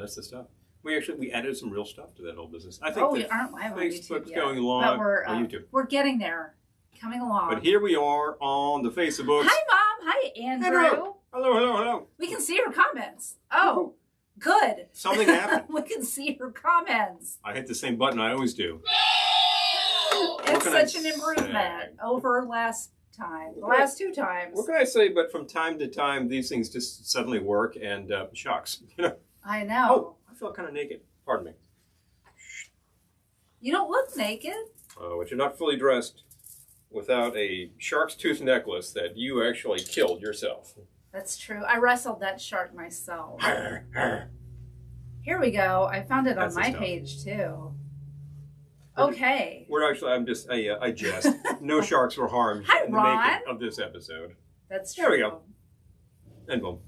That's the stuff. We added some real stuff to that whole business. I think oh, we aren't live on YouTube yet. Going along but we're, on YouTube. We're getting there. Coming along. But here we are on the Facebook. Hi, Mom. Hi, Andrew. Hello. Hello. We can see her comments. Oh, good. Something happened. We can see her comments. I hit the same button I always do. It's such an improvement over last time. The last 2 times. What can I say? But from time to time, these things just suddenly work and shocks. I know. Oh, I feel kind of naked. Pardon me. You don't look naked. But you're not fully dressed without a shark's tooth necklace that you actually killed yourself. That's true. I wrestled that shark myself. Here we go. I found it on my page too. Okay. I jest. No sharks were harmed in the making of this episode. That's true. There we go. And boom.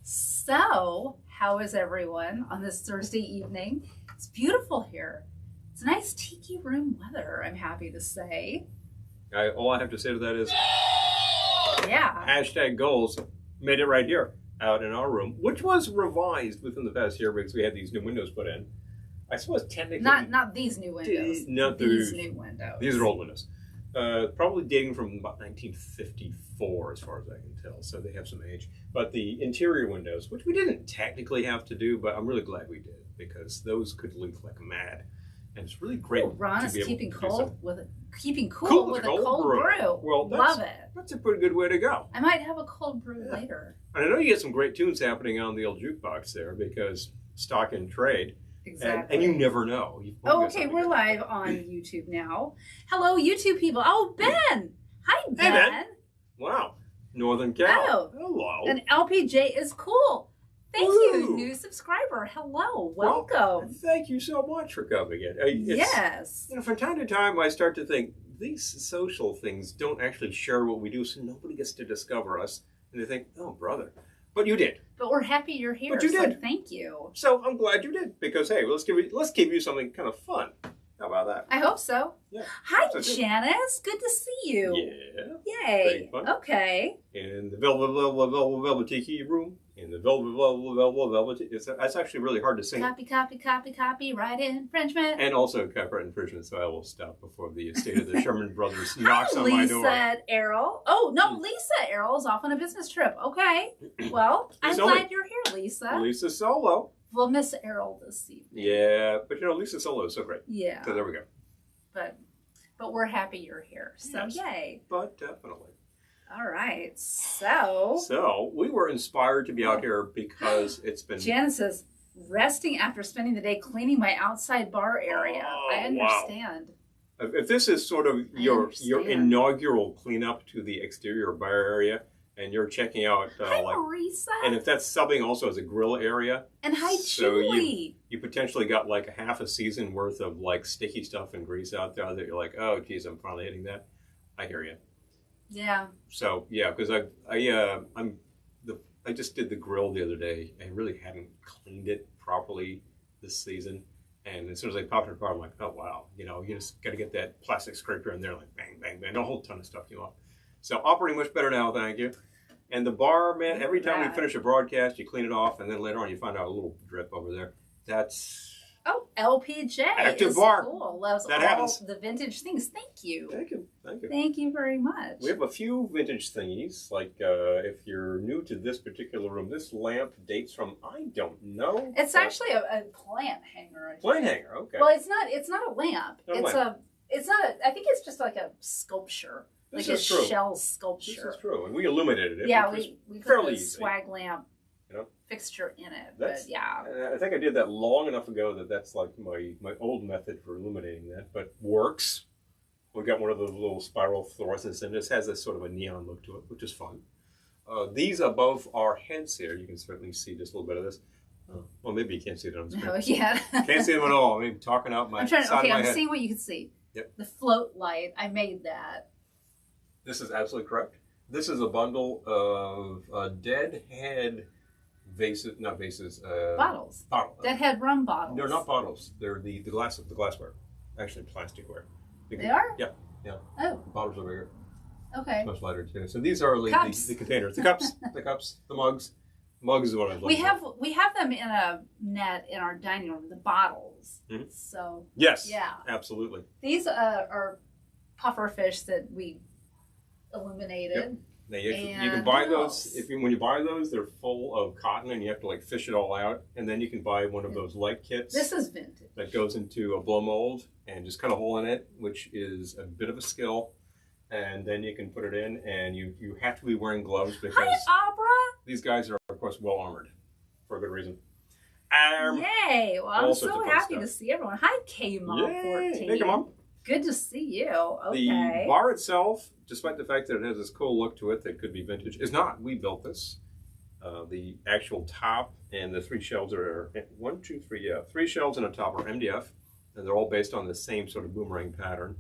So, how is everyone on this Thursday evening? It's beautiful here. It's a nice tiki room weather, I'm happy to say. All I have to say to that is, yeah. Hashtag goals made it right here, out in our room, which was revised within the past year because we had these new windows put in. I suppose technically... Not these new windows. Not these new windows. These are old windows. Probably dating from about 1954 as far as I can tell, so they have some age. But the interior windows, which we didn't technically have to do, but I'm really glad we did because those could leak like mad. And it's really great. Ron is keeping cool with a cold brew. Well, love it. That's a pretty good way to go. I might have a cold brew later. And I know you get some great tunes happening on the old jukebox there because stock in trade. Exactly. And you never know. Okay, we're live on YouTube now. Hello, YouTube people. Oh, Ben. Hi, Ben. Hey, Ben. Wow. Northern Cal. Hello. And LPJ is cool. Thank you, new subscriber. Hello, welcome. Well, thank you so much for coming in. Yes. From time to time, I start to think these social things don't actually share what we do, so nobody gets to discover us. And they think, oh, brother. But you did. But we're happy you're here. But you did. Thank you. So I'm glad you did because, hey, let's give you something kind of fun. How about that? I hope so. Yeah. Hi, Janice. Good to see you. Yeah. Yay. Okay. In the Velvetiki Room. In the Velvetiki. It's actually really hard to sing. Copy. Right infringement. And also copyright infringement, so I will stop before the estate of the Sherman Brothers knocks on my door. Lisa Errol. Oh, no, Lisa Errol is off on a business trip. Okay. Well, I'm glad you're here, Lisa. Lisa Solo. We'll miss Errol this evening. Yeah, but Lisa Solo is so great. Yeah. So there we go. But we're happy you're here. So yay. But definitely. All right. So we were inspired to be out here because it's been... Janice is resting after spending the day cleaning my outside bar area. I understand. Wow. If this is sort of your inaugural cleanup to the exterior bar area, and you're checking out... hi, Marisa. And if that's subbing also as a grill area... And hi, Julie. You potentially got like a half a season worth of like sticky stuff and grease out there that you're like, oh, geez, I'm finally hitting that. I hear you. Yeah. So, yeah, because I just did the grill the other day and really hadn't cleaned it properly this season. And as soon as I popped it apart, I'm like, oh, wow. You just got to get that plastic scraper in there, like bang, bang, bang. A whole ton of stuff came off. So operating much better now, thank you. And the bar, man, every time we finish a broadcast, you clean it off, and then later on you find out a little drip over there. That's... Oh, LPJ active bar. Cool. Loves that all happens. The vintage things. Thank you. Thank you. Thank you very much. We have a few vintage thingies. Like if you're new to this particular room, this lamp dates from I don't know. It's actually a plant hanger. Plant hanger. Okay. Well, it's not a lamp. It's not. I think it's just like a sculpture. This like is a true. shell sculpture. This is true, and we illuminated it. Yeah, we put fairly a swag lamp fixture in it. But yeah, I think I did that long enough ago that's like my old method for illuminating that, but works. We got one of those little spiral fluorescents, and this has this sort of a neon look to it, which is fun. These above our heads here, you can certainly see just a little bit of this. Well, maybe you can't see it on the screen. No, yeah. Can't see them at all. I'm talking out my side of my head. I'm seeing what you can see. Yep. The float light. I made that. This is absolutely correct. This is a bundle of dead head vases, not vases. Bottles. Dead head rum bottles. They're not bottles. They're the glassware. Actually, plasticware. They are? Yeah. Oh. Bottles are bigger. Okay. It's much lighter too. So these are the containers, the cups, the mugs, Mugs is what I'm looking for. We have them in a net in our dining room, the bottles. Mhm. So Yes. yeah, Absolutely. these are puffer fish that we illuminated. Yep. Now you And can buy what those else? when you buy those, they're full of cotton and you have to like fish it all out, and then you can buy one of those light kits. This is vintage. That goes into a blow mold and just cut a hole in it, which is a bit of a skill. And then you can put it in, and you have to be wearing gloves because Hi, Abra. these guys are, of course, well armored for a good reason. Yay! Well, I'm all sorts so of fun happy stuff. to see everyone. Hi, K-Mom14. Hey, come on. Good to see you. Okay. The bar itself, despite the fact that it has this cool look to it that could be vintage, is not. We built this. The actual top and the three shelves are 3 shelves and a top are MDF, and they're all based on the same sort of boomerang pattern.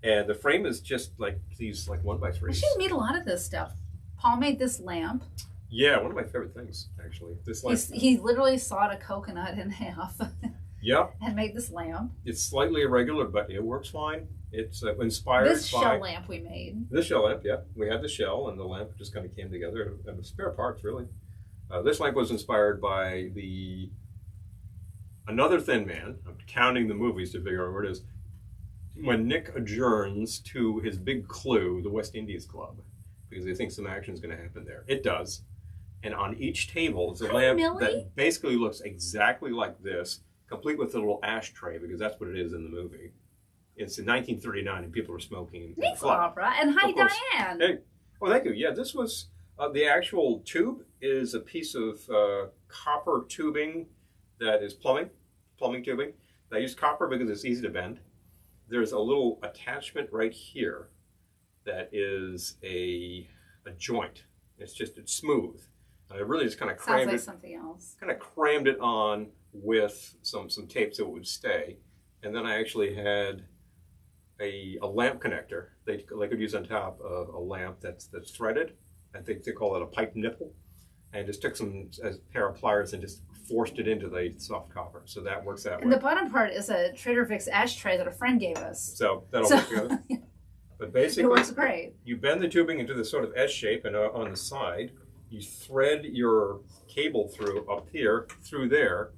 And the frame is just like these, like 1x3s. I should meet a lot of this stuff. Paul made this lamp. Yeah, one of my favorite things, actually. This lamp. He literally sawed a coconut in half Yeah, and made this lamp. it's slightly irregular, but it works fine. It's inspired This by shell lamp we made. this shell lamp. Yeah, we had the shell, and the lamp just kind of came together. And spare parts, really. This lamp was inspired by another Thin Man. I'm counting the movies to figure out where it is. When Nick adjourns to his big clue, the West Indies Club, because he thinks some action is going to happen there. It does. And on each table is a lamp Millie. that basically looks exactly like this, complete with a little ashtray, because that's what it is in the movie. It's in 1939, and people are smoking in the Thanks, club. Opera. And hi, Of course. Diane. Hey, oh, thank you. Yeah, this was the actual tube is a piece of copper tubing that is plumbing tubing. I use copper because it's easy to bend. There's a little attachment right here that is a joint. It's smooth. I really just kind of Sounds crammed like it. something else. Kind of crammed it on with some tape so it would stay, and then I actually had a lamp connector they could use on top of a lamp that's threaded. I think they call it a pipe nipple, and just took a pair of pliers and just forced it into the soft copper. So that works that And way. the bottom part is a Trader Vic's ashtray that a friend gave us. So that'll work together. But It basically, works great. you bend the tubing into this sort of S shape, and on the side, you thread your cable through up here, through there,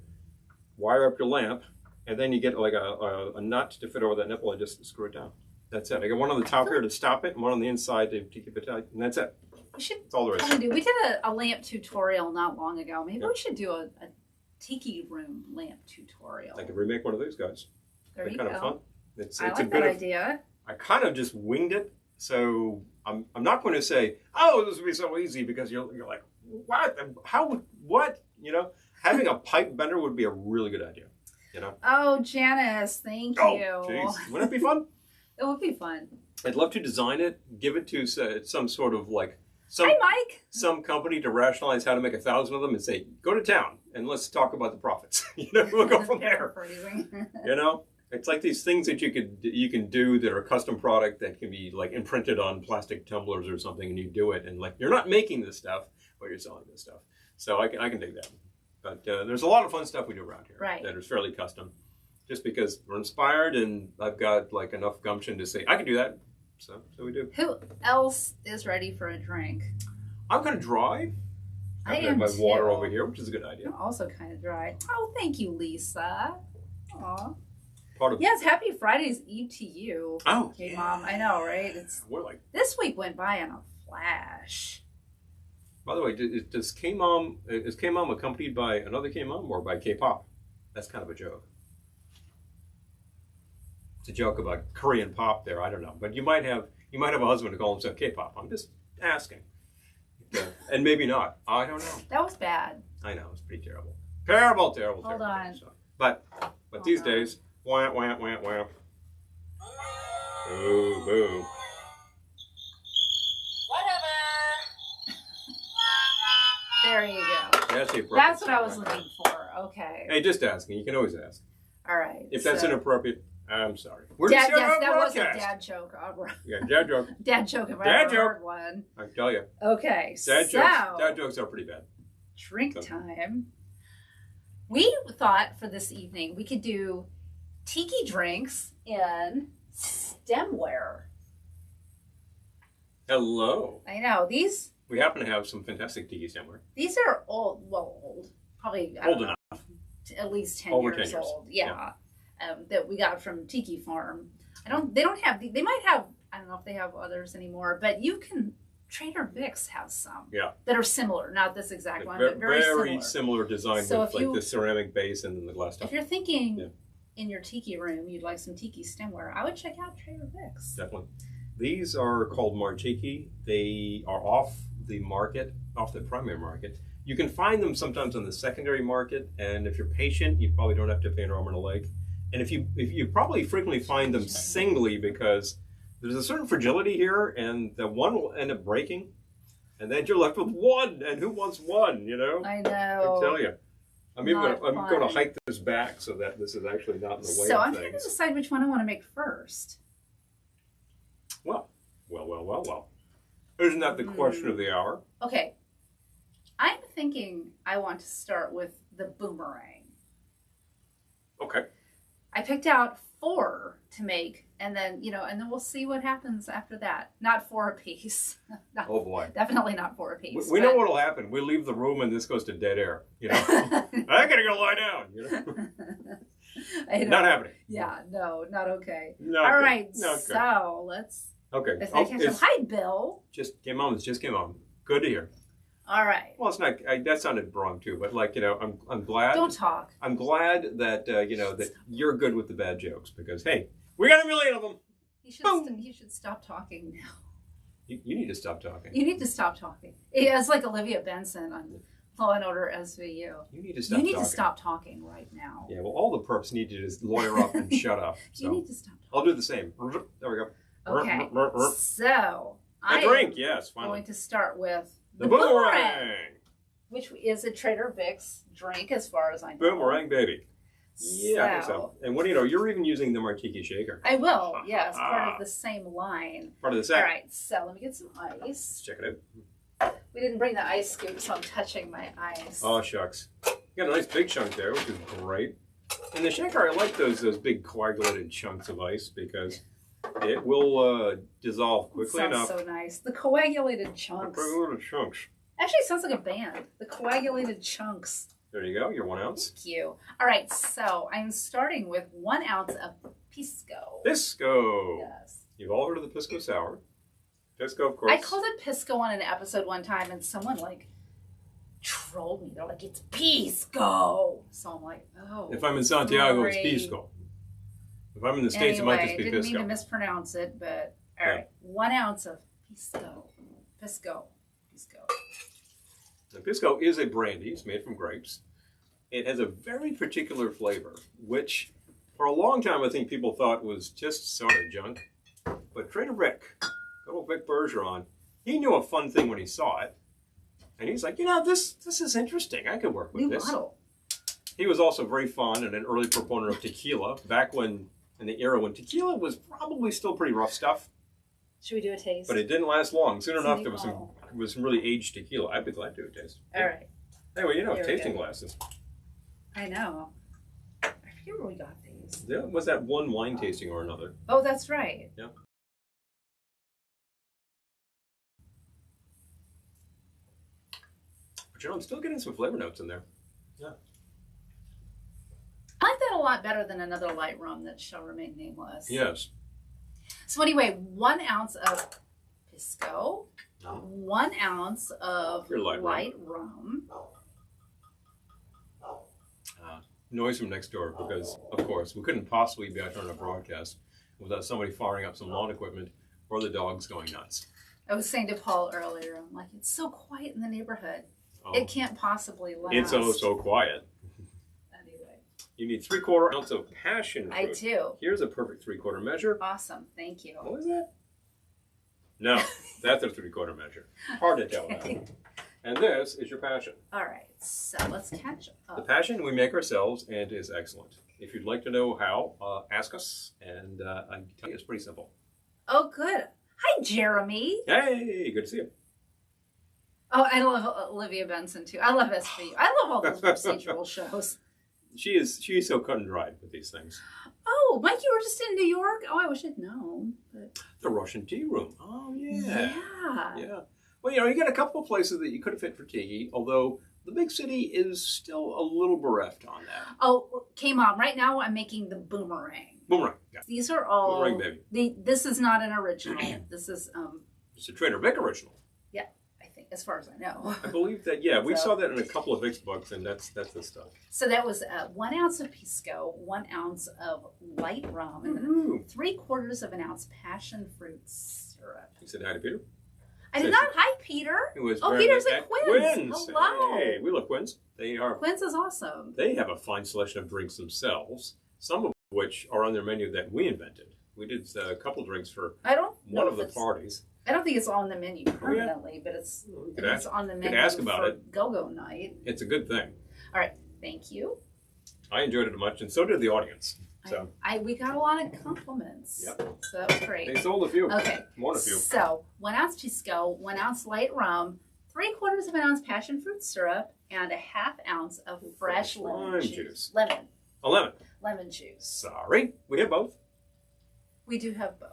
wire up your lamp, and then you get like a nut to fit over that nipple and just screw it down. That's it. I got one on the top here to stop it, and one on the inside to keep it tight, and that's it. We should That's all there is. probably do. We did a lamp tutorial not long ago. Maybe Yeah. we should do a tiki room lamp tutorial. I could remake one of these guys. There They're you kind go. of fun. It's I a like bit that of, idea. I kind of just winged it, so I'm not going to say, oh, this would be so easy, because you're like, what? How? What? You know, having a pipe bender would be a really good idea. You know. Oh, Janice, thank Oh, you. jeez, wouldn't it be fun? It would be fun. I'd love to design it, give it to some sort of like Hi, Mike. some company to rationalize how to make 1,000 of them, and say, go to town and let's talk about the profits. You know, we'll go from there. Paraphrasing. You know, it's like these things that you can do that are a custom product that can be like imprinted on plastic tumblers or something, and you do it, and like you're not making this stuff, but you're selling this stuff. So I can dig that. But there's a lot of fun stuff we do around here Right. that is fairly custom, just because we're inspired, and I've got like enough gumption to say I can do that. So we do. Who else is ready for a drink? I'm kind of dry. I I've got am my water too. over here, which is a good idea. I'm also kind of dry. Oh, thank you, Lisa. Aw. Part of Yes, happy Friday's Eve to you. Oh, Hey, yeah. Mom. I know, right? We're like. This week went by in a flash. By the way, is K-Mom accompanied by another K-Mom or by K-pop? That's kind of a joke. It's a joke about Korean pop there. I don't know, but you might have a husband who calls himself K-pop. I'm just asking, and maybe not. I don't know. That was bad. I know it's pretty terrible. Terrible. Hold on. So, but Hold these on. days, wah. Boo boo. There you go. That's the appropriate That's what I was sound right looking for. Okay. there. Hey, just asking. You can always ask. All right. If that's so- inappropriate, I'm sorry. We're Dad, just here yes, on that was a broadcast. dad joke. All right. Yeah, dad joke. Dad joke if I Dad ever joke. heard one. I tell you, Okay. dad so jokes are pretty bad. drink time. We thought for this evening we could do tiki drinks in stemware. Hello. I know these We happen to have some fantastic tiki stemware. These are old, probably Old enough. At least 10 Over years 10 years. old. Yeah. That we got from Tiki Farm. They don't have, they might have, I don't know if they have others anymore, but you can, Trader Vic's has some. Yeah. That are similar, not this exact one, but very similar design So with like the ceramic base and the glass top. If you're thinking in your tiki room, you'd like some tiki stemware, I would check out Trader Vic's. Definitely. These are called Martiki. They are off the market, off the primary market. You can find them sometimes on the secondary market, and if you're patient, you probably don't have to pay an arm and a leg. And if you probably frequently find them singly, because there's a certain fragility here, and the one will end up breaking, and then you're left with one. And who wants one? You know. I know. I tell you. I'm going to hike this back so that this is actually not in the way of things. So I'm trying to decide which one I want to make first. Well. Isn't that the question of the hour? Okay. I'm thinking I want to start with the boomerang. Okay. I picked out 4 to make, and then we'll see what happens after that. Not 4 apiece. Oh boy. Definitely not 4 apiece. We know what'll happen. We leave the room and this goes to dead air. You know, I gotta go lie down. You know? Not happening. Yeah, no, not okay. Not All good. right, Not so let's catch up. Hi, Bill. Just came on. Good to hear. All right. Well, it's not. That sounded wrong too. But I'm glad. Don't talk. I'm glad that that you're good with the bad jokes, because hey, we got a million of them. You should stop talking now. You need to stop talking. You need to stop talking. It's like Olivia Benson on Law and Order SVU. You need to stop. To stop talking right now. Yeah. Well, all the perps need to just lawyer up and shut up. So you need to stop talking. I'll do the same. There we go. Okay. So I drink. Yes. Finally. Going to start with the boomerang, which is a Trader Vic's drink, as far as I know. Boomerang, baby. Yeah, I think so. And what do you know? You're even using the Martiki shaker. I will. Yes, part of the same line. Part of the set. All right. So let me get some ice. Let's check it out. We didn't bring the ice scoop, so I'm touching my ice. Oh shucks. You got a nice big chunk there, which is great. And the shaker, I like those big coagulated chunks of ice, because it will dissolve quickly enough. Sounds so nice. The coagulated chunks. The coagulated chunks. Actually, it sounds like a band. The coagulated chunks. There you go. Your 1 ounce. Thank you. All right, so I'm starting with 1 ounce of Pisco. Pisco. Yes. You've all heard of the Pisco sour. Pisco, of course. I called it Pisco on an episode one time, and someone trolled me. They're like, "It's Pisco." So I'm like, "Oh." If I'm in Santiago, it's Pisco. If I'm in the States, it might just be Pisco. I didn't mean to mispronounce it, but all right. 1 ounce of Pisco. Pisco. The Pisco is a brandy. It's made from grapes. It has a very particular flavor, which for a long time I think people thought was just sort of junk. But Trader Vic, good old Vic Bergeron, he knew a fun thing when he saw it. And he's like, this is interesting. I could work with this. New bottle. He was also very fond and an early proponent of tequila, back in the era when tequila was probably still pretty rough stuff. Should we do a taste? But it didn't last long. Soon enough, there was some really aged tequila. I'd be glad to do a taste. All right. Anyway, tasting glasses. I know. I forget where we got these. Yeah, was that one wine tasting or another? Oh, that's right. Yeah. But I'm still getting some flavor notes in there. Yeah. I like that a lot better than another light rum that shall remain nameless. Yes. So anyway, 1 ounce of Pisco, 1 ounce of light rum. Noise from next door, because, of course, we couldn't possibly be out here on a broadcast without somebody firing up some lawn equipment or the dogs going nuts. I was saying to Paul earlier, I'm like, it's so quiet in the neighborhood. Oh, it can't possibly last. It's so quiet. Anyway. You need 3/4 ounce of passion fruit. I do. Here's a perfect 3/4 measure. Awesome. Thank you. What was that? No, that's a 3/4 measure. Hard to tell that. And this is your passion. All right, so let's catch up. The passion we make ourselves and is excellent. If you'd like to know how, ask us, and I can tell you it's pretty simple. Oh, good. Hi, Jeremy. Hey, good to see you. Oh, I love Olivia Benson, too. I love SVU. I love all those procedural shows. She is so cut and dried with these things. Oh, Mike, you were just in New York? Oh, I wish I'd known. But... The Russian Tea Room. Oh, yeah. Yeah. Yeah. Well, you know, you got a couple of places that you could have hit for tiki, although the big city is still a little bereft on that. Oh, okay, Mom. Right now I'm making the boomerang. Boomerang. Yeah. These are all. Boomerang baby. This is not an original. This is It's a Trader Vic original. Yeah, I think, as far as I know. I believe that. Yeah, we saw that in a couple of Vic's books, and that's the stuff. So that was 1 ounce of pisco, 1 ounce of light rum, and then 3/4 of an ounce passion fruit syrup. You said hi to Peter. I did not. Hi, Peter. It was Peter's at Quinn's. Hello. Hey, we love Quinn's. Quinn's is awesome. They have a fine selection of drinks themselves, some of which are on their menu that we invented. We did a couple drinks for one of the parties. I don't think it's on the menu permanently, but it's on the menu for go-go night. It's a good thing. All right. Thank you. I enjoyed it much, and so did the audience. So we got a lot of compliments. Yep. So that was great. They sold a few. Okay. More than a few. So 1 ounce pisco, 1 ounce light rum, 3/4 of an ounce passion fruit syrup, and 1/2 ounce of fresh lemon juice. Lemon juice. Sorry. We have both. We do have both.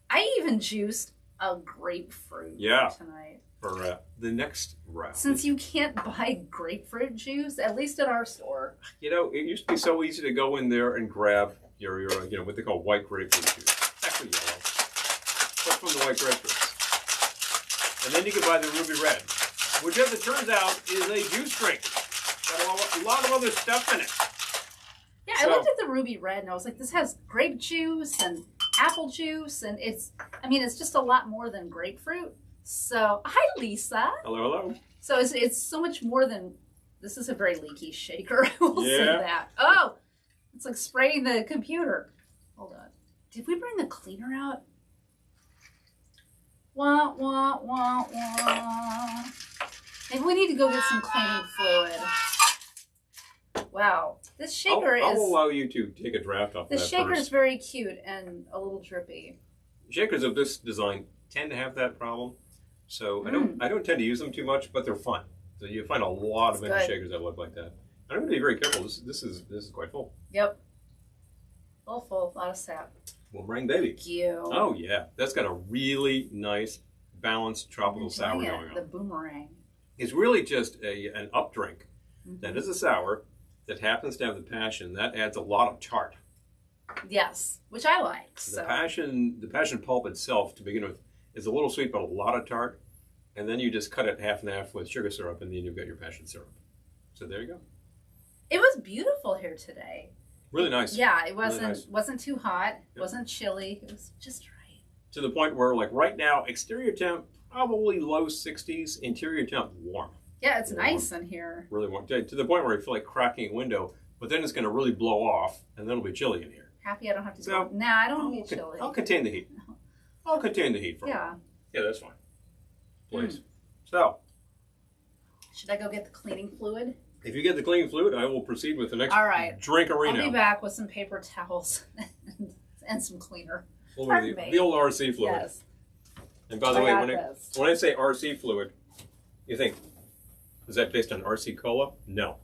I even juiced a grapefruit tonight. For the next round. Since you can't buy grapefruit juice, at least at our store. You know, it used to be so easy to go in there and grab your what they call white grapefruit juice. It's actually yellow. But from the white grapefruits. And then you can buy the ruby red, which as it turns out is a juice drink. Got a lot of other stuff in it. Yeah, I looked at the ruby red and I was like, this has grape juice and apple juice, and it's just a lot more than grapefruit. So, hi, Lisa. Hello, hello. So it's so much more than. This is a very leaky shaker. I will say that. Oh, it's like spraying the computer. Hold on. Did we bring the cleaner out? Wah wah wah wah. Maybe we need to go get some cleaning fluid. Wow, this shaker I'll allow you to take a draft off that The shaker first. is very cute and a little drippy. Shakers of this design tend to have that problem, so I don't tend to use them too much, but they're fun. So you find a lot of vintage shakers that look like that. I'm going to be very careful. This is quite full. Yep. A little full, a lot of sap. Boomerang baby. Thank you. Oh yeah, that's got a really nice, balanced tropical sour going on. The boomerang. It's really just an up drink that is a sour that happens to have the passion. That adds a lot of tart. Yes, which I like. The passion pulp itself, to begin with, is a little sweet, but a lot of tart. And then you just cut it half and half with sugar syrup, and then you've got your passion syrup. So there you go. It was beautiful here today. Really nice. Yeah, it wasn't too hot. It wasn't chilly. It was just right. To the point where, like right now, exterior temp probably low 60s, interior temp warm. Yeah, it's nice in here. Really warm. To the point where I feel like cracking a window, but then it's going to really blow off, and then it'll be chilly in here. Happy I don't have to go. Nah, I don't want to be chilly. I'll contain the heat. I'll contain the heat for you. Yeah, that's fine. Please. So. Should I go get the cleaning fluid? If you get the cleaning fluid, I will proceed with the next drink-a-reno. I'll be back with some paper towels and some cleaner. The old RC fluid. Yes. And by the way, when I say RC fluid, you think, is that based on RC Cola? No.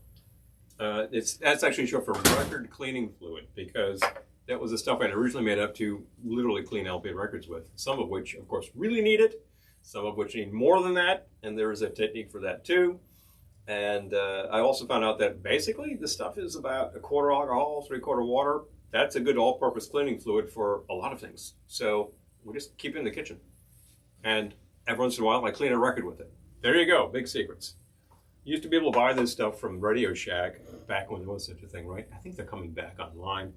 That's actually short for record cleaning fluid, because that was the stuff I originally made up to literally clean LP records with. Some of which, of course, really need it. Some of which need more than that. And there is a technique for that, too. And I also found out that basically the stuff is about 1/4 alcohol, 3/4 water. That's a good all-purpose cleaning fluid for a lot of things. So we just keep it in the kitchen. And every once in a while, I clean a record with it. There you go, big secrets. You used to be able to buy this stuff from Radio Shack back when there was such a thing, right? I think they're coming back online.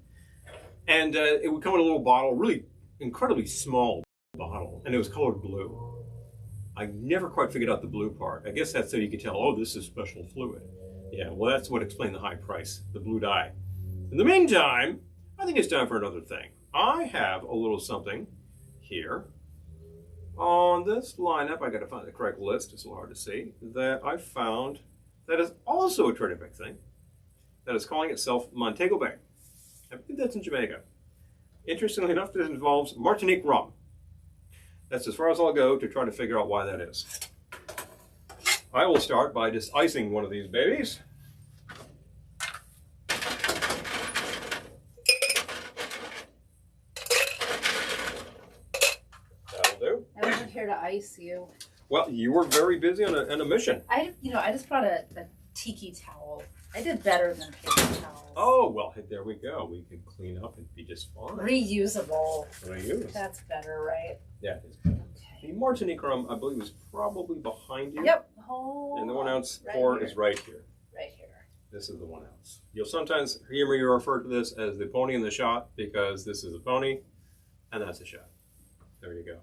And it would come in a little bottle, really incredibly small bottle, and it was colored blue. I never quite figured out the blue part. I guess that's so you could tell, oh, this is special fluid. Yeah, well, that's what explained the high price, the blue dye. In the meantime, I think it's time for another thing. I have a little something here on this lineup. I got to find the correct list. It's a little hard to see. That I found that is also a Trader Vic thing. That is calling itself Montego Bay. I believe that's in Jamaica. Interestingly enough, this involves Martinique rum. That's as far as I'll go to try to figure out why that is. I will start by just icing one of these babies. That'll do. I wasn't here to ice you. Well, you were very busy on a mission. I just brought a tiki towel. I did better than paper towels. Oh, well, there we go. We can clean up and be just fine. Reusable. Reuse. That's better, right? Yeah, it is better. Okay. The Martinique rum, I believe, is probably behind you. Yep. And the 1 ounce right pour here. is right here. Right here. This is the 1 ounce. You'll sometimes hear me refer to this as the pony in the shot because this is a pony and that's a shot. There you go.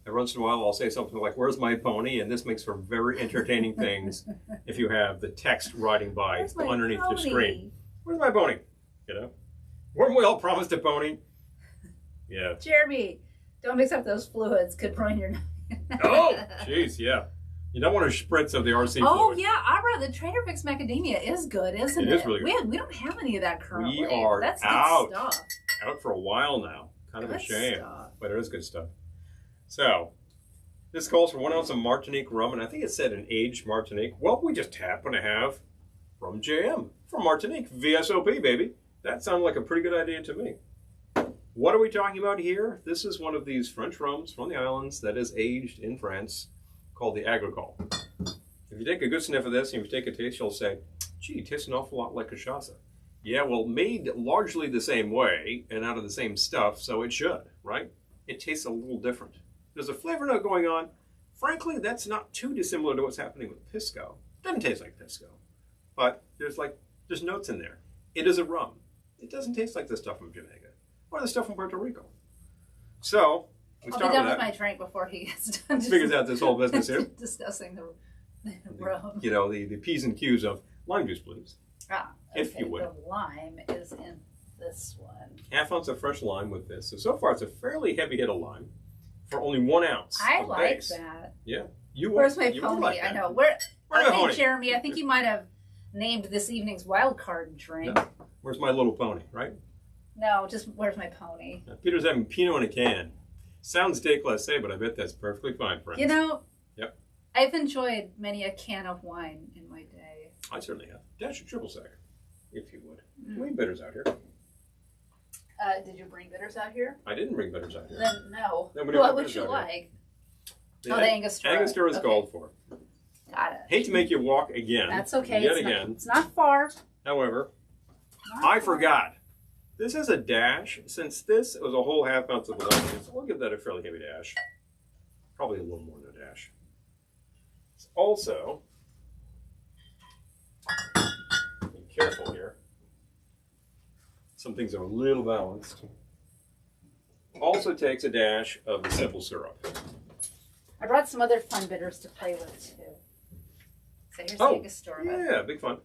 Every once in a while, I'll say something like, "Where's my pony?" And this makes for very entertaining things if you have the text riding by underneath your screen. Where's my pony? You know? Weren't we all promised a pony? Yeah. Jeremy, don't mix up those fluids. Could ruin your night. Oh, jeez, yeah. You don't want to spritz of the RC Oh, fluid. yeah. Abra, the Trader Vic's macadamia is good, isn't it? It is really good. We don't have any of that currently. We are That's out. good stuff. Out for a while now. Kind of a Good shame. stuff. But it is good stuff. So, this calls for 1 ounce of Martinique rum, and I think it said an aged Martinique. Well, we just happen to have Rum JM from Martinique. VSOP, baby. That sounded like a pretty good idea to me. What are we talking about here? This is one of these French rums from the islands that is aged in France called the Agricole. If you take a good sniff of this and you take a taste, you'll say, gee, it tastes an awful lot like cachaça. Yeah, well, made largely the same way and out of the same stuff, so it should, right? It tastes a little different. There's a flavor note going on. Frankly, that's not too dissimilar to what's happening with Pisco. Doesn't taste like Pisco, but there's notes in there. It is a rum. It doesn't taste like the stuff from Jamaica or the stuff from Puerto Rico. So we I'll start be done with with that. my drink before he gets done. Figures out this whole business here. Discussing the rum. You know, the P's and Q's of lime juice, please. Ah, If okay, you would. The lime is in this one. Half ounce of fresh lime with this. So far it's a fairly heavy hit of lime for only 1 ounce. I of like base. that. Yeah. You Where's would, my you would pony? like I that. know. Where's my Okay, pony? Jeremy, I think you might have named this evening's wild card drink. No. Where's my little pony, right? No, just where's my pony? Now, Peter's having Pinot in a can. Sounds déclassé, but I bet that's perfectly fine, friends. You know, Yep. I've enjoyed many a can of wine in my day. I certainly have. Dash of triple sec, if you would. We bitters out here. Did you bring bitters out here? I didn't bring bitters out here. Then no. Then we don't What have would bitters you out like? The Oh, the Angostura. Angostura is Okay. called for. Got it. Hate to make you walk again. That's okay. Yet It's again. It's not far. However, Not I far. forgot. This is a dash. Since this was a whole half ounce of lemon, so we'll give that a fairly heavy dash. Probably a little more than a dash. It's also, be careful here. Some things are a little balanced. Also takes a dash of the simple syrup. I brought some other fun bitters to play with too. So here's the Angostura. Yeah, big fun.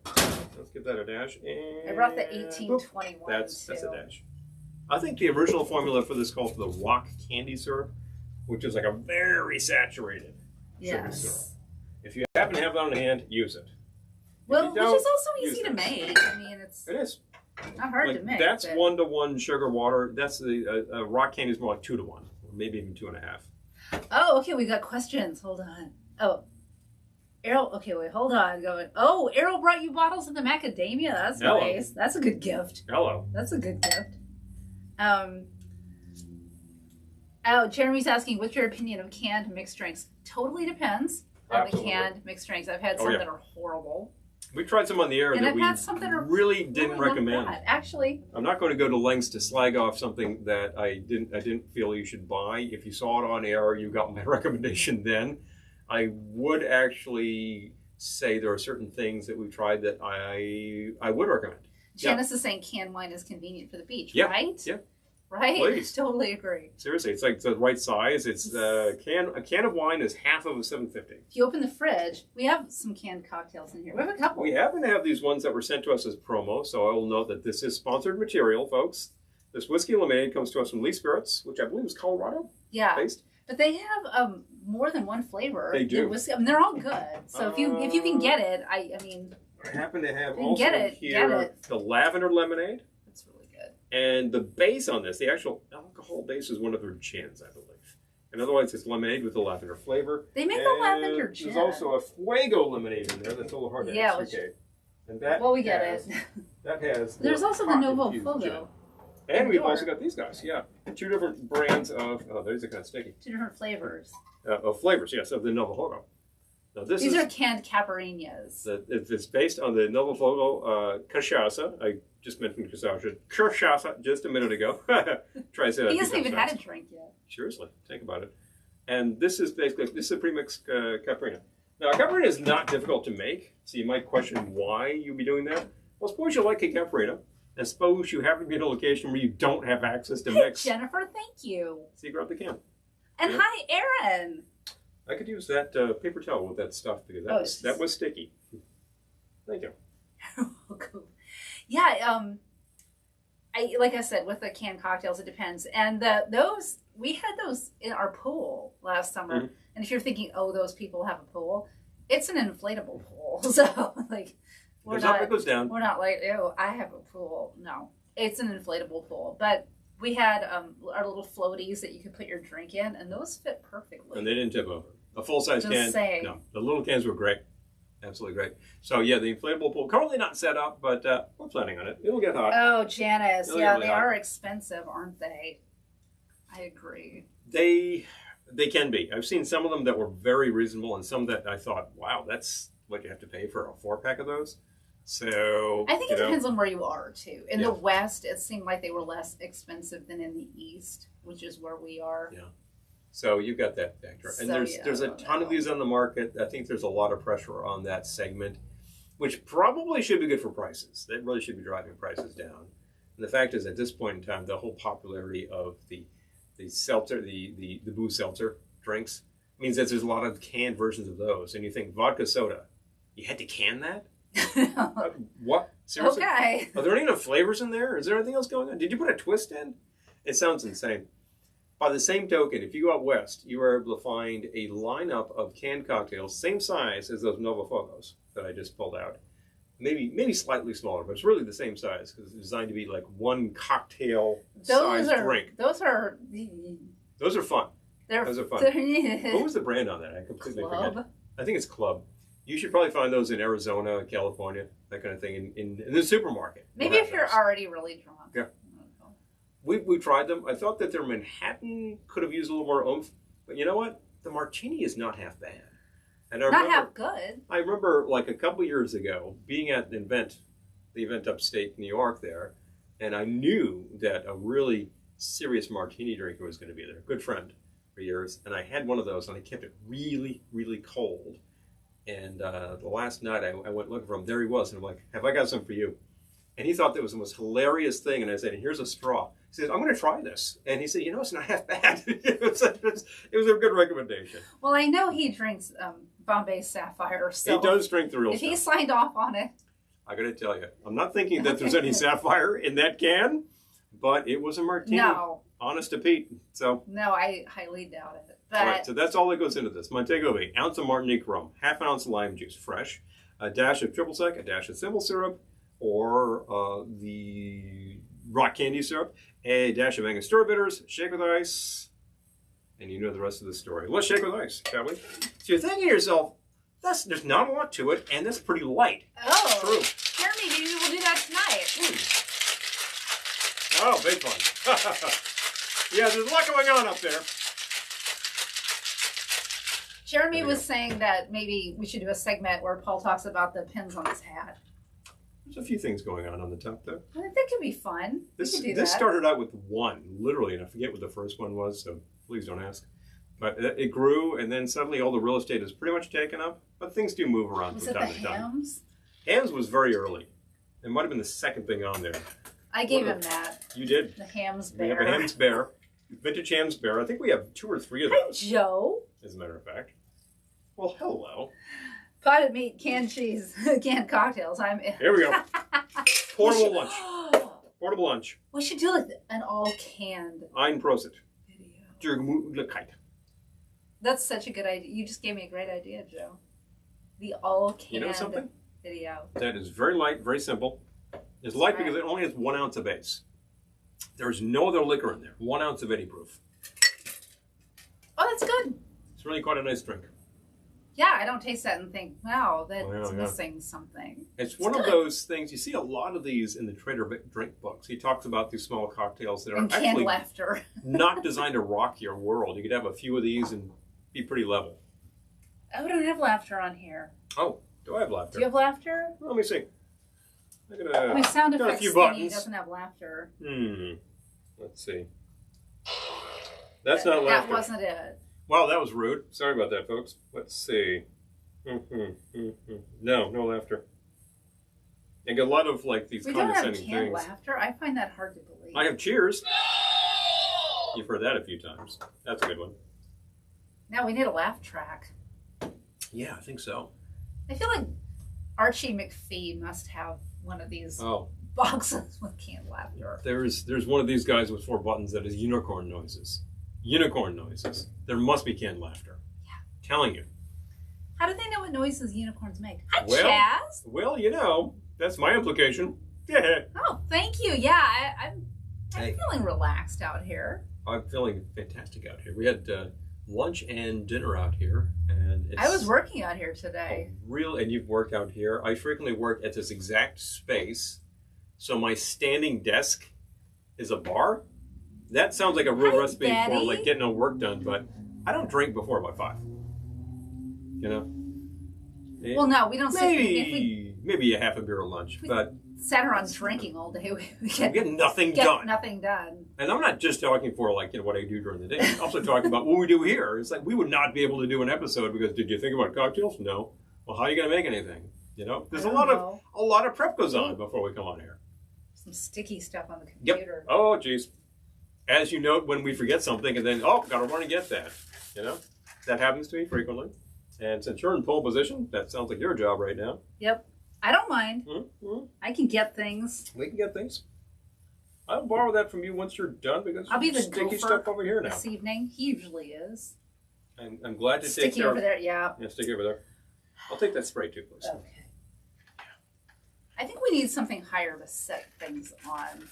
Let's give that a dash. And I brought the 1821 That's too. a dash. I think the original formula for this called for the rock candy syrup, which is like a very saturated sugar syrup. Yes. If you happen to have that on hand, use it. Well, you which don't, is also use easy to it. make. I mean, it's It is. not hard Like, to make. that's but- 1-to-1 sugar water. That's the rock candy is more like 2-to-1, or maybe even 2.5. Oh, okay, we got questions. Hold on. Oh, Errol. Okay, wait, hold on. Going. Oh, Errol brought you bottles of the macadamia. That's Hello. nice. That's a good gift. Hello. That's a good gift. Oh, Jeremy's asking, what's your opinion of canned mixed drinks? Totally depends on Absolutely. the canned mixed drinks. I've had Oh, some yeah. that are horrible. We tried some on the air And that I've we had some that are really didn't really not recommend. bad. Actually, I'm not going to go to lengths to slag off something that I didn't feel you should buy. If you saw it on air, you got my recommendation then. I would actually say there are certain things that we tried that I would recommend. Janice is saying canned wine is convenient for the beach, Yeah. right? Yeah. Right? Please. Totally agree. Seriously, it's like the right size. It's a can of wine is half of a 750. If you open the fridge, we have some canned cocktails in here. We have a couple. We happen to have these ones that were sent to us as promo, so I will note that this is sponsored material, folks. This whiskey lemonade comes to us from Lee Spirits, which I believe is Colorado Yeah. based. But they have more than one flavor. They do. The whiskey, I mean, they're all good. So if you can get it, I mean, I happen to have You can also get it, here get it. the lavender lemonade. it's really good. And the base on this, the actual alcohol base is one of their gins, I believe. And otherwise, it's lemonade with the lavender flavor. They make the lavender gin. There's also a fuego lemonade in there that's a little hard to Yeah, extricate. And that well, we get has, it. That has. There's more also the Novo infused Fogo. gin. And we've also got these guys, yeah. 2 different brands of, these are kind of sticky. 2 different flavors. Of flavors, yes, of the Novo Fogo. Now These are canned caipirinhas. It's based on the Novo Fogo cachaça. I just mentioned cachaça just a minute ago. Try to say that. He hasn't even had a drink yet. Seriously, think about it. And this is a pre-mixed caipirinha. Now, a caipirinha is not difficult to make, so you might question why you'd be doing that. Well, suppose you like a caipirinha, and suppose you happen to be in a location where you don't have access to mix. Jennifer, thank you. So you grab the can. And yeah. hi, Aaron. I could use that paper towel with that stuff because that was sticky. Thank you. You're welcome. Yeah, like I said, with the canned cocktails, it depends. And we had those in our pool last summer. Mm-hmm. And if you're thinking, oh, those people have a pool, it's an inflatable pool. So like, it goes down. We're not like, ew, I have a pool. No, it's an inflatable pool. But we had our little floaties that you could put your drink in, and those fit perfectly. And they didn't tip over. A full-size can. No, the little cans were great. Absolutely great. So, yeah, the inflatable pool, currently not set up, but we're planning on it. It'll get hot. Oh, Janice. Yeah, they are expensive, aren't they? I agree. They can be. I've seen some of them that were very reasonable and some that I thought, wow, that's what you have to pay for a 4-pack of those. So I think it depends on where you are, too. In the West, it seemed like they were less expensive than in the East, which is where we are. Yeah. So you've got that factor. And there's a ton of these on the market. I think there's a lot of pressure on that segment, which probably should be good for prices. That really should be driving prices down. And the fact is, at this point in time, the whole popularity of the seltzer, the booze seltzer drinks means that there's a lot of canned versions of those. And you think vodka soda, you had to can that? What? Seriously? Okay. Are there any other flavors in there? Is there anything else going on? Did you put a twist in? It sounds insane. By the same token, if you go out west, you are able to find a lineup of canned cocktails, same size as those Novo Fogos that I just pulled out. Maybe slightly smaller, but it's really the same size because it's designed to be like one cocktail-sized drink. Those are fun. Those are fun. What was the brand on that? I completely forget. I think it's Club. You should probably find those in Arizona, California, that kind of thing, in the supermarket. Maybe if you're already really drunk. Yeah. We tried them. I thought that their Manhattan could have used a little more oomph. But you know what? The martini is not half bad. And not half good. I remember like a couple years ago being at the event upstate New York there, and I knew that a really serious martini drinker was going to be there. Good friend for years. And I had one of those, and I kept it really, really cold. And the last night I went looking for him. There he was. And I'm like, have I got some for you? And he thought that was the most hilarious thing. And I said, here's a straw. He said, I'm going to try this. And he said, it's not half bad. it was a good recommendation. Well, I know he drinks Bombay Sapphire. So he does drink the real stuff. If he signed off on it. I got to tell you, I'm not thinking that there's any Sapphire in that can, but it was a martini. No. Honest to Pete. So. No, I highly doubt it. But... All right, so that's all that goes into this. Montego Bay, ounce of Martinique rum, half an ounce of lime juice, fresh, a dash of triple sec, a dash of simple syrup, or the rock candy syrup, a dash of Angostura bitters, shake with ice, and you know the rest of the story. Let's shake with ice, shall we? So you're thinking to yourself, there's not a lot to it, and that's pretty light. Oh, true. Jeremy, maybe we'll do that tonight. Oh, big fun. Yeah, there's a lot going on up there. Jeremy was saying that maybe we should do a segment where Paul talks about the pins on his hat. There's a few things going on the top there. I think that could be fun. This started out with one, literally, and I forget what the first one was, so please don't ask. But it grew, and then suddenly all the real estate is pretty much taken up. But things do move around from time to time. Hams? Hams was very early. It might have been the second thing on there. I gave him that. You did? The Hams Bear. We have a Hams Bear. Vintage Hams Bear. I think we have 2 or 3 of those. Hi, Joe. As a matter of fact. Well, hello. Potted meat, canned cheese, canned cocktails. Here we go. Portable lunch. Portable lunch. We should do like an all canned Ein Prosit. Video. That's such a good idea. You just gave me a great idea, Joe. The all canned video. That is very light, very simple. It's light because it only has 1 ounce of base. There's no other liquor in there. 1 ounce of any proof. Oh, that's good. It's really quite a nice drink. Yeah, I don't taste that and think, wow, that's Well, yeah. missing something. It's one of those things, you see a lot of these in the Trader Drink books. He talks about these small cocktails that are And canned actually laughter. not designed to rock your world. You could have a few of these and be pretty level. Oh, we don't have laughter on here. Oh, do I have laughter? Do you have laughter? Well, let me see. I got My sound got a effects few thingy buttons. doesn't have laughter. Let's see. That's not laughter. That wasn't it. Wow, that was rude. Sorry about that, folks. Let's see. No laughter. I get a lot of like these We don't have condescending canned things. laughter. I find that hard to believe. I have cheers. You've heard that a few times. That's a good one. Now we need a laugh track. Yeah, I think so. I feel like Archie McPhee must have one of these Oh, boxes with canned laughter. there's one of these guys with 4 buttons that is unicorn noises. Unicorn noises. There must be canned laughter. Yeah. Telling you. How do they know what noises unicorns make? Hi, Well- Chaz. Well, you know, that's my implication. Yeah. Oh, thank you. Yeah, I'm Hey. feeling relaxed out here. I'm feeling fantastic out here. We had lunch and dinner out here, and it's I was working out here today. and you've worked out here. I frequently work at this exact space, so my standing desk is a bar. That sounds like a real Hi, recipe Daddy. for like getting no work done, but I don't drink before about 5. You know. Well, no, we don't sit. If we Maybe a half a beer at lunch, but sat around drinking all day, we I get nothing get done. nothing done. And I'm not just talking for like what I do during the day. I'm also talking about what we do here. It's like we would not be able to do an episode because did you think about cocktails? No. Well, how are you going to make anything? You know, there's a lot of prep goes on before we come on here. Some sticky stuff on the computer. Yep. Oh, geez. As you note, when we forget something and then got to run and get that. You know, that happens to me frequently. And since you're in pole position, that sounds like your job right now. Yep. I don't mind. Mm-hmm. I can get things. We can get things. I'll borrow that from you once you're done because I'll be the sticky gopher stuff over here now. this evening. He usually is. I'm glad to take Sticky care over there, yeah. Yeah, sticky over there. I'll take that spray too, please. Okay. I think we need something higher to set things on.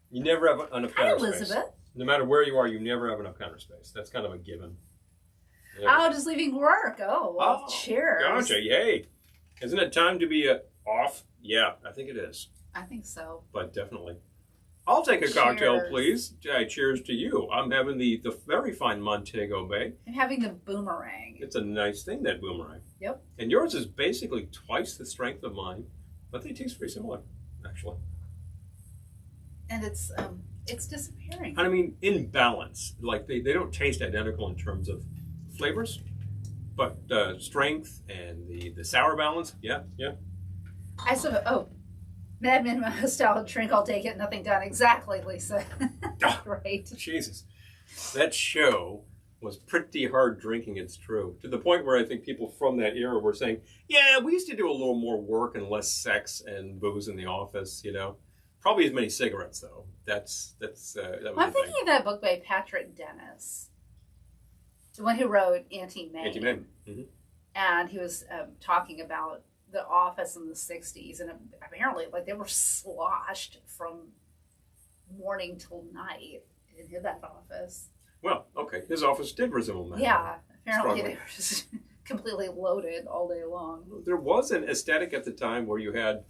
You never have enough Hi, counter space. Elizabeth. No matter where you are, you never have enough counter space. That's kind of a given. Oh, just leaving work. Oh, well, cheers. Gotcha. Yay. Isn't it time to be off? Yeah, I think it is. I think so. But definitely. I'll take a cocktail, Cheers. please. Cheers to you. I'm having the very fine Montego Bay. I'm having the boomerang. It's a nice thing, that boomerang. Yep. And yours is basically twice the strength of mine, but they taste pretty similar, actually. And it's disappearing. I mean, in balance. Like, they don't taste identical in terms of flavors, but strength and the sour balance, yeah. I sort of, Mad Men style drink all day, get nothing done. Exactly, Lisa. Right. Jesus. That show was pretty hard drinking, it's true. To the point where I think people from that era were saying, yeah, we used to do a little more work and less sex and booze in the office, you know. Probably as many cigarettes, though. That was I'm thinking of that book by Patrick Dennis, the one who wrote Auntie-May. Auntie-May. Mm-hmm. And he was talking about the office in the 60s, and apparently, like, they were sloshed from morning till night in that office. Well, okay. His office did resemble mine. Yeah, apparently Strongly. they were just completely loaded all day long. There was an aesthetic at the time where you had,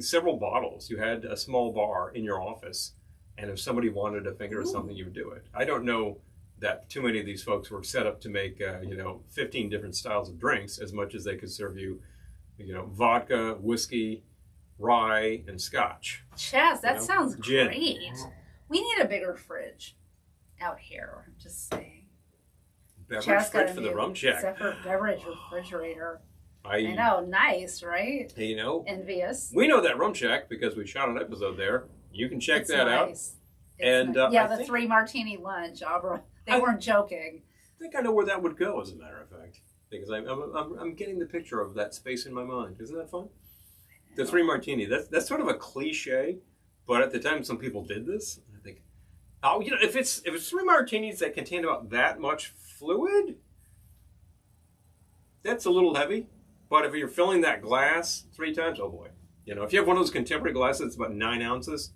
several bottles. You had a small bar in your office, and if somebody wanted a finger or something, you would do it. I don't know that too many of these folks were set up to make, 15 different styles of drinks as much as they could serve you, vodka, whiskey, rye, and scotch. Chaz, that sounds Gin. great. We need a bigger fridge out here. I'm just saying. Beverage Chaz got fridge a for the new rum check. separate beverage refrigerator. I know, nice, right? Hey, Envious. we know that rum check because we shot an episode there. You can check It's that out. nice. And nice. Yeah, I the think- 3 martini lunch, Abra. They weren't joking. I think I know where that would go, as a matter of fact, because I'm getting the picture of that space in my mind. Isn't that fun? The 3 martini. That's sort of a cliche, but at the time some people did this. I think, if it's 3 martinis that contain about that much fluid, that's a little heavy. But if you're filling that glass 3 times, oh boy, if you have one of those contemporary glasses that's about 9 ounces.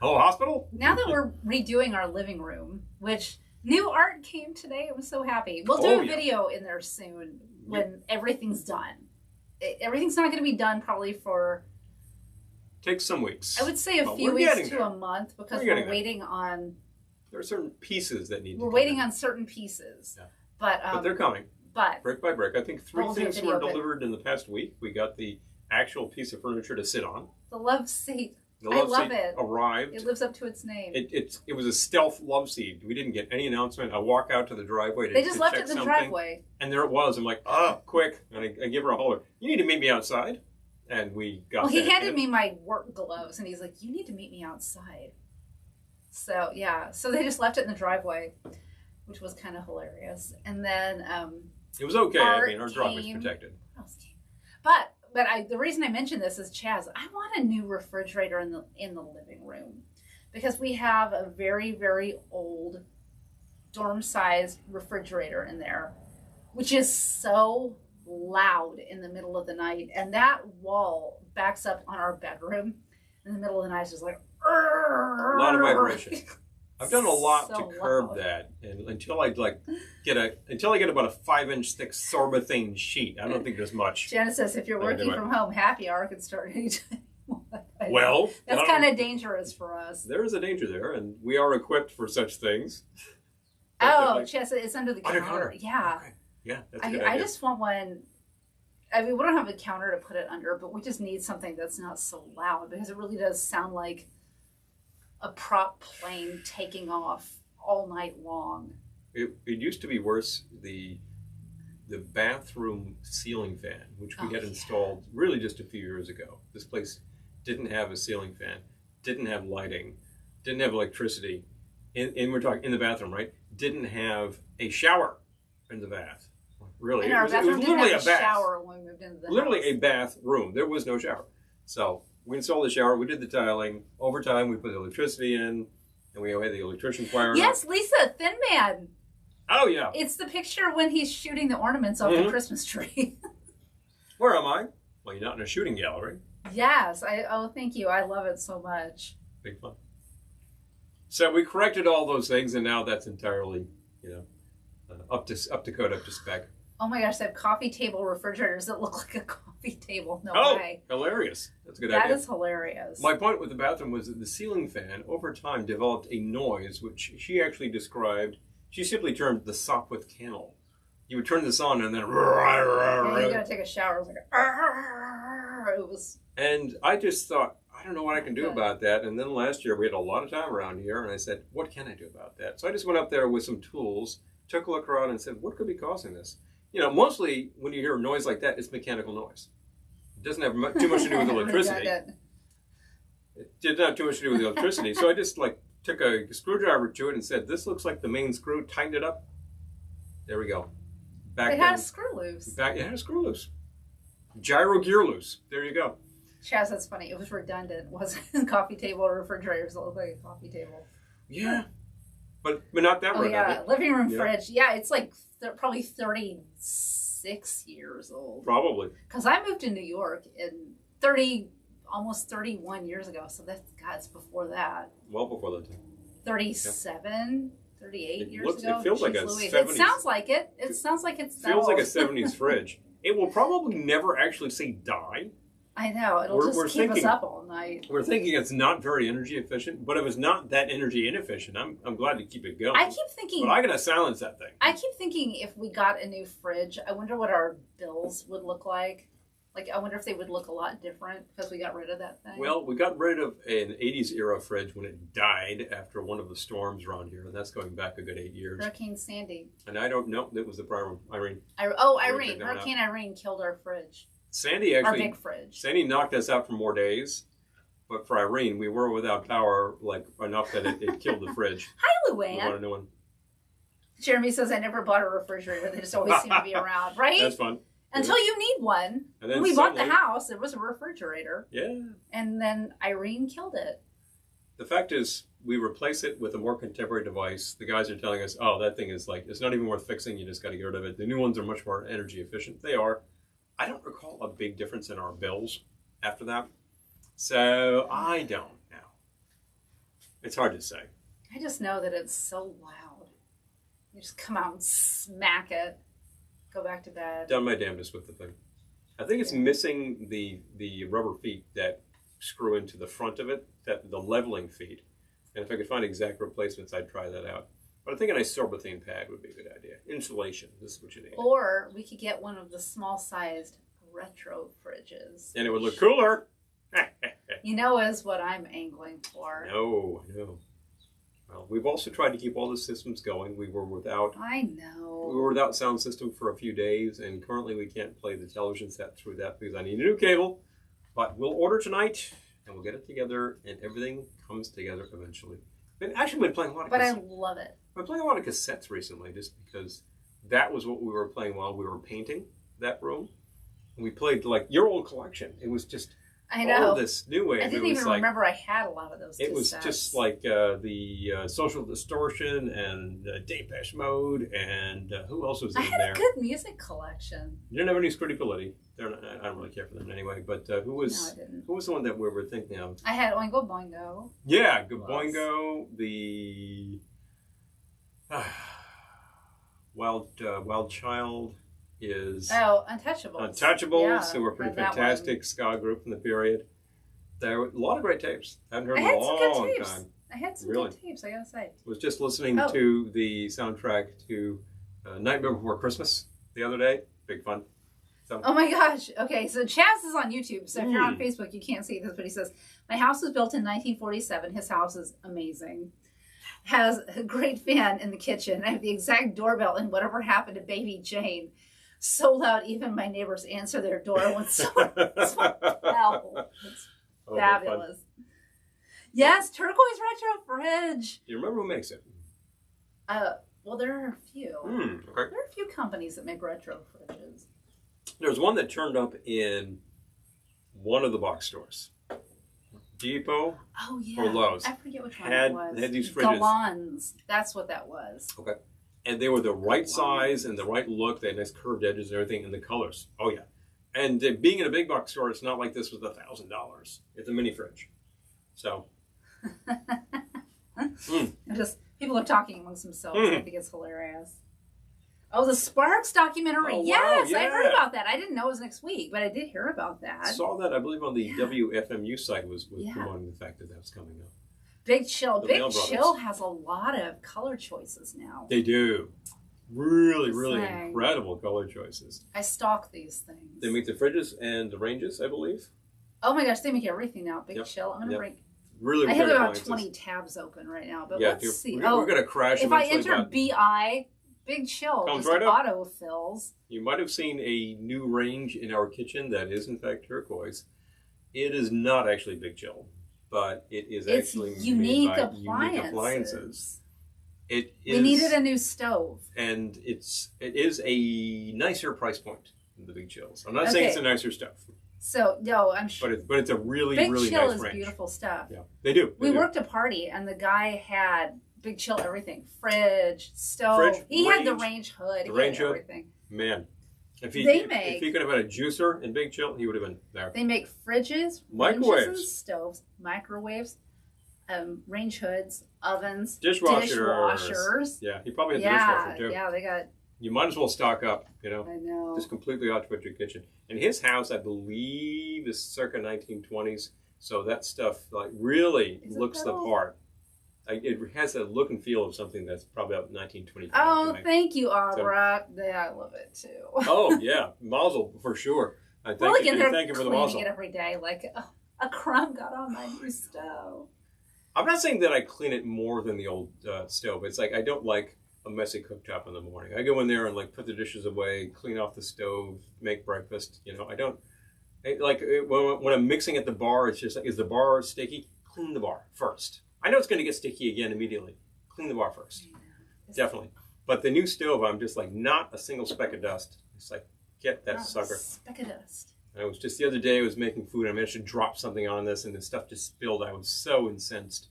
Hello, hospital. Now that we're redoing our living room, which New art came today. I'm so happy. We'll do Oh, a yeah. video in there soon when everything's done. Everything's not going to be done probably for, Takes some weeks. I would say, a But few we're weeks getting to there. a month because We're we're getting waiting on. There are certain pieces that need to We're come waiting in. on certain pieces, Yeah. but they're coming. But Brick by brick. I think 3 We'll do a things video were of it. delivered in the past week. We got the actual piece of furniture to sit on. the love seat, The I love love seat it. arrived. It lives up to its name. It was a stealth love seat. We didn't get any announcement. I walk out to the driveway to They just left check it in the something, driveway. and there it was. I'm like, oh, quick. And I give her a holler. You need to meet me outside. And we got Well, he that handed in. me my work gloves, and he's like, "You need to meet me outside." So yeah, so they just left it in the driveway, which was kind of hilarious. And then It was okay. I Art mean, our drive was came. protected. what else came? But the reason I mentioned this is, Chaz, I want a new refrigerator in the living room because we have a very, very old dorm-sized refrigerator in there, which is so loud in the middle of the night, and that wall backs up on our bedroom in the middle of the night. It's just like A lot of vibration. I've done a lot So to curb loud. that, and until I get about a 5-inch thick Velveteen sheet, I don't think there's much. Janet says if you're Yeah, working do it. from home, happy hour can start anytime. Well, that's kind of dangerous for us. There is a danger there, and we are equipped for such things. Oh, Chess, it's under the Under counter. counter. Yeah. Okay. Yeah, that's a good idea. I just want one. I mean, we don't have a counter to put it under, but we just need something that's not so loud because it really does sound like a prop plane taking off all night long. It used to be worse. The bathroom ceiling fan, which we had installed really just a few years ago. This place didn't have a ceiling fan, didn't have lighting, didn't have electricity. And we're talking in the bathroom, right? Didn't have a shower in the bath. Really, And it our was bathroom didn't literally have a bath. shower when we moved into the Literally house. a bathroom. There was no shower. So we installed the shower. We did the tiling. Over time, we put the electricity in, and we had the electrician firing up. Yes, Lisa, Thin Man. Oh yeah. It's the picture when he's shooting the ornaments off the Christmas tree. Where am I? Well, you're not in a shooting gallery. Yes. Thank you. I love it so much. Big fun. So we corrected all those things, and now that's entirely, up to code, up to spec. Oh my gosh, they have coffee table refrigerators that look like a coffee table. No Oh, way. hilarious! That's a good That idea. is hilarious. My point with the bathroom was that the ceiling fan, over time, developed a noise which she actually described. She simply termed the Sopwith cannel. You would turn this on, and then Yeah, you gotta take a shower. It was like, "Arr!" It was. And I just thought, I don't know what I can do Okay. about that. And then last year we had a lot of time around here, and I said, what can I do about that? So I just went up there with some tools, took a look around, and said, what could be causing this? Mostly when you hear a noise like that, it's mechanical noise. It doesn't have too much to do with electricity. It did not have too much to do with electricity. So I just took a screwdriver to it and said, this looks like the main screw, tightened it up. There we go. Back It had a screw loose. it had a screw loose. Gyro gear loose. There you go. Chaz, that's funny. It was redundant. It wasn't coffee table or refrigerators that look like a coffee table. Yeah. But not that Oh, yeah. redundant. Living room Yeah. fridge. Yeah, it's like probably 36 years old. Probably. Because I moved to New York in almost 31 years ago. So it's before that. Well before that time. 37, 38 It years looks- it ago. feels like Jeez a Louise. 70s It sounds like it. It sounds like it's that Feels like a old. 70s fridge. It will probably never actually say die. I know. It'll We're just keep us thinking- up all night. We're thinking it's not very energy efficient, but if it's not that energy inefficient, I'm glad to keep it going. I keep thinking. But I gotta silence that thing. I keep thinking if we got a new fridge, I wonder what our bills would look like. Like, I wonder if they would look a lot different because we got rid of that thing. Well, we got rid of an 80s era fridge when it died after one of the storms around here, and that's going back a good 8 years. Hurricane Sandy. And I don't know, that was the prior one, Irene. Irene. That one Hurricane Irene killed our fridge. Sandy Our actually, big fridge. Sandy knocked us out for more days, but for Irene, we were without power enough that it killed the fridge. Hi, We want Luann. a new one. Jeremy says, I never bought a refrigerator. They just always seem to be around, right? That's fun. Until you need one. And When then we bought the suddenly- house, there was a refrigerator. Yeah. And then Irene killed it. The fact is, we replace it with a more contemporary device. The guys are telling us, oh, that thing is it's not even worth fixing. You just got to get rid of it. The new ones are much more energy efficient. They are. I don't recall a big difference in our bills after that. So I don't know. It's hard to say. I just know that it's so loud. You just come out and smack it. Go back to bed. Done my damnedest with the thing. I think it's missing the rubber feet that screw into the front of it, the leveling feet. And if I could find exact replacements, I'd try that out. But I think a nice Velveteen pad would be a good idea. Insulation, this is what you need. Or we could get one of the small-sized retro fridges. And it would look cooler. You know is what I'm angling for. No. Well, we've also tried to keep all the systems going. We were without sound system for a few days, and currently we can't play the television set through that because I need a new cable. But we'll order tonight, and we'll get it together, and everything comes together eventually. And actually, we've been playing a lot of I love it. I've been playing a lot of cassettes recently, just because that was what we were playing while we were painting that room. And we played like your old collection. It was just all this new wave. I didn't even remember I had a lot of those. It was just like the Social Distortion and Depeche Mode, and who else was in there? I had a good music collection. You didn't have any Scritti I don't really care for them anyway. But who was No, I didn't. Who was the one that we were thinking of? I had Oingo Boingo. Yeah, Good Boingo. The Wild Child is Untouchables. Untouchables, who were a pretty fantastic ska group from the period. There were a lot of great tapes. I haven't heard in a long time. I had some good tapes, I gotta say. Was just listening to the soundtrack to Nightmare Before Christmas the other day. Big fun. So. Oh my gosh. Okay, so Chaz is on YouTube. So if you're on Facebook, you can't see this, but he says, my house was built in 1947. His house is amazing. Has a great fan in the kitchen. I have the exact doorbell and whatever happened to baby Jane. So loud, even my neighbors answer their door when someone fell. It's fabulous. Yes, turquoise retro fridge. Do you remember who makes it? Well, there are a few. Okay. There are a few companies that make retro fridges. There's one that turned up in one of the box stores. Depot or Lowe's. I forget which one it was. They had these fridges. Galans. That's what that was. Okay. And they were the right size and the right look. They had nice curved edges and everything, and the colors. Oh, yeah. And being in a big box store, it's not like this was $1,000. It's a mini fridge. So. Just people are talking amongst themselves. I think it's hilarious. Oh, the Sparks documentary. Oh, yes, wow, yeah. I heard about that. I didn't know it was next week, but I did hear about that. I saw that, I believe, on the WFMU site was promoting the fact that was coming up. Big Chill. Big Chill has a lot of color choices now. They do. Really, really incredible color choices. I stalk these things. They make the fridges and the ranges, I believe. Oh my gosh, they make everything now. Big Chill. I'm going to bring... Really, I have about 20 tabs open right now, but let's see. We're going to crash if I enter BI... Big Chill comes just right up. auto-fills. You might have seen a new range in our kitchen that is, in fact, turquoise. It is not actually Big Chill, but it is actually unique made by appliances. Unique appliances. It is, we needed a new stove. And it is a nicer price point than the Big Chills. I'm not saying it's a nicer stove. So, no, I'm sure. But it's a really, Big really Chill nice is range. beautiful stuff. Yeah, they do. We worked a party, and the guy had Big Chill everything. Fridge, stove. He had the range hood. He had everything. Man. If he could have had a juicer in Big Chill, he would have been there. They make fridges, microwaves, and stoves, microwaves, range hoods, ovens, dishwashers. Yeah, he probably had the dishwasher too. Yeah, they got... You might as well stock up, I know. Just completely outfit your kitchen. And his house, I believe, is circa 1920s. So that stuff really looks the part. It has a look and feel of something that's probably about 1925. Oh, thank you, Abra. I love it too. Oh, yeah. Mazel, for sure. Thank you for the mazel. Cleaning it every day like a crumb got on my new stove. I'm not saying that I clean it more than the old stove. It's like I don't like a messy cooktop in the morning. I go in there and put the dishes away, clean off the stove, make breakfast. I don't... when I'm mixing at the bar, it's just like, is the bar sticky? Clean the bar first. I know it's going to get sticky again immediately. Clean the bar first. Definitely. But the new stove, I'm just not a single speck of dust. It's get that sucker. Speck of dust. And it was just the other day I was making food and I managed to drop something on this and the stuff just spilled. I was so incensed.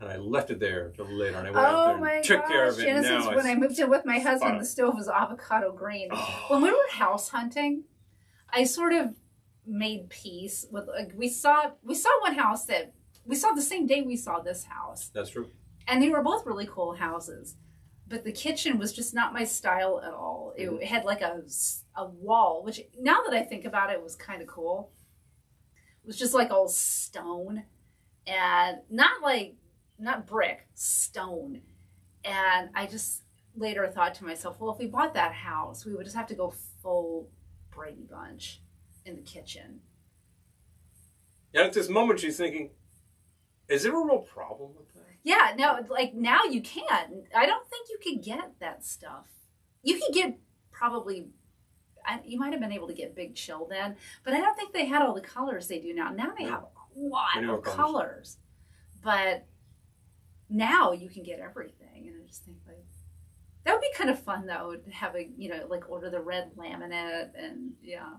And I left it there till later. And I went out there and took care of it. Genesis, when I moved in with my husband, the stove was avocado green. Oh. When we were house hunting, I sort of made peace with, we saw one house that we saw the same day we saw this house. That's true. And they were both really cool houses. but the kitchen was just not my style at all. It had like a wall, which now that I think about it was kind of cool. It was just like all stone and not brick, stone. And I just later thought to myself, well, if we bought that house, we would just have to go full Brady Bunch in the kitchen. And at this moment, she's thinking, is there a real problem with that? Yeah, no, like now you can. I don't think you could get that stuff. You could get probably, you might have been able to get Big Chill then, but I don't think they had all the colors they do now. Now they have a lot of colors. But now you can get everything. And I just think like, that would be kind of fun though, to have a, like order the red laminate and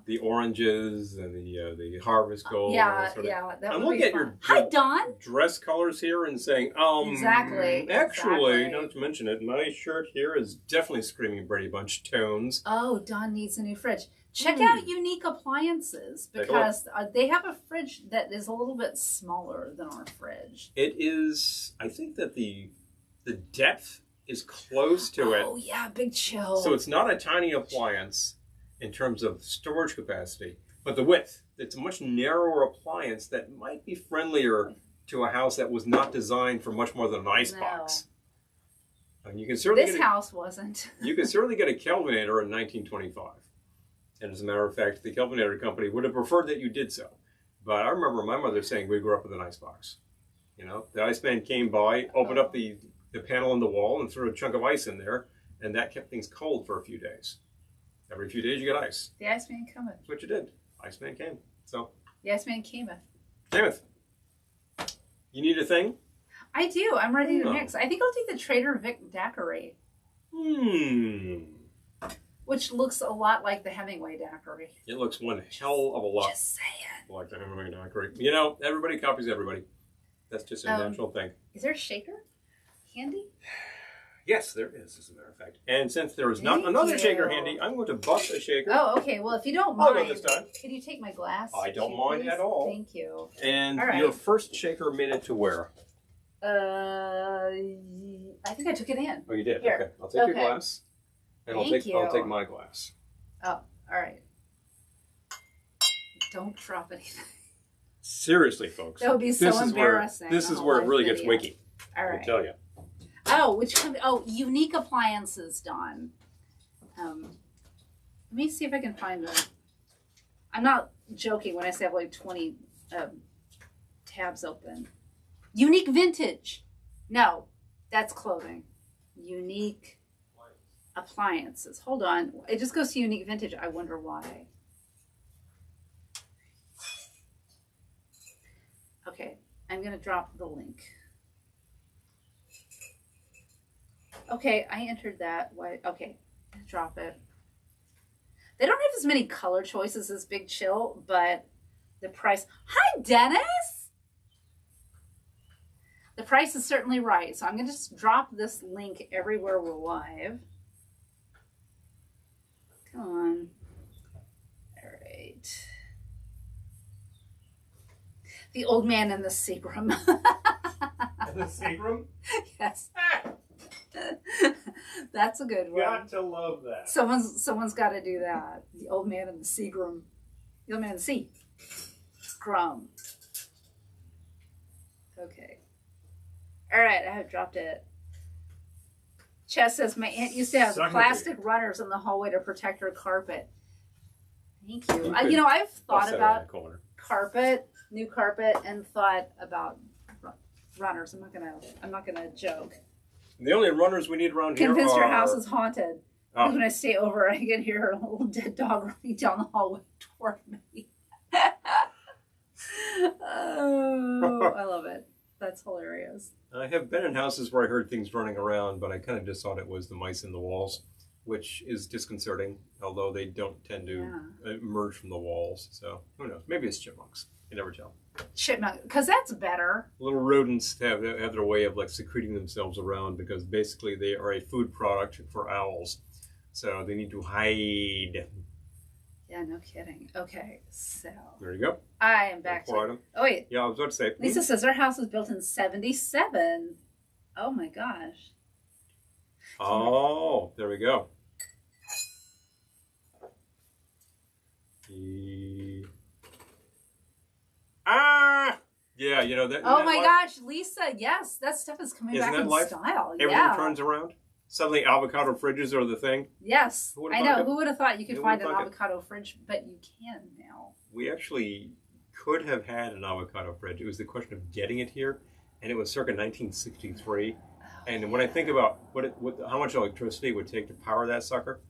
the oranges and the harvest gold. That I'm would looking be at fun. your Hi, Dawn. dress colors here and saying, Exactly. Actually, not to mention it, my shirt here is definitely screaming Brady Bunch tones. Oh, Dawn needs a new fridge. Check out Unique Appliances because they have a fridge that is a little bit smaller than our fridge. It is. I think that the depth is close to it. Oh yeah, Big Chill. So it's not a tiny appliance in terms of storage capacity, but the width. It's a much narrower appliance that might be friendlier to a house that was not designed for much more than an icebox. I mean, you can certainly house wasn't. You can certainly get a Kelvinator in 1925. And as a matter of fact, the Kelvinator company would have preferred that you did so. But I remember my mother saying we grew up with an icebox. The iceman came by, opened up the panel in the wall and threw a chunk of ice in there, and that kept things cold for a few days. Every few days you get ice. The Iceman cometh. That's what you did. Iceman came. So the Iceman cameth. Cameth. You need a thing? I do. I'm ready to mix. I think I'll do the Trader Vic daiquiri. Which looks a lot like the Hemingway daiquiri. It looks one hell of a lot just saying. like the Hemingway daiquiri. Everybody copies everybody. That's just a natural thing. Is there a shaker handy? Yes, there is, as a matter of fact. And since there is not another shaker handy, I'm going to bust a shaker. Oh, okay. Well, if you don't mind, I'll go this time. Can you take my glass? I don't mind at all. Thank you. And your first shaker made it to where? I think I took it in. Oh, you did? Here. Okay. I'll take your glass. And I'll take my glass. Oh, all right. Don't drop anything. Seriously, folks. That would be so embarrassing. This is where it really gets wiki. All right. I tell you. Oh, Unique Appliances, Dawn. Let me see if I can find them. I'm not joking when I say I have like 20 tabs open. Unique Vintage. No, that's clothing. Unique Appliances. Hold on. It just goes to Unique Vintage. I wonder why. Okay, I'm going to drop the link. Okay, I entered that. Okay, drop it. They don't have as many color choices as Big Chill, but the price... Hi, Dennis! The price is certainly right. So I'm going to just drop this link everywhere we're live. Come on. All right. The Old Man in the Seagram. In the Seagram? Yes. That's a good one. Got to love that. Someone's got to do that. The Old Man in the Seagram. The Old Man in the Sea. Scrum. Okay. All right, I have dropped it. Chess says my aunt used to have plastic runners in the hallway to protect her carpet. Thank you. I've thought about new carpet, and thought about runners. I'm not gonna joke. The only runners we need around here are... Convinced her house is haunted. Because when I stay over, I can hear a little dead dog running down the hallway toward me. Oh, I love it. That's hilarious. I have been in houses where I heard things running around, but I kind of just thought it was the mice in the walls, which is disconcerting, although they don't tend to emerge from the walls. So who knows? Maybe it's chipmunks. You never tell. Chipmunk, because that's better. Little rodents have their way of like secreting themselves around because basically they are a food product for owls. So they need to hide. Yeah, no kidding. Okay, so. There you go. I am back to. Item. Oh, wait. Yeah, I was about to say. Lisa says our house was built in 1977. Oh my gosh. Oh, there we go. Yeah, you know that. Oh my gosh, Lisa! Yes, that stuff is coming back in style. Everything turns around. Suddenly, avocado fridges are the thing. Yes, I know. Who would have thought you could find an avocado fridge? But you can now. We actually could have had an avocado fridge. It was the question of getting it here, and it was circa 1963. And when I think about how much electricity it would take to power that sucker,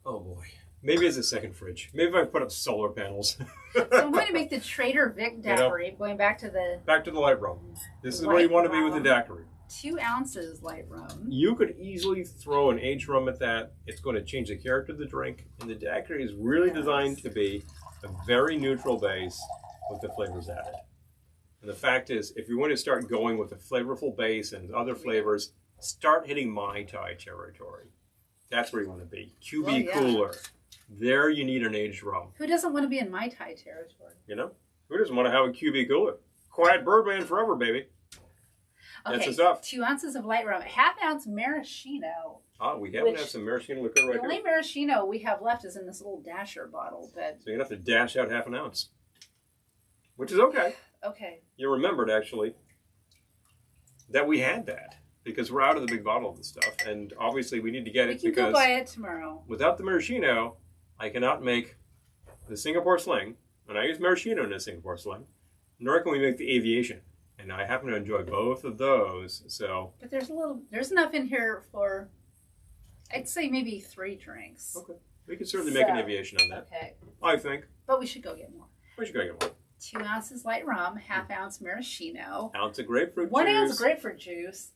oh boy. Maybe it's a second fridge. Maybe if I put up solar panels. So I'm going to make the Trader Vic daiquiri, going back to the light rum. This is where you want to be with the daiquiri. 2 ounces light rum. You could easily throw an aged rum at that. It's going to change the character of the drink. And the daiquiri is really designed to be a very neutral base with the flavors added. And the fact is, if you want to start going with a flavorful base and other flavors, start hitting Mai Tai territory. That's where you want to be. QB cooler. There you need an aged rum. Who doesn't want to be in Mai Tai territory? You know? Who doesn't want to have a QB cooler? Quiet Birdman forever, baby. Okay, that's the stuff. 2 ounces of light rum. ½ ounce maraschino. Ah, we haven't had some maraschino liqueur right here. The only maraschino we have left is in this little dasher bottle. But so you're going to have to dash out ½ ounce. Which is okay. Okay. You remembered, actually, that we had that. Because we're out of the big bottle of the stuff. And obviously we need to get it because... We can go buy it tomorrow. Without the maraschino, I cannot make the Singapore Sling, and I use maraschino in the Singapore Sling, nor can we make the aviation. And I happen to enjoy both of those, so... But there's enough in here for, I'd say maybe 3 drinks. Okay. We could certainly make an aviation on that. Okay. I think. But we should go get more. We should go get more. 2 ounces light rum, ½ ounce maraschino. Ounce of grapefruit juice. 1 ounce grapefruit juice.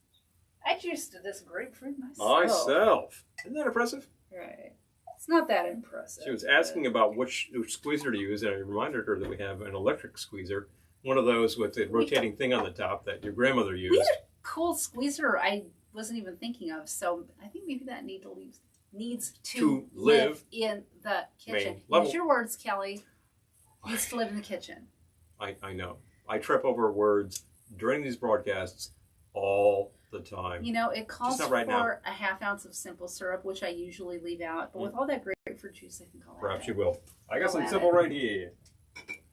I juiced this grapefruit myself. Isn't that impressive? Right. It's not that impressive. She was asking about which squeezer to use, and I reminded her that we have an electric squeezer, one of those with the rotating thing on the top that your grandmother used. We had a cool squeezer I wasn't even thinking of, so I think maybe that needs to live in the kitchen. Use your words, Kelly. Needs to live in the kitchen. I know. I trip over words during these broadcasts all the time. You know, it calls for a ½ ounce of simple syrup, which I usually leave out. But with all that grapefruit juice, I think I'll perhaps you will. I got some simple right here.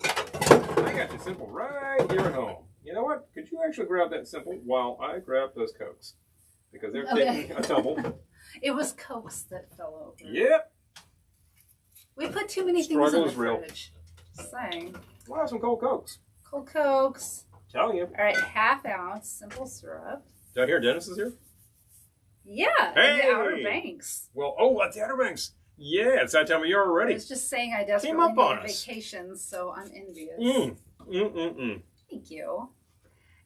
I got the simple right here at home. You know what? Could you actually grab that simple while I grab those Cokes? Because they're taking a tumble. It was Cokes that fell over. Yep. We put too many things in the fridge. Just saying. We'll have some cold Cokes. Cold Cokes. Telling you. All right, ½ ounce simple syrup. Did I hear Dennis is here? Yeah, hey! In the Outer Banks. Well, at the Outer Banks. Yeah, it's that time of year already. I was just saying I desperately need vacations, so I'm envious. Thank you.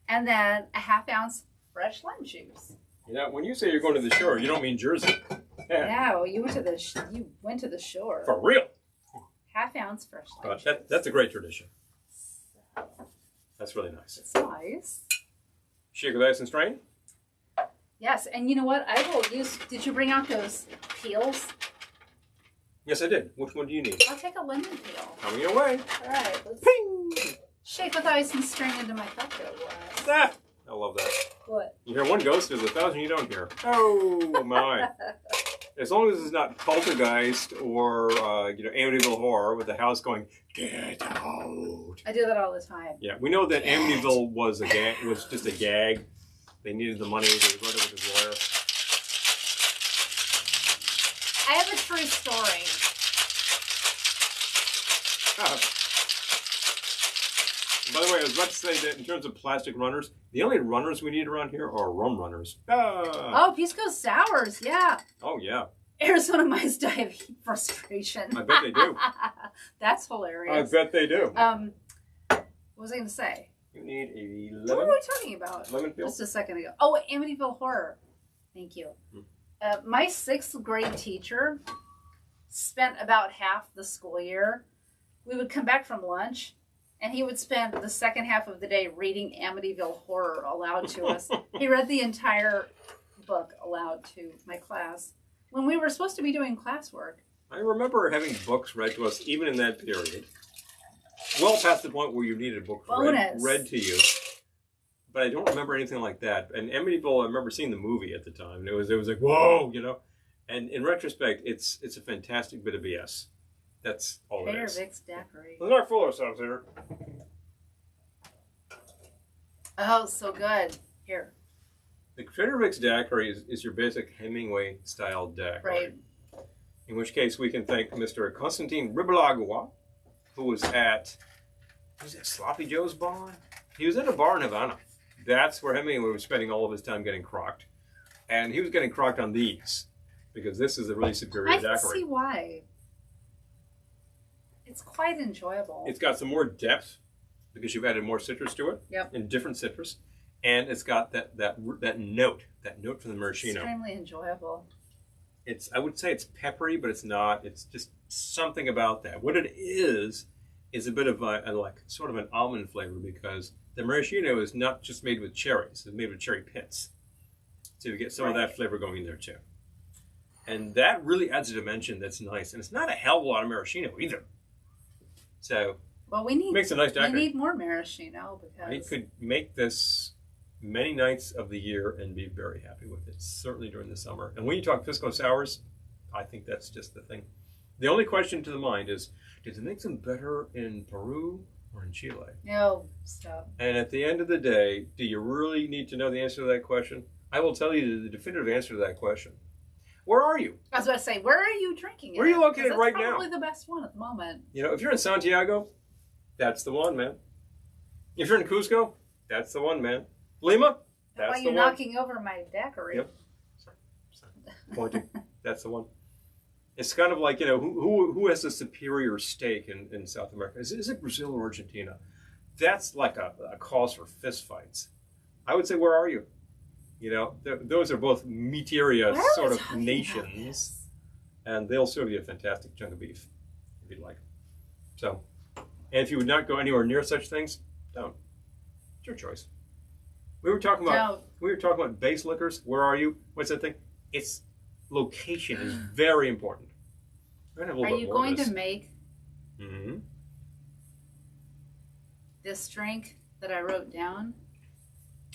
And then a ½ ounce fresh lime juice. You know, when you say you're going to the shore, you don't mean Jersey. No, you went to the shore. For real. ½ ounce fresh lime juice. That's a great tradition. That's really nice. It's nice. Shake with ice and strain? Yes, and you know what? I will use... Did you bring out those peels? Yes, I did. Which one do you need? I'll take a lemon peel. Coming your way. All right. Let's shake with ice and strain into my cocktail glass. I love that. What? You hear one ghost, there's 1,000 you don't hear. Oh, my. As long as it's not poltergeist or, Amityville Horror with the house going, get out. I do that all the time. Yeah, we know that Amityville was just a gag. They needed the money. They wrote it with his lawyer. I have a true story. By the way, I was about to say that in terms of plastic runners, the only runners we need around here are rum runners. Oh, Pisco Sours, yeah. Oh, yeah. Arizona Mice die of heat frustration. I bet they do. That's hilarious. I bet they do. What was I going to say? You need a lemon. What were we talking about? Lemon peel? Just a second ago. Oh, Amityville Horror. Thank you. My 6th grade teacher spent about half the school year. We would come back from lunch, and he would spend the second half of the day reading Amityville Horror aloud to us. He read the entire book aloud to my class when we were supposed to be doing classwork. I remember having books read to us even in that period. Well past the point where you needed a book read to you. but I don't remember anything like that. And Amityville, I remember seeing the movie at the time, and it was like, whoa, you know. And in retrospect, it's a fantastic bit of BS. That's all it is. Velvetiki Daiquiri. Let's not fool ourselves here. Oh, so good. Here. The Velvetiki Daiquiri is your basic Hemingway style daiquiri. Right. In which case, we can thank Mr. Constantine Ribalagua, who was at Sloppy Joe's bar? He was at a bar in Havana. That's where Hemingway was spending all of his time getting crocked. And he was getting crocked on these, because this is a really superior daiquiri. I can see why. It's quite enjoyable. It's got some more depth, because you've added more citrus to it. Yep. And different citrus. And it's got that note from the maraschino. Extremely enjoyable. I would say it's peppery, but it's not. It's just something about that. What it is a bit of sort of an almond flavor, because the maraschino is not just made with cherries. It's made with cherry pits. So you get some of that flavor going in there too. And that really adds a dimension that's nice. And it's not a hell of a lot of maraschino either. So makes a nice daiquiri. We need more maraschino, because I could make this many nights of the year and be very happy with it, certainly during the summer. And when you talk pisco sours, I think that's just the thing. The only question to the mind is, did they make them better in Peru or in Chile? No, stop. And at the end of the day, do you really need to know the answer to that question? I will tell you the definitive answer to that question. Where are you? I was about to say, where are you drinking it? Where are you located right now? That's probably the best one at the moment. You know, if you're in Santiago, that's the one, man. If you're in Cusco, that's the one, man. Lima, that's Why the are you one. knocking over my daiquiri? Yep. Sorry. Pointing. That's the one. It's kind of like, you know, who has a superior steak in South America? Is it Brazil or Argentina? That's like a cause for fistfights. I would say, where are you? You know, those are both meateria sort of nations, and they'll serve you a fantastic chunk of beef if you'd like. So, and if you would not go anywhere near such things, don't. It's your choice. We were talking about base liquors. Where are you? What's that thing? It's location is very important. Are you going to make Mm-hmm. this drink that I wrote down?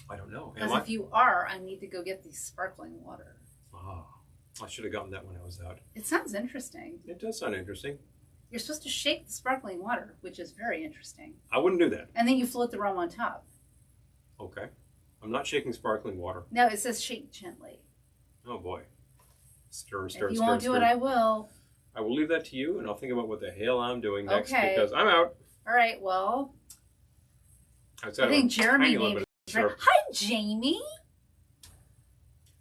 I don't know. Because if you are, I need to go get the sparkling water. Oh, I should have gotten that when I was out. It sounds interesting. It does sound interesting. You're supposed to shake the sparkling water, which is very interesting. I wouldn't do that. And then you float the rum on top. Okay. I'm not shaking sparkling water. No, it says shake gently. Oh, boy. Stir, stir, if you stir, won't do it, I will. I will leave that to you, and I'll think about what the hell I'm doing next, Okay. because I'm out. All right, well, I Outside think of a Jeremy tiny may little be... bit of syrup. Hi, Jamie.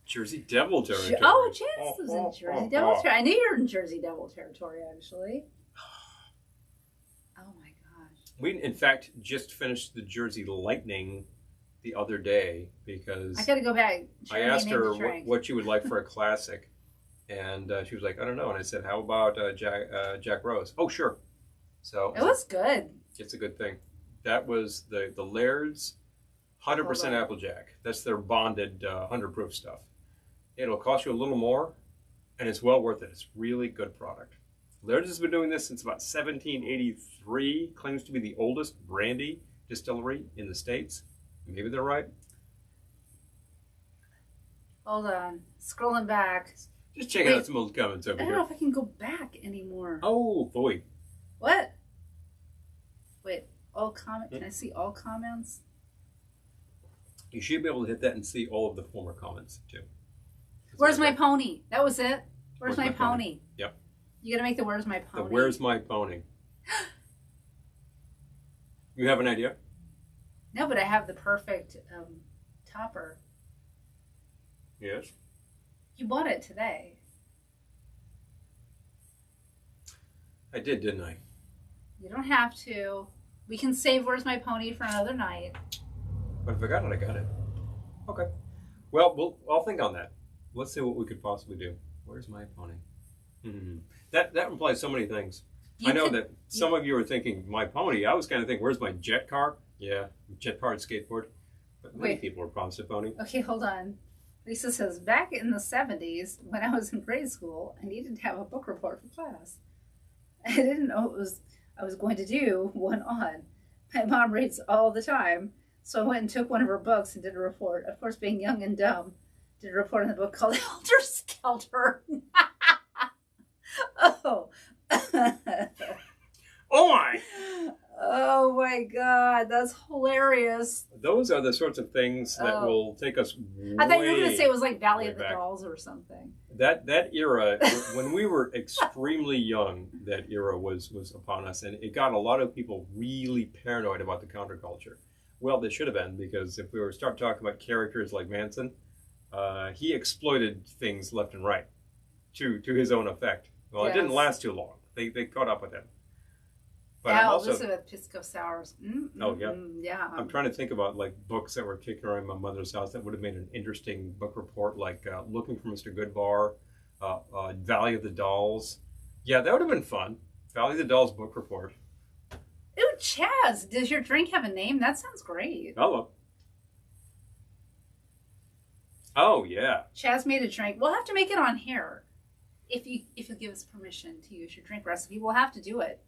Jersey Devil territory. Oh, Janice was in Jersey Devil territory. I knew you were in Jersey Devil territory, actually. Oh, my gosh. We, in fact, just finished the Jersey Lightning the other day, because I got to go back. I asked her what she would like for a classic, and she was like, I don't know. And I said, how about Jack Rose? Oh, sure. So it was good. It's a good thing. That was the Laird's 100% Applejack. That's their bonded 100 proof stuff. It'll cost you a little more, and it's well worth it. It's really good product. Laird's has been doing this since about 1783. Claims to be the oldest brandy distillery in the States. Maybe they're right. Hold on. Scrolling back. Just checking out some old comments over I here. don't know if I can go back anymore. Oh, boy. What? Wait, all comment? Can I see all comments? You should be able to hit that and see all of the former comments, too. Where's my pony? That was it. Where's my pony? Yep. You gotta make the where's my pony. The where's my pony. You have an idea? No, but I have the perfect topper. Yes. You bought it today. I did, didn't I? You don't have to. We can save Where's My Pony for another night. But if I got it, I got it. Okay. Well, I'll think on that. Let's see what we could possibly do. Where's my pony? That implies so many things. I know that some of you are thinking, my pony. I was kind of thinking, where's my jet car? Yeah, jet car and skateboard. But many people are promised a pony. Okay, hold on. Lisa says, back in the 70s, when I was in grade school, I needed to have a book report for class. I didn't know I was going to do one on. My mom reads all the time, So I went and took one of her books and did a report. Of course, being young and dumb, did a report in the book called Helter Skelter. Oh. Oh my! Oh my God, that's hilarious. Those are the sorts of things that will take us way, I thought you were going to say it was like Valley of the back. Dolls or something. That era, when we were extremely young, that era was upon us, and it got a lot of people really paranoid about the counterculture. Well, they should have been, because if we were to start talking about characters like Manson, he exploited things left and right to his own effect. Well, Yes. It didn't last too long. They caught up with him. But Yeah, I'm also, Elizabeth Pisco Sours. Oh, yeah. Yeah. I'm trying to think about like books that were kicking around my mother's house that would have made an interesting book report, like Looking for Mr. Goodbar, Valley of the Dolls. Yeah, that would have been fun. Valley of the Dolls book report. Ooh, Chaz, does your drink have a name? That sounds great. Hello. Oh yeah. Chaz made a drink. We'll have to make it on here. If you give us permission to use your drink recipe, we'll have to do it.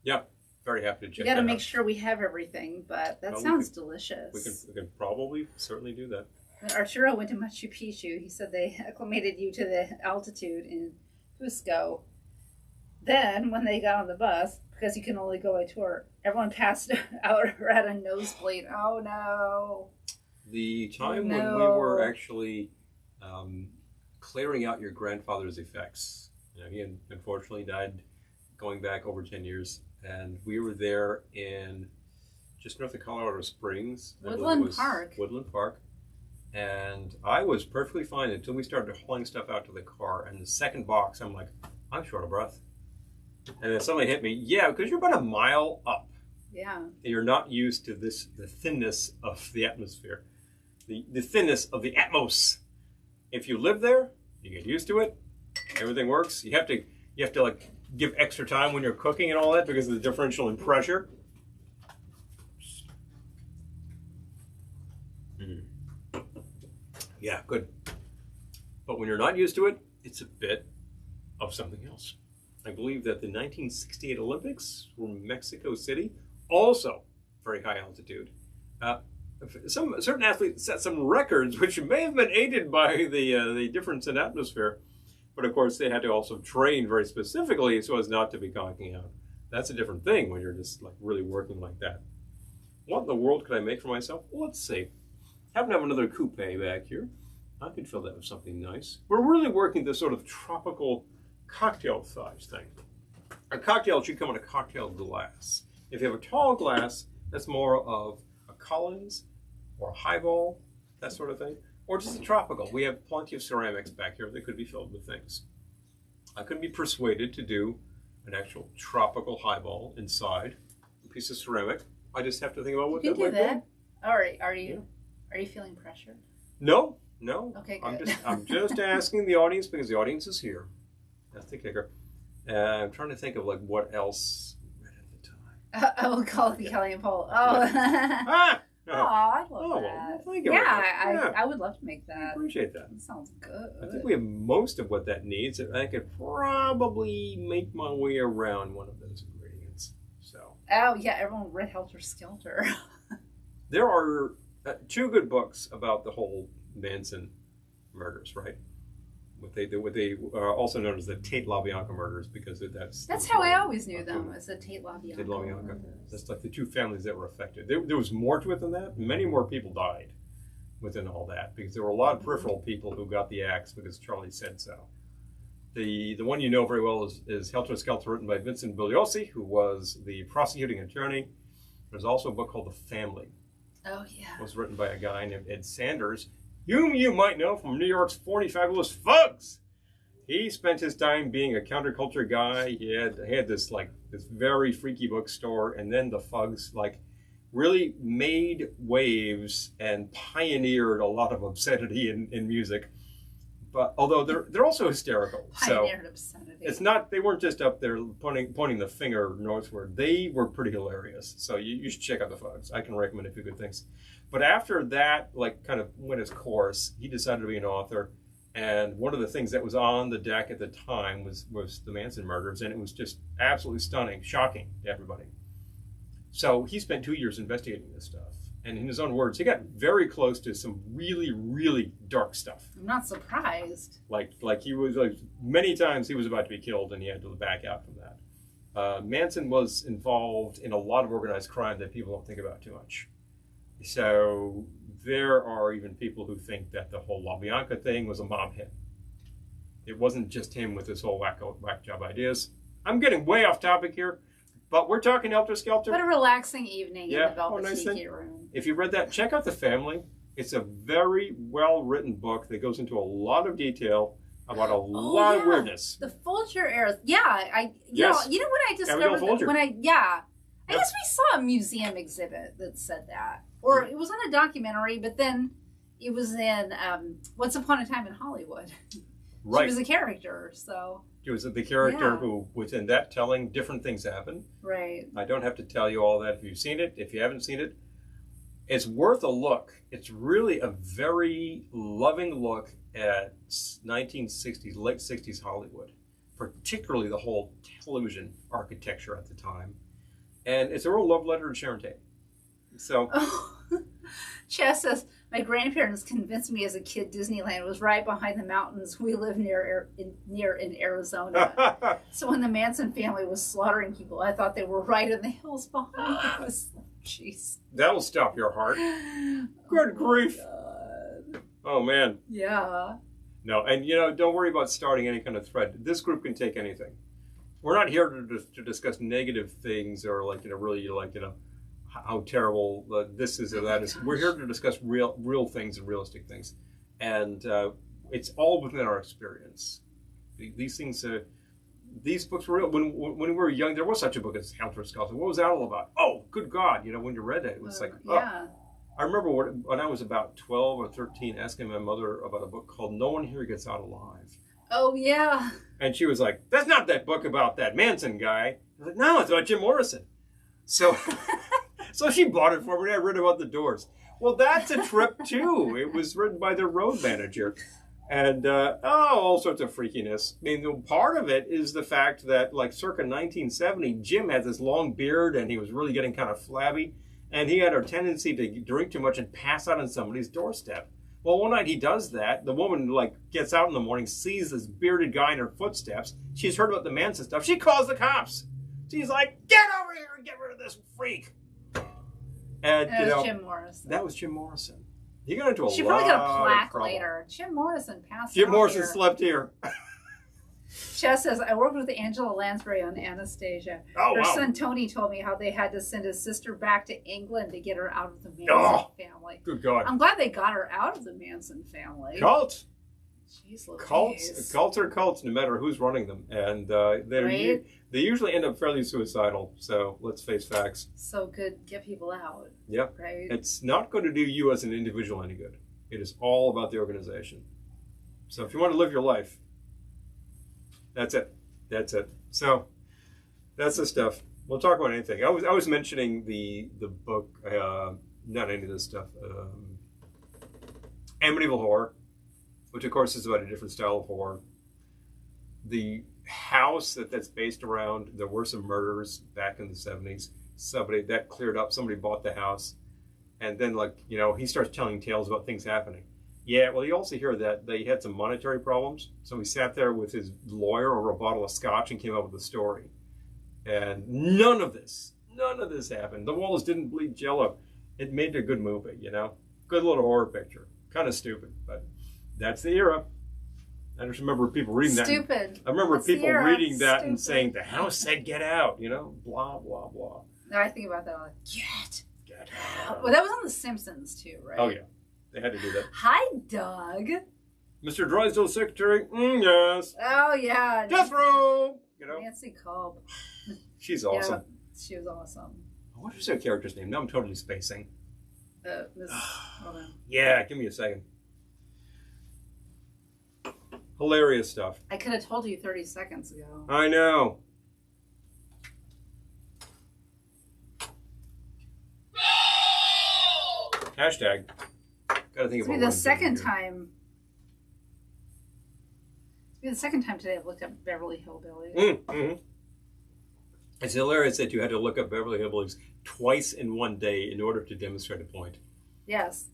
Yep. Very happy to check. We got to that make out. sure we have everything, but that Well, sounds delicious. We can probably certainly do that. When Arturo went to Machu Picchu, he said they acclimated you to the altitude in Cusco. Then, when they got on the bus, because you can only go by tour, everyone passed out or had a nosebleed. Oh no! The time when we were actually clearing out your grandfather's effects. You know, he unfortunately died going back over 10 years. And we were there in just north of Colorado Springs. Woodland Park. Woodland Park. And I was perfectly fine until we started hauling stuff out to the car. And the second box, I'm like, I'm short of breath. And then somebody hit me. Yeah, because you're about a mile up. Yeah. You're not used to the thinness of the atmosphere. The thinness of the atmos. If you live there, you get used to it. Everything works. You have to like give extra time when you're cooking and all that because of the differential in pressure. Yeah, good. But when you're not used to it, it's a bit of something else. I believe that the 1968 Olympics were in Mexico City, also very high altitude. Certain athletes set some records, which may have been aided by the difference in atmosphere. But of course, they had to also train very specifically so as not to be conking out. That's a different thing when you're just like really working like that. What in the world could I make for myself? Well, let's see. Happen to have another coupe back here. I could fill that with something nice. We're really working this sort of tropical cocktail size thing. A cocktail should come in a cocktail glass. If you have a tall glass, that's more of a Collins or a highball, that sort of thing. Or just a tropical. We have plenty of ceramics back here that could be filled with things. I could be persuaded to do an actual tropical highball inside a piece of ceramic. I just have to think about what You that can do might that. All right. Are you feeling pressured? be. No. Okay, good. I'm just asking the audience because the audience is here. That's the kicker. I'm trying to think of like what else read at the time. I will call it the Kelly and Paul. Oh. Ah! Oh, I love well, that. thank you. Yeah, I would love to make I that. appreciate that. That sounds good. I think we have most of what that needs. I could probably make my way around one of those ingredients. So. Oh, yeah, everyone read Helter Skelter. There are two good books about the whole Manson murders, right? What they are also known as the Tate LaBianca murders because that's how I always knew them, as the Tate LaBianca. Tate LaBianca. That's like the two families that were affected. There was more to it than that. Many more people died within all that because there were a lot of peripheral people who got the axe because Charlie said so. The one you know very well is Helter Skelter, written by Vincent Bugliosi, who was the prosecuting attorney. There's also a book called The Family. Oh, yeah. It was written by a guy named Ed Sanders, whom you might know from New York's 40 Fabulous Thugs. He spent his time being a counterculture guy. He had this very freaky bookstore, and then the Thugs really made waves and pioneered a lot of obscenity in music. But although they're also hysterical, Pioneered obscenity. It's not, they weren't just up there pointing the finger northward. They were pretty hilarious. So you should check out the Thugs. I can recommend a few good things. But after that, kind of went its course, he decided to be an author. And one of the things that was on the deck at the time was the Manson murders. And it was just absolutely stunning, shocking to everybody. So he spent 2 years investigating this stuff. And in his own words, he got very close to some really, really dark stuff. I'm not surprised. Like he was like many times he was about to be killed, and he had to back out from that. Manson was involved in a lot of organized crime that people don't think about too much. So there are even people who think that the whole La Bianca thing was a mob hit. It wasn't just him with his whole whack job ideas. I'm getting way off topic here, but we're talking Helter Skelter. What a relaxing evening in the Velvetiki nice Room. If you read that, check out The Family. It's a very well-written book that goes into a lot of detail about a lot of weirdness. The Folger era. Yeah, you know what I discovered when I guess we saw a museum exhibit that said that. Or it was on a documentary, but then it was in Once Upon a Time in Hollywood. Right. She was a character, so. She was the character who, within that telling, different things happen. Right. I don't have to tell you all that if you've seen it. If you haven't seen it, it's worth a look. It's really a very loving look at 1960s, late 60s Hollywood, particularly the whole television architecture at the time. And it's a real love letter to Sharon Tate. So, Chess says, my grandparents convinced me as a kid Disneyland was right behind the mountains we live near in Arizona. So when the Manson family was slaughtering people, I thought they were right in the hills behind us. Jeez. That'll stop your heart. Good grief. God. Oh, man. Yeah. No, and don't worry about starting any kind of thread. This group can take anything. We're not here to discuss negative things or really how terrible this is or that is. We're here to discuss real things and realistic things, and it's all within our experience. These things, these books were real. When we were young, there was such a book as Helter Skelter. What was that all about? Oh, good God! When you read it, it was yeah. I remember when I was about 12 or 13, asking my mother about a book called "No One Here Gets Out Alive." Oh yeah. And she was like, "That's not that book about that Manson guy." I was like, "No, it's about Jim Morrison." So. So she bought it for me. I read about the Doors. Well, that's a trip, too. It was written by their road manager. And, all sorts of freakiness. I mean, part of it is the fact that, circa 1970, Jim had this long beard, and he was really getting kind of flabby. And he had a tendency to drink too much and pass out on somebody's doorstep. Well, one night he does that. The woman, gets out in the morning, sees this bearded guy in her footsteps. She's heard about the Manson stuff. She calls the cops. She's like, get over here and get rid of this freak. And that was Jim Morrison. That was Jim Morrison. He got into a lot of trouble. She probably got a plaque later. Jim Morrison passed Jim out Morrison here. slept here. Chess says, I worked with Angela Lansbury on Anastasia. Her son Tony told me how they had to send his sister back to England to get her out of the Manson family. Good God. I'm glad they got her out of the Manson family. Cult. Jeez, Cults are cults, no matter who's running them. And they usually end up fairly suicidal. So let's face facts. So good, get people out. Yep. Right. It's not going to do you as an individual any good. It is all about the organization. So if you want to live your life, that's it. That's it. So that's the stuff. We'll talk about anything. I was mentioning the book, not any of this stuff, Amityville Horror, which of course is about a different style of horror. The house that's based around, there were some murders back in the 70s. Somebody that cleared up, somebody bought the house, and then he starts telling tales about things happening. Yeah, well, you also hear that they had some monetary problems, so he sat there with his lawyer over a bottle of scotch and came up with a story. And none of this happened. The walls didn't bleed jello. It made a good movie, good little horror picture. Kind of stupid, but that's the era. I just remember people reading that. Stupid. I remember people reading that and saying, the house said get out, blah, blah, blah. Now I think about that, I'm like, get out. Well, that was on The Simpsons too, right? Oh, yeah. They had to do that. Hi, Doug. Mr. Drysdale's secretary. Yes. Oh, yeah. Death row. Nancy Culp. She's awesome. Yeah, she was awesome. What was her character's name? Now I'm totally spacing. Hold on. Yeah, give me a second. Hilarious stuff. I could have told you 30 seconds ago. I know. Hashtag. Gotta think It's been the second time. It's been the second time today I've looked up Beverly Hillbillies. Mm-hmm. It's hilarious that you had to look up Beverly Hillbillies twice in one day in order to demonstrate a point. Yes.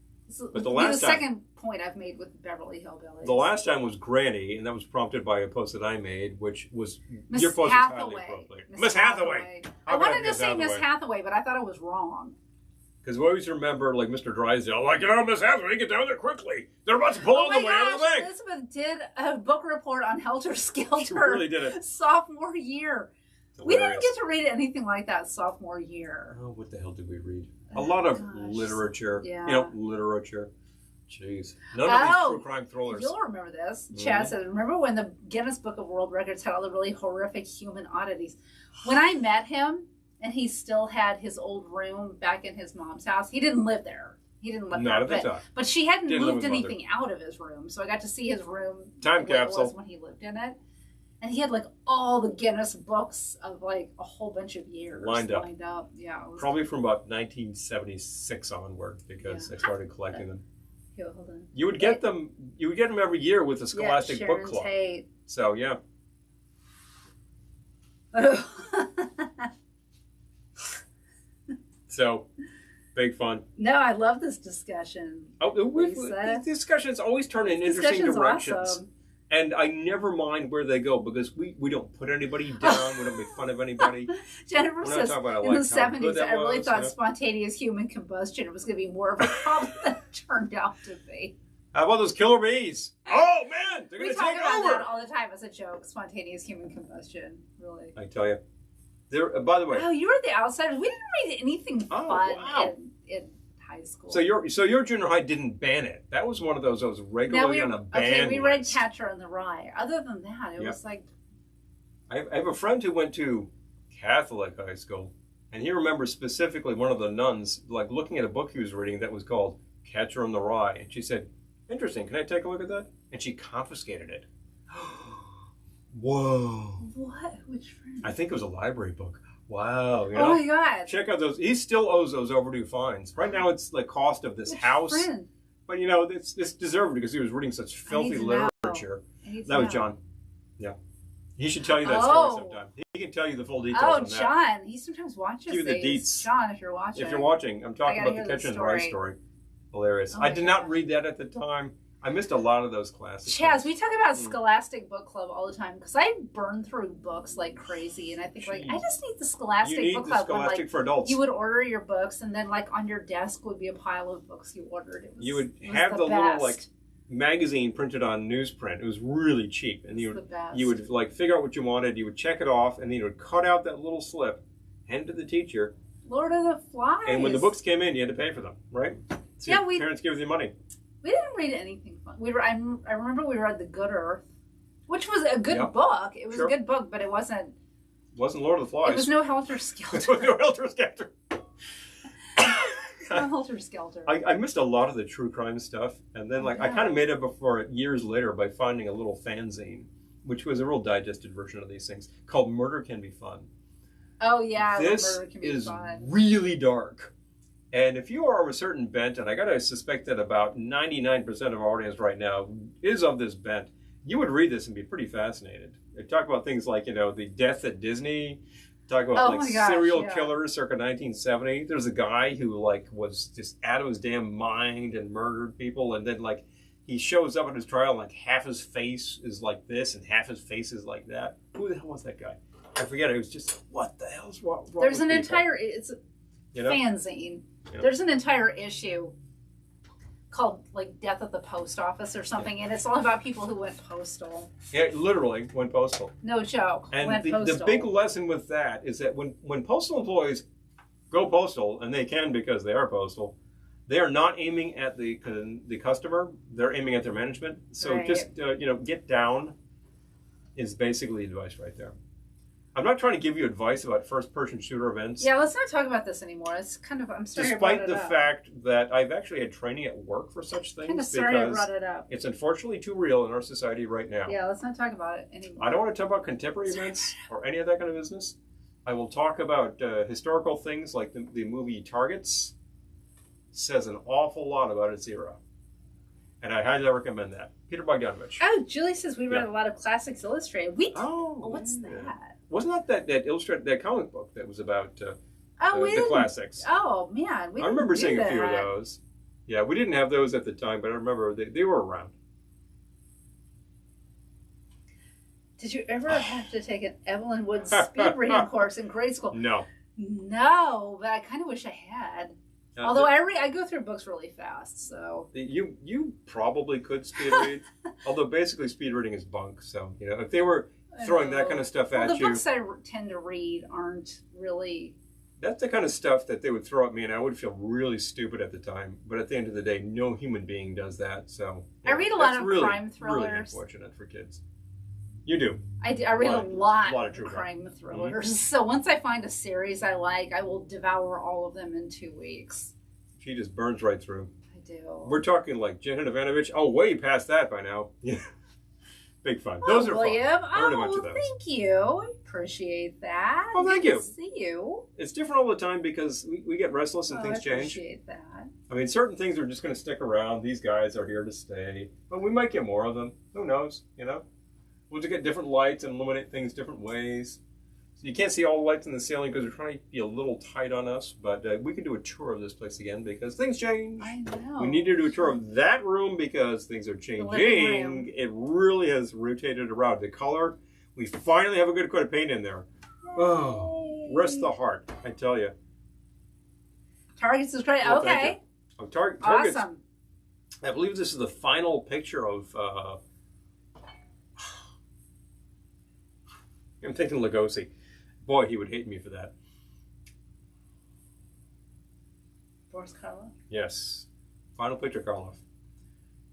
But the last time, second point I've made with Beverly Hillbillies. the last time was Granny, and that was prompted by a post that I made, which was Miss your post was highly Hathaway. appropriate. Miss Miss Hathaway. I wanted to say Miss Hathaway, but I thought it was wrong. Because we always remember, like Mr. Drysdale, like, Miss Hathaway, get down there quickly. They're about to pull Oh on the my way out of the gosh, bank. Elizabeth did a book report on Helter Skelter. She really did it. Sophomore year. We didn't get to read anything like that sophomore year. Oh, what the hell did we read? A lot of literature. Yeah. Literature. Jeez. None of these true crime thrillers. You'll remember this. Chad said, remember when the Guinness Book of World Records had all the really horrific human oddities? When I met him, and he still had his old room back in his mom's house, he didn't live there. He didn't live Not there. at the time. But she hadn't Didn't moved anything out of his room, so I got to see his room. Time capsule. It was when he lived in it. And he had like all the Guinness books of like a whole bunch of years lined up. Yeah. It was Probably from about 1976 onward, because I started collecting them. Here, hold on. You would get them. You would get them every year with the Scholastic Sharon Book Club. Tate. So yeah. So, big fun. No, I love this discussion. These discussions always turn in interesting directions. Awesome. And I never mind where they go, because we don't put anybody down. We don't make fun of anybody. Jennifer says, in the 70s, I really thought spontaneous human combustion was going to be more of a problem than it turned out to be. How about those killer bees? Oh, man, they're going to take over. We talk about that all the time as a joke, spontaneous human combustion, really. I tell you. By the way. Oh, you were the outsiders. We didn't read anything fun in high school. So your junior high didn't ban it. That was one of those regularly on a ban Okay, we read list. Catcher in the Rye. Other than that, it was like... I have a friend who went to Catholic high school, and he remembers specifically one of the nuns like looking at a book he was reading that was called Catcher in the Rye, and she said, "Interesting, can I take a look at that?" And she confiscated it. Whoa. What? Which friend? I think it was a library book. Wow. Oh my God. Check out those. He still owes those overdue fines. Right now it's the cost of this house. Friend? But it's deserved because he was reading such filthy literature. That was John. Yeah. He should tell you that story sometime. He can tell you the full details on that. John. He sometimes watches Give you the deets. John, if you're watching. If you're watching. I'm talking about the Kitsch-en Rice story. Hilarious. I did not read that at the time. I missed a lot of those classes. Chaz, we talk about Scholastic Book Club all the time because I burn through books like crazy, and I think I just need the Scholastic Book Club. Scholastic for adults. You would order your books, and then on your desk would be a pile of books you ordered. You would have the little magazine printed on newsprint. It was really cheap, and you would figure out what you wanted. You would check it off, and then you would cut out that little slip, hand it to the teacher. Lord of the Flies. And when the books came in, you had to pay for them, right? So parents gave you money. We didn't read anything fun. I remember we read The Good Earth, which was a good book. It was a good book, but it wasn't. It wasn't Lord of the Flies. It was no Helter Skelter. It was no Helter Skelter. No Helter Skelter. I missed a lot of the true crime stuff, and then I kind of made up for it years later by finding a little fanzine, which was a real digested version of these things called "Murder Can Be Fun." Oh yeah, Murder Can Be Fun. Really dark. And if you are of a certain bent, and I got to suspect that about 99% of our audience right now is of this bent, you would read this and be pretty fascinated. They talk about things like, the death at Disney, talk about serial killers circa 1970. There's a guy who was just out of his damn mind and murdered people, and then he shows up at his trial and half his face is like this and half his face is like that. Who the hell was that guy? I forget. It was just, what the hell's wrong There's an people? entire, it's a fanzine. There's an entire issue called Death at the Post Office or something, and it's all about people who went postal. Yeah, literally went postal. No joke. And the big lesson with that is that when postal employees go postal, and they can because they are postal, they are not aiming at the customer. They're aiming at their management. So just get down is basically advice right there. I'm not trying to give you advice about first-person shooter events. Yeah, let's not talk about this anymore. It's kind of, I'm sorry Despite the fact that I've actually had training at work for such things. Kind of sorry I brought it up. It's unfortunately too real in our society right now. Yeah, let's not talk about it anymore. I don't want to talk about contemporary events or any of that kind of business. I will talk about historical things like the movie Targets. Says an awful lot about its era. And I highly recommend that. Peter Bogdanovich. Oh, Julie says we read a lot of Classics Illustrated. What's that? Wasn't that illustrated, that comic book that was about Oh, the classics. Oh man, I remember seeing a few of those. Yeah, we didn't have those at the time, but I remember they were around. Did you ever have to take an Evelyn Wood speed reading course in grade school? No. No, but I kind of wish I had. Although I go through books really fast, so you probably could speed read. Although basically speed reading is bunk. So if they were throwing that kind of stuff at the you, books I tend to read aren't really. That's the kind of stuff that they would throw at me, and I would feel really stupid at the time. But at the end of the day, no human being does that. So I read a lot of really, crime thrillers. Really unfortunate for kids. You do. I read a lot of crime thrillers. Mm-hmm. So once I find a series I like, I will devour all of them in 2 weeks. She just burns right through. I do. We're talking like Jen Ivanovich. Oh, way past that by now. Yeah. Big fun. Those are William. fun. I read a bunch of those. Thank you. I appreciate that. Oh, thank you. Good to see you. It's different all the time because we get restless and things change. I appreciate that. I mean, certain things are just going to stick around. These guys are here to stay. But we might get more of them. Who knows, We'll just get different lights and illuminate things different ways. So you can't see all the lights in the ceiling because we're trying to be a little tight on us. But we can do a tour of this place again because things change. I know. We need to do a tour of that room because things are changing. It really has rotated around. The color, we finally have a good coat of paint in there. Yay. Oh, rest the heart, I tell you. Target's is great. Well, okay. Oh, Target's, awesome. I believe this is the final picture of... I'm thinking Lugosi. Boy, he would hate me for that. Boris Karloff? Yes. Final picture, Karloff.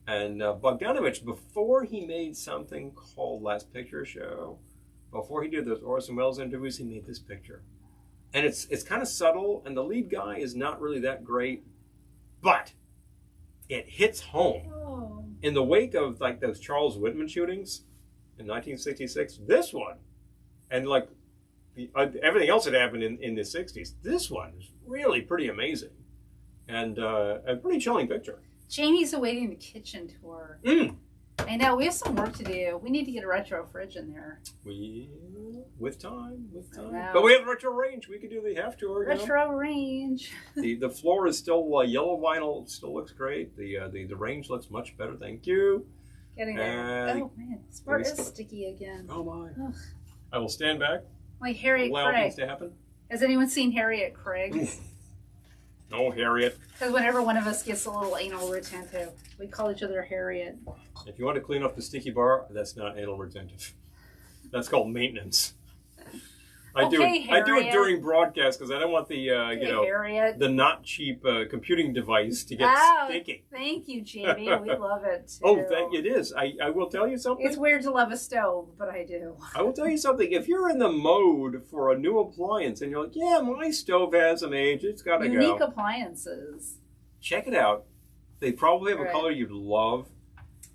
And Bogdanovich, before he made something called Last Picture Show, before he did those Orson Welles interviews, he made this picture. And it's kind of subtle, and the lead guy is not really that great, but it hits home. Oh. In the wake of like those Charles Whitman shootings in 1966, this one, and like everything else that happened in the 60s, this one is really pretty amazing. And a pretty chilling picture. Jamie's awaiting the kitchen tour. I know, we have some work to do. We need to get a retro fridge in there. With time. But we have a retro range. We could do the half tour. Retro range. The floor is still yellow vinyl. It still looks great. The range looks much better. Thank you. Getting there. Oh man, this part is sticky again. Oh my. Ugh. I will stand back. Like Harriet Craig. Allow things to happen. Has anyone seen Harriet Craig? No, Harriet. Because whenever one of us gets a little anal retentive, we call each other Harriet. If you want to clean off the sticky bar, that's not anal retentive. That's called maintenance. I do it during broadcast because I don't want the the not cheap computing device to get sticky. Thank you, Jamie. We love it too. Oh, it is. I will tell you something. It's weird to love a stove, but I do. I will tell you something. If you're in the mode for a new appliance and you're like, yeah, my stove has some age, it's got to go. Unique appliances. Check it out. They probably have a color you'd love.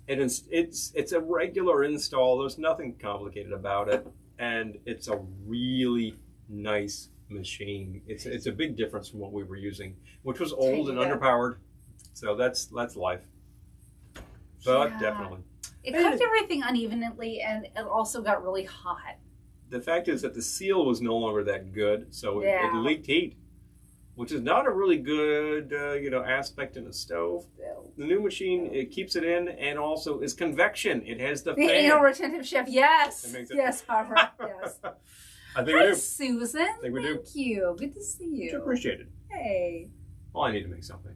It's a regular install. There's nothing complicated about it. And it's a really nice machine. It's a big difference from what we were using, which was old and underpowered. So that's life. But definitely. It cooked everything unevenly, and it also got really hot. The fact is that the seal was no longer that good, so it leaked heat, which is not a really good aspect in a stove. The new machine, it keeps it in, and also is convection. It has the fan. Anal retentive chef, yes. Yes, Barbara, yes. I think we do. Susan. I think we do. Thank you. Good to see you. It's appreciated. Hey. Well, I need to make something.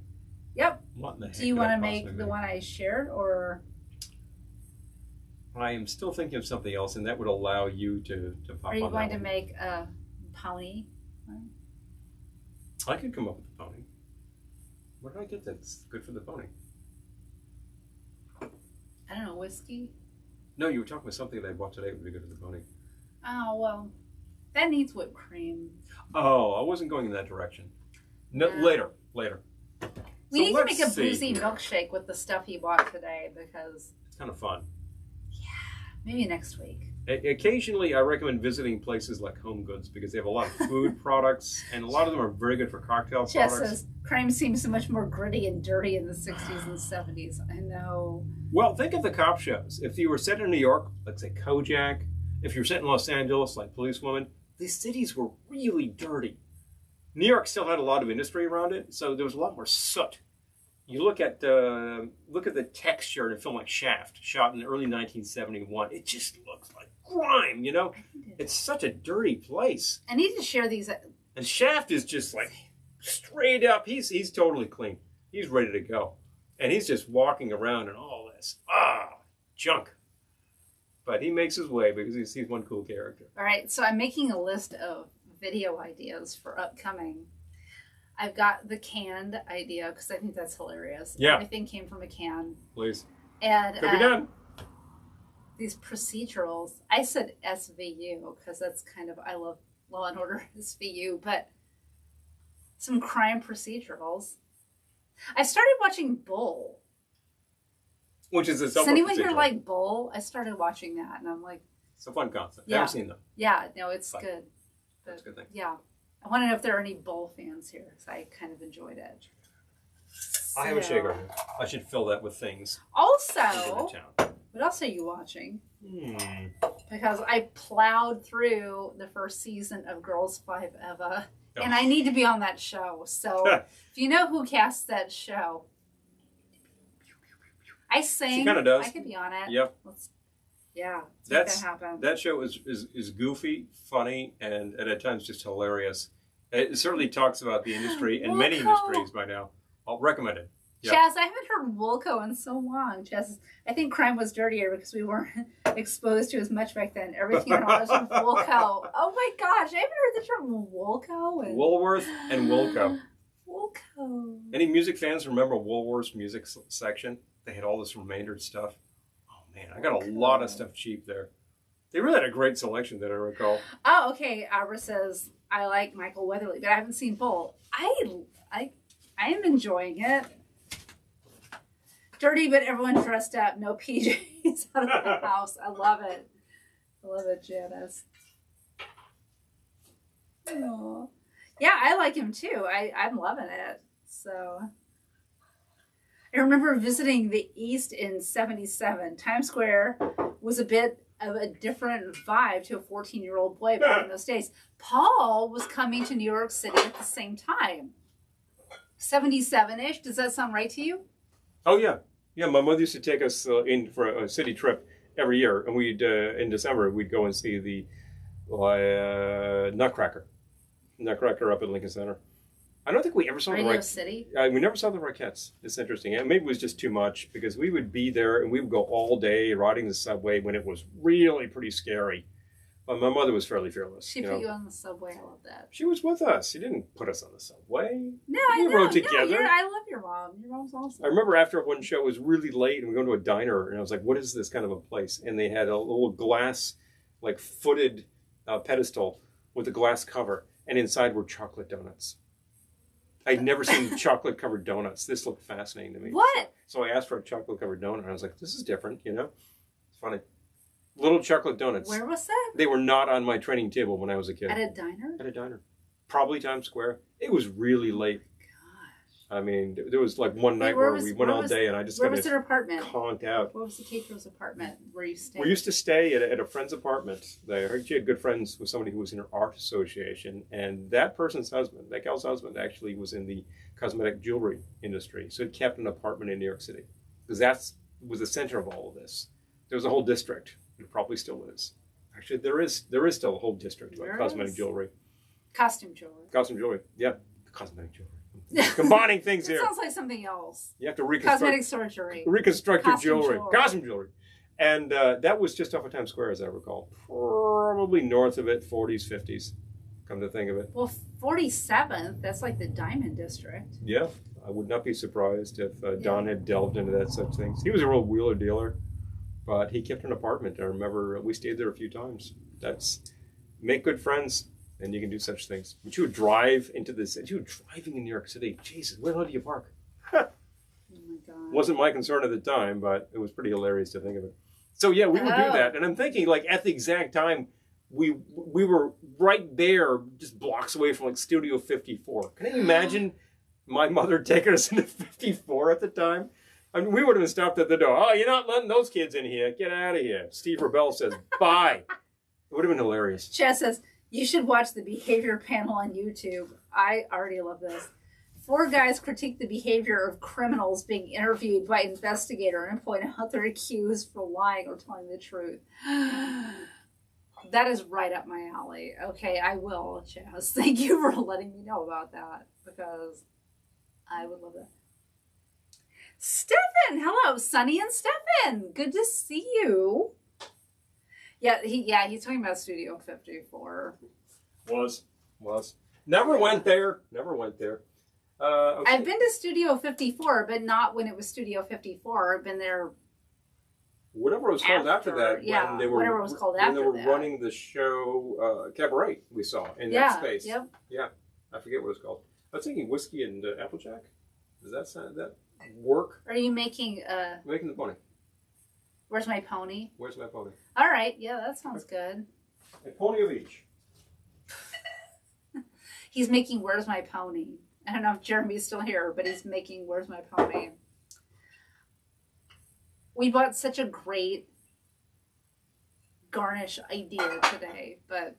Yep. What in the heck do you want to make the one I shared, or? I am still thinking of something else, and that would allow you to pop on. Are you going to make a pony? I could come up with a pony. Where did I get that's good for the pony? I don't know, whiskey? No, you were talking about something that I bought today that would be good for the pony. Oh, well, that needs whipped cream. Oh, I wasn't going in that direction. No, later. We need to make a boozy milkshake with the stuff he bought today because... It's kind of fun. Yeah, maybe next week. Occasionally, I recommend visiting places like Home Goods because they have a lot of food products, and a lot of them are very good for cocktail products. Says, crime seems so much more gritty and dirty in the 60s and 70s. I know. Well, think of the cop shows. If you were set in New York, let's say Kojak. If you were set in Los Angeles, like Policewoman, these cities were really dirty. New York still had a lot of industry around it, so there was a lot more soot. You look at the texture in a film like Shaft, shot in early 1971. It just looks like grime, you know. It's such a dirty place. I need to share these. And Shaft is just like straight up. He's totally clean. He's ready to go, and he's just walking around in all this junk. But he makes his way because he's one cool character. All right, so I'm making a list of video ideas for upcoming. I've got the canned idea because I think that's hilarious. Yeah. Everything came from a can. Please. And could be done. These procedurals. I said SVU because that's kind of, I love Law and Order SVU, but some crime procedurals. I started watching Bull. Which is a Does anyone here like Bull? I started watching that and I'm like, it's a fun concept. Yeah. Never seen them. Yeah, no, it's Fun. good. But, That's a good thing. Yeah. I want to know if there are any Bull fans here because I kind of enjoyed it. I have a shaker. I should fill that with things. Also, what else are you watching? Because I plowed through the first season of Girls 5 Eva, and I need to be on that show. So if you know who cast that show, I sing. She kind of does. I could be on it. Yep. Let's make that happen. That show is goofy, funny, and at times just hilarious. It certainly talks about the industry and many industries by now. I'll recommend it. Yep. Chaz, I haven't heard Woolco in so long. Chaz, I think crime was dirtier because we weren't exposed to as much back then. Everything around us was Woolco. Oh my gosh, I haven't heard the term Woolco. Woolworth and Woolco. Woolco. Any music fans remember Woolworth's music section? They had all this remaindered stuff. Oh man, I got a lot of stuff cheap there. They really had a great selection that I recall. Oh, okay. Abra says, I like Michael Weatherly, but I haven't seen Bull. I am enjoying it. Dirty, but everyone dressed up. No PJs out of the house. I love it. I love it, Janice. Aww. Yeah, I like him too. I'm loving it. So I remember visiting the East in '77. Times Square was a bit of a different vibe to a 14-year-old boy back in those days. Paul was coming to New York City at the same time. 77-ish. Does that sound right to you? Oh, yeah. Yeah, my mother used to take us in for a city trip every year. And we'd, in December, we'd go and see the Nutcracker up at Lincoln Center. I don't think we ever saw Radio City? We never saw the Rockettes. It's interesting. And maybe it was just too much because we would be there and we would go all day riding the subway when it was really pretty scary. But my mother was fairly fearless. She put you on the subway. I love that. She was with us. She didn't put us on the subway. No, we rode together. No, I love your mom. Your mom's awesome. I remember after one show, it was really late and we went to a diner and I was like, what is this kind of a place? And they had a little glass, like footed pedestal with a glass cover. And inside were chocolate donuts. I'd never seen chocolate-covered donuts. This looked fascinating to me. What? So I asked for a chocolate-covered donut, and I was like, this is different, you know? It's funny. Little chocolate donuts. Where was that? They were not on my training table when I was a kid. At a diner? At a diner. Probably Times Square. It was really late. I mean, there was like one night where we went all day and I just where was their apartment? Conked out. Where was the Tetro's apartment where you stayed? We used to stay at a friend's apartment. I heard she had good friends with somebody who was in her art association, and that person's husband, that gal's husband, actually was in the cosmetic jewelry industry. So he kept an apartment in New York City because that was the center of all of this. There was a whole district. It probably still is. Actually, there is still a whole district about cosmetic jewelry. Costume jewelry. Costume jewelry. Yeah, cosmetic jewelry. Combining things here. It sounds like something else. You have to reconstruct. Cosmetic surgery. Reconstruct your jewelry. Costume jewelry. And that was just off of Times Square, as I recall. Probably north of it, 40s, 50s, come to think of it. Well, 47th, that's like the Diamond District. Yeah, I would not be surprised if Don had delved into that such things. He was a real wheeler dealer, but he kept an apartment. I remember we stayed there a few times. Make good friends. And you can do such things. But you would drive into the city. You were driving in New York City. Jesus, where the hell do you park? Oh my God. Wasn't my concern at the time, but it was pretty hilarious to think of it. So yeah, we would do that. And I'm thinking, like, at the exact time, we were right there, just blocks away from like Studio 54. Can you imagine my mother taking us into 54 at the time? I mean, we would have been stopped at the door. Oh, you're not letting those kids in here. Get out of here. Steve Rebell says, bye. It would have been hilarious. Chess says, you should watch the behavior panel on YouTube. I already love this. 4 guys critique the behavior of criminals being interviewed by investigator and point out they're accused for lying or telling the truth. That is right up my alley. Okay, I will, Chaz. Thank you for letting me know about that because I would love that. Stefan, hello, Sunny and Stefan. Good to see you. Yeah, he's talking about Studio 54. Was. Never went there. Okay. I've been to Studio 54, but not when it was Studio 54. I've been there. Whatever it was called after that. Yeah, when they were, whatever it was called after that. When they were running the show Cabaret, we saw in that space. Yep. Yeah, I forget what it was called. I was thinking Whiskey and Applejack. Does that work? Are you making Making the pony. Where's My Pony? Where's My Pony? All right, yeah, that sounds good. A pony of each. He's making Where's My Pony? I don't know if Jeremy's still here, but he's making Where's My Pony? We bought such a great garnish idea today, but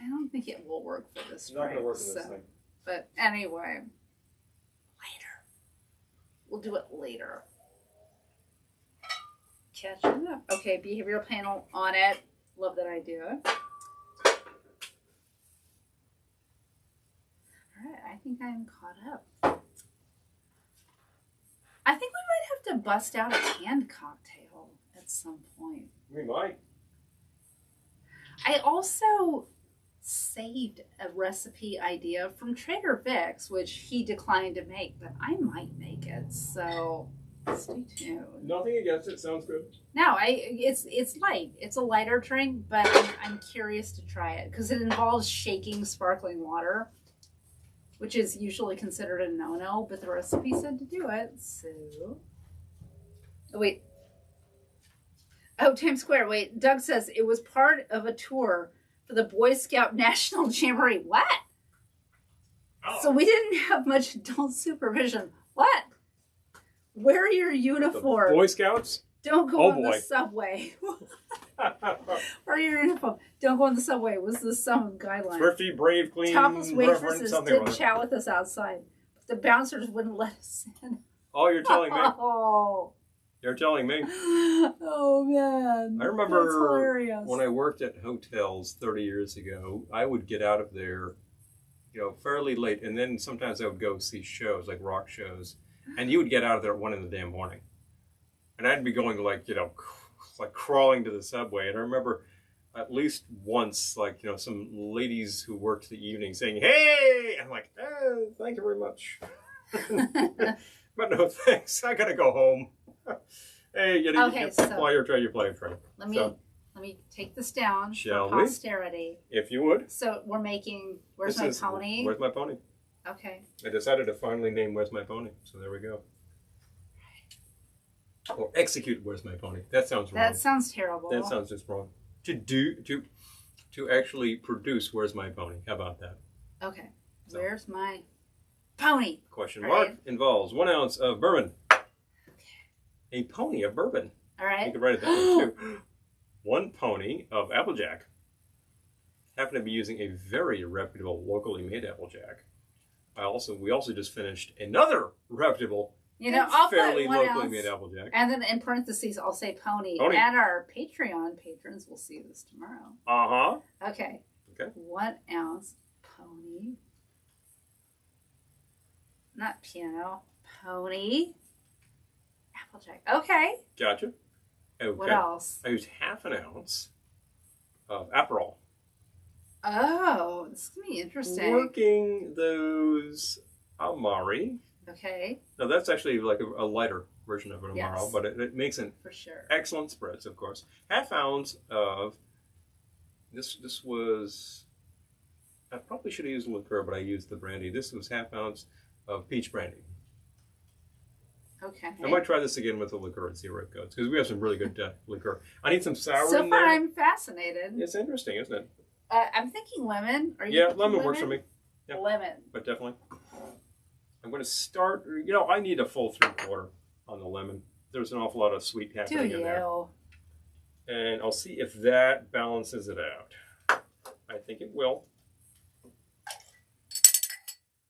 I don't think it will work for this. It's not going to work for this thing. But anyway, later. We'll do it later. Catching up. Okay, behavioral panel on it. Love that idea. Alright, I think I'm caught up. I think we might have to bust out a canned cocktail at some point. We might. I also saved a recipe idea from Trader Vic's, which he declined to make, but I might make it, so stay tuned. Nothing against it. Sounds good. No, it's light. It's a lighter drink, but I'm curious to try it because it involves shaking sparkling water, which is usually considered a no-no, but the recipe said to do it, so... Oh, wait. Oh, Times Square, wait. Doug says it was part of a tour for the Boy Scout National Jamboree. What? Oh. So we didn't have much adult supervision. What? Wear your uniform. The Boy Scouts? Don't go on the subway. Wear your uniform. Don't go on the subway was the some guideline. Thrifty, brave, clean, topless waitresses did chat with us outside. But the bouncers wouldn't let us in. Oh, you're telling me? Oh. You're telling me? Oh, man. I remember when I worked at hotels 30 years ago, I would get out of there, fairly late. And then sometimes I would go see shows, like rock shows. And you would get out of there at 1 in the damn morning. And I'd be going like crawling to the subway. And I remember at least once, some ladies who worked the evening saying, "Hey!" And I'm like, thank you very much. But no thanks. I got to go home. Hey, you play your trade, you play your trade. Let me take this down for posterity. If you would. So we're making Where's My Pony? Where's My Pony? Okay. I decided to finally name Where's My Pony. So there we go. Or execute Where's My Pony. That sounds wrong. That sounds terrible. That sounds just wrong. To actually produce Where's My Pony. How about that? Okay. So. Where's my pony? Question mark involves 1 ounce of bourbon. Okay. A pony of bourbon. All right. You can write it down too. 1 pony of Applejack. Happen to be using a very reputable locally made Applejack. We also just finished another reputable, I'll fairly put 1 locally ounce, made Applejack. And then in parentheses, I'll say pony. And our Patreon patrons will see this tomorrow. Uh-huh. Okay. 1 ounce pony. Not piano. Pony. Applejack. Okay. Gotcha. Okay. What else? I used 1/2 ounce of Aperol. Oh, this is going to be interesting. Working those Amari. Okay. Now, that's actually like a lighter version of an Amaro, yes. but it makes an for sure excellent spreads, of course. 1/2 ounce of, this was, I probably should have used liqueur, but I used the brandy. This was 1/2 ounce of peach brandy. Okay. I might try this again with the liqueur and see where it goes, because we have some really good liqueur. I need some sour in there. So far, I'm fascinated. It's interesting, isn't it? I'm thinking lemon. Are you thinking lemon works for me. Yeah. Lemon. But definitely. I'm going to start, I need a full 3/4 on the lemon. There's an awful lot of sweet happening in there. And I'll see if that balances it out. I think it will.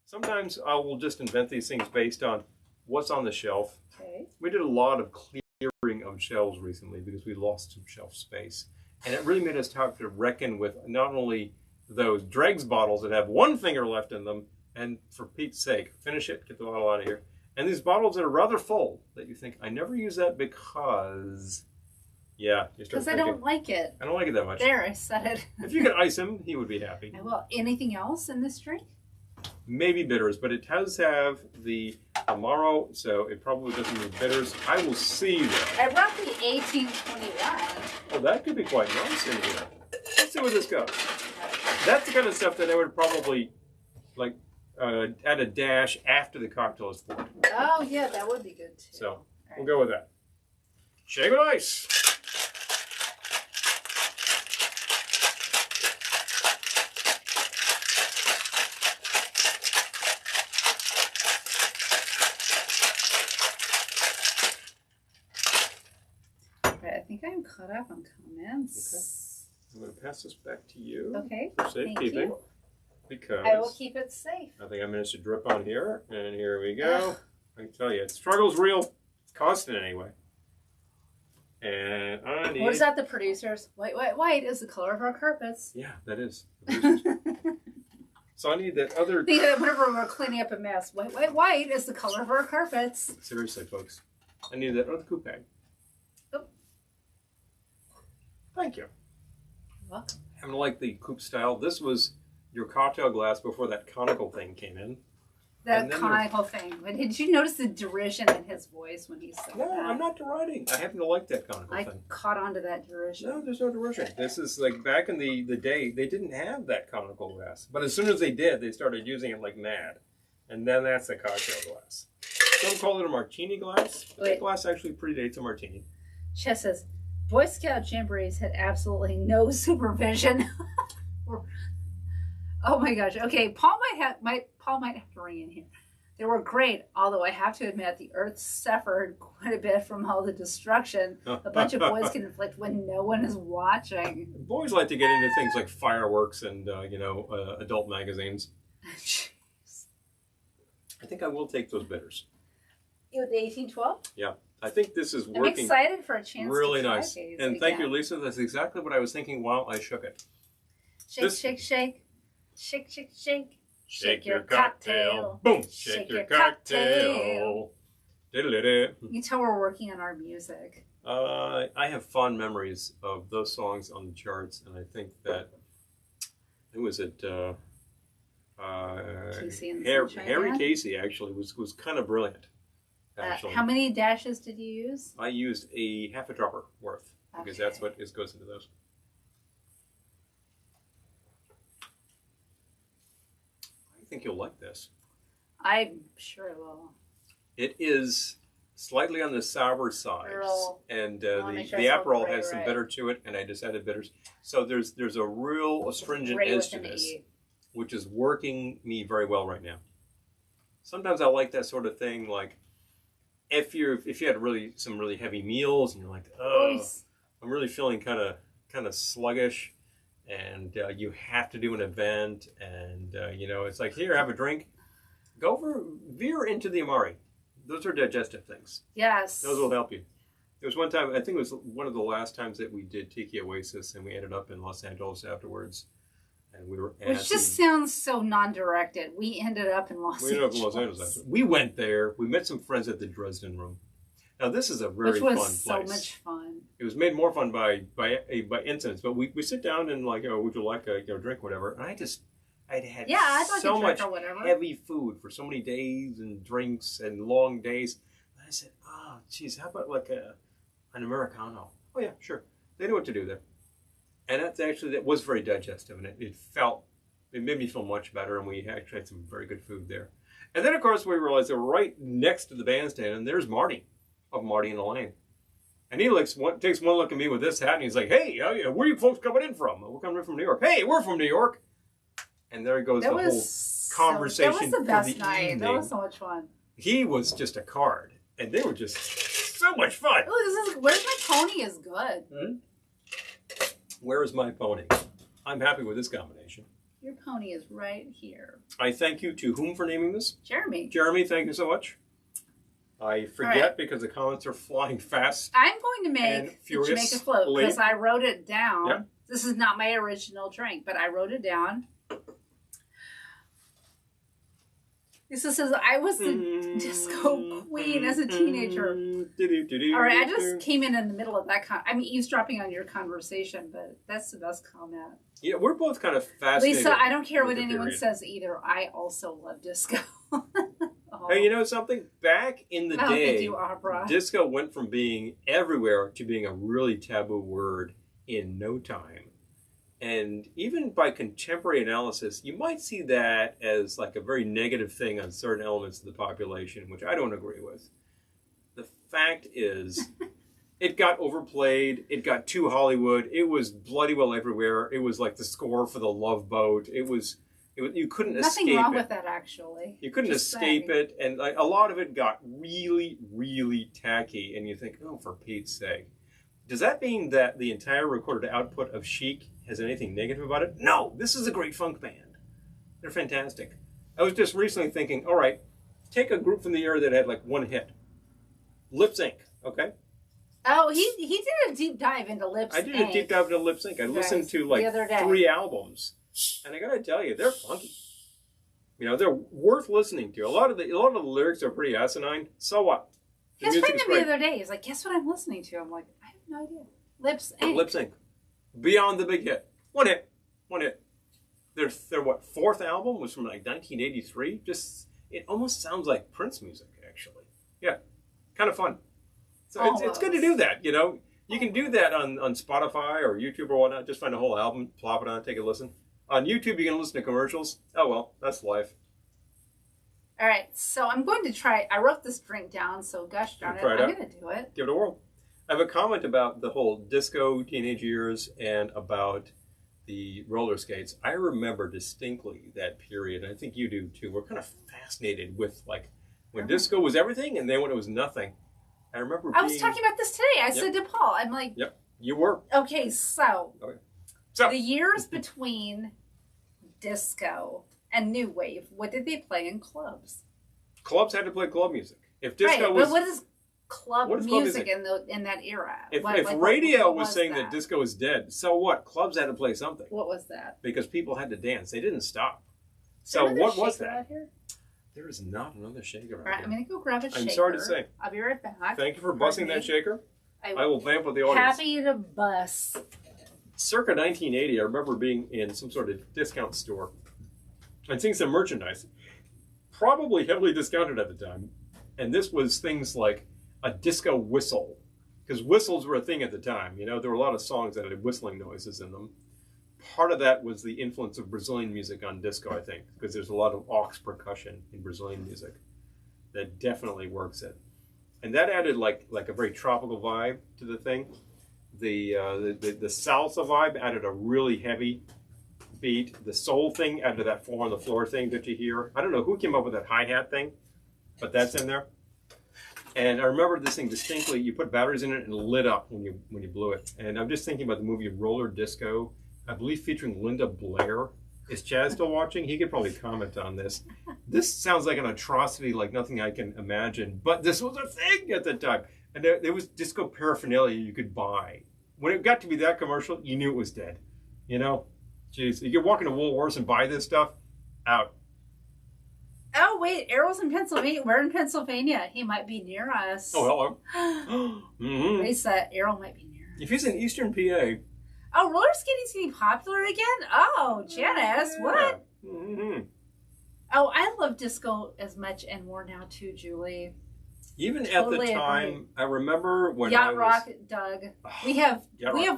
Sometimes I will just invent these things based on what's on the shelf. Okay. We did a lot of clearing of shelves recently because we lost some shelf space. And it really made us have to reckon with not only those dregs bottles that have one finger left in them, and for Pete's sake, finish it, get the bottle out of here. And these bottles that are rather full that you think, I never use that because, yeah. Because I don't like it. I don't like it that much. There, I said it. If you could ice him, he would be happy. I will. Anything else in this drink? Maybe bitters, but it does have the Amaro, so it probably doesn't need bitters. I will see that. I brought the 1821. Oh, that could be quite nice in here. Let's see where this goes. That's the kind of stuff that I would probably like add a dash after the cocktail is poured. Oh, yeah, that would be good too. So we'll go with that. Shake with ice. I think I'm caught up on comments. Okay. I'm going to pass this back to you. Okay. For Thank safekeeping. you. Because I will keep it safe. I think I managed to drip on here. And here we go. I can tell you, struggle's real. It's constant anyway. And I need... What is that, the producers? White, white, white is the color of our carpets. Yeah, that is. So I need that other... Think that whenever we're cleaning up a mess, white, white, white is the color of our carpets. Seriously, folks. I need that other coupe bag. Oh. Thank you. You're welcome. I haven't liked the coupe style. This was your cocktail glass before that conical thing came in. That conical thing. But did you notice the derision in his voice when he said that? No, I'm not deriding. I happen to like that conical I thing. caught on to that derision. No, there's no derision. This is like back in the day, they didn't have that conical glass. But as soon as they did, they started using it like mad. And then that's the cocktail glass. Some call it a martini glass. But that glass actually predates a martini. Chess says, Boy Scout jamborees had absolutely no supervision. Oh my gosh. Okay, Paul might have to ring in here. They were great, although I have to admit the Earth suffered quite a bit from all the destruction a bunch of boys can inflict when no one is watching. Boys like to get into things like fireworks and adult magazines. Jeez. I think I will take those bitters. You with the 1812? Yeah. I think this is working. I'm excited for a chance really to try nice. these And again. thank you, Lisa. That's exactly what I was thinking while I shook it. Shake, shake, shake. Shake, shake, shake. Shake your cocktail. Boom. Shake your cocktail. Diddle-diddle. You tell we're working on our music. I have fond memories of those songs on the charts, and I think that it was at Casey and Harry Casey actually was kind of brilliant. Actually, how many dashes did you use? I used a half a dropper worth because that's what goes into those. I think you'll like this. I'm sure I will. It is slightly on the sour side, and the Aperol has some bitter to it, and I just added bitters. So there's a real astringent edge to this, which is working me very well right now. Sometimes I like that sort of thing, like if you had some really heavy meals and you're like, oh, I'm really feeling kind of sluggish, and you have to do an event, and it's like, here, have a drink. Veer into the Amari. Those are digestive things. Yes. Those will help you. There was one time, I think it was one of the last times that we did Tiki Oasis, and we ended up in Los Angeles afterwards. And we were Which just sounds so non-directed. We ended up in Los Angeles. We ended up in Los Angeles. We went there. We met some friends at the Dresden Room. Now, this is a very fun place. Which was so much fun. It was made more fun by incidents. But we sit down and like, would you like a drink, whatever. And I'd had so much heavy food for so many days and drinks and long days. And I said, oh, geez, how about like an Americano? Oh, yeah, sure. They knew what to do there. And that was very digestive, and it made me feel much better, and we actually had some very good food there. And then, of course, we realized that we're right next to the bandstand, and there's Marty, of Marty and Elaine. And he takes one look at me with this hat, and he's like, hey, where are you folks coming in from? We're coming in from New York. Hey, we're from New York. And there goes the whole conversation. That was the best night. Evening. That was so much fun. He was just a card, and they were just so much fun. Oh, Where's My Pony is good. Hmm? Where is My Pony? I'm happy with this combination. Your pony is right here. I thank you to whom for naming this? Jeremy. Jeremy, thank you so much. I forget because the comments are flying fast. I'm going to make the Jamaica float because I wrote it down. Yep. This is not my original drink, but I wrote it down. This says, I was the disco queen as a teenager. All right, I just came in the middle of that. I'm eavesdropping on your conversation, but that's the best comment. Yeah, we're both kind of fascinated. Lisa, I don't care what anyone says either. I also love disco. Hey, you know something? Back in the day, opera. Disco went from being everywhere to being a really taboo word in no time. And even by contemporary analysis, you might see that as like a very negative thing on certain elements of the population, which I don't agree with. The fact is, it got overplayed. It got too Hollywood. It was bloody well everywhere. It was like the score for The Love Boat. You couldn't escape it. Nothing wrong with that, actually. You couldn't escape it. And like, a lot of it got really, really tacky. And you think, oh, for Pete's sake. Does that mean that the entire recorded output of Chic has anything negative about it? No, this is a great funk band. They're fantastic. I was just recently thinking, all right, take a group from the era that had like one hit. Lip Sync, okay? Oh, he did a deep dive into Lip Sync. I did a deep dive into Lip Sync. I listened to like 3 albums. And I gotta tell you, they're funky. You know, they're worth listening to. A lot of the lyrics are pretty asinine. So what? His friend the other day, he's like, guess what I'm listening to? I'm like, I have no idea. Lip Sync. Lip Sync. Beyond the big hit. One hit. Their what, 4th album was from like 1983. It almost sounds like Prince music, actually. Yeah. Kind of fun. So it's good to do that, you know. You can do that on Spotify or YouTube or whatnot. Just find a whole album, plop it on, take a listen. On YouTube, you can listen to commercials. Oh, well, that's life. All right, so I'm going to try. I wrote this drink down, so gosh darn it, I'm going to do it. Give it a whirl. I have a comment about the whole disco teenage years and about the roller skates. I remember distinctly that period, and I think you do too. We're kind of fascinated with like when disco was everything and then when it was nothing. I remember I was talking about this today. I said to Paul, I'm like... Yep, you were. Okay, so the years between disco and new wave, what did they play in clubs? Clubs had to play club music. If disco was... But what is club music in that era? If radio was saying that disco is dead, so what? Clubs had to play something. What was that? Because people had to dance. They didn't stop. So what was that? Here? There is not another shaker out here. I'm going to go grab a shaker. I'm sorry to say. I'll be right back. Thank you for bussing that shaker. I will vamp with the audience. Happy to bus. Circa 1980, I remember being in some sort of discount store and seeing some merchandise, probably heavily discounted at the time. And this was things like a disco whistle, because whistles were a thing at the time. You know, there were a lot of songs that had whistling noises in them. Part of that was the influence of Brazilian music on disco, I think, because there's a lot of aux percussion in Brazilian music that definitely works it. And that added like a very tropical vibe to the thing. The salsa vibe added a really heavy beat. The soul thing added that 4 on the floor thing that you hear. I don't know who came up with that hi-hat thing, but that's in there. And I remember this thing distinctly. You put batteries in it and it lit up when you blew it. And I'm just thinking about the movie Roller Disco, I believe featuring Linda Blair. Is Chaz still watching? He could probably comment on this. This sounds like an atrocity like nothing I can imagine, but this was a thing at the time. And there was disco paraphernalia you could buy. When it got to be that commercial, you knew it was dead. You know? Jeez, you could walk into Woolworths and buy this stuff, out. Oh, wait, Errol's in Pennsylvania. We're in Pennsylvania. He might be near us. Oh, hello. Mm-hmm. They said Errol might be near us. If he's in Eastern PA... Oh, roller skating's getting popular again? Oh, Janice, what? Mm-hmm. Oh, I love disco as much and more now too, Julie. Even totally at the time, agree. I remember when Yacht Rock, Doug. We have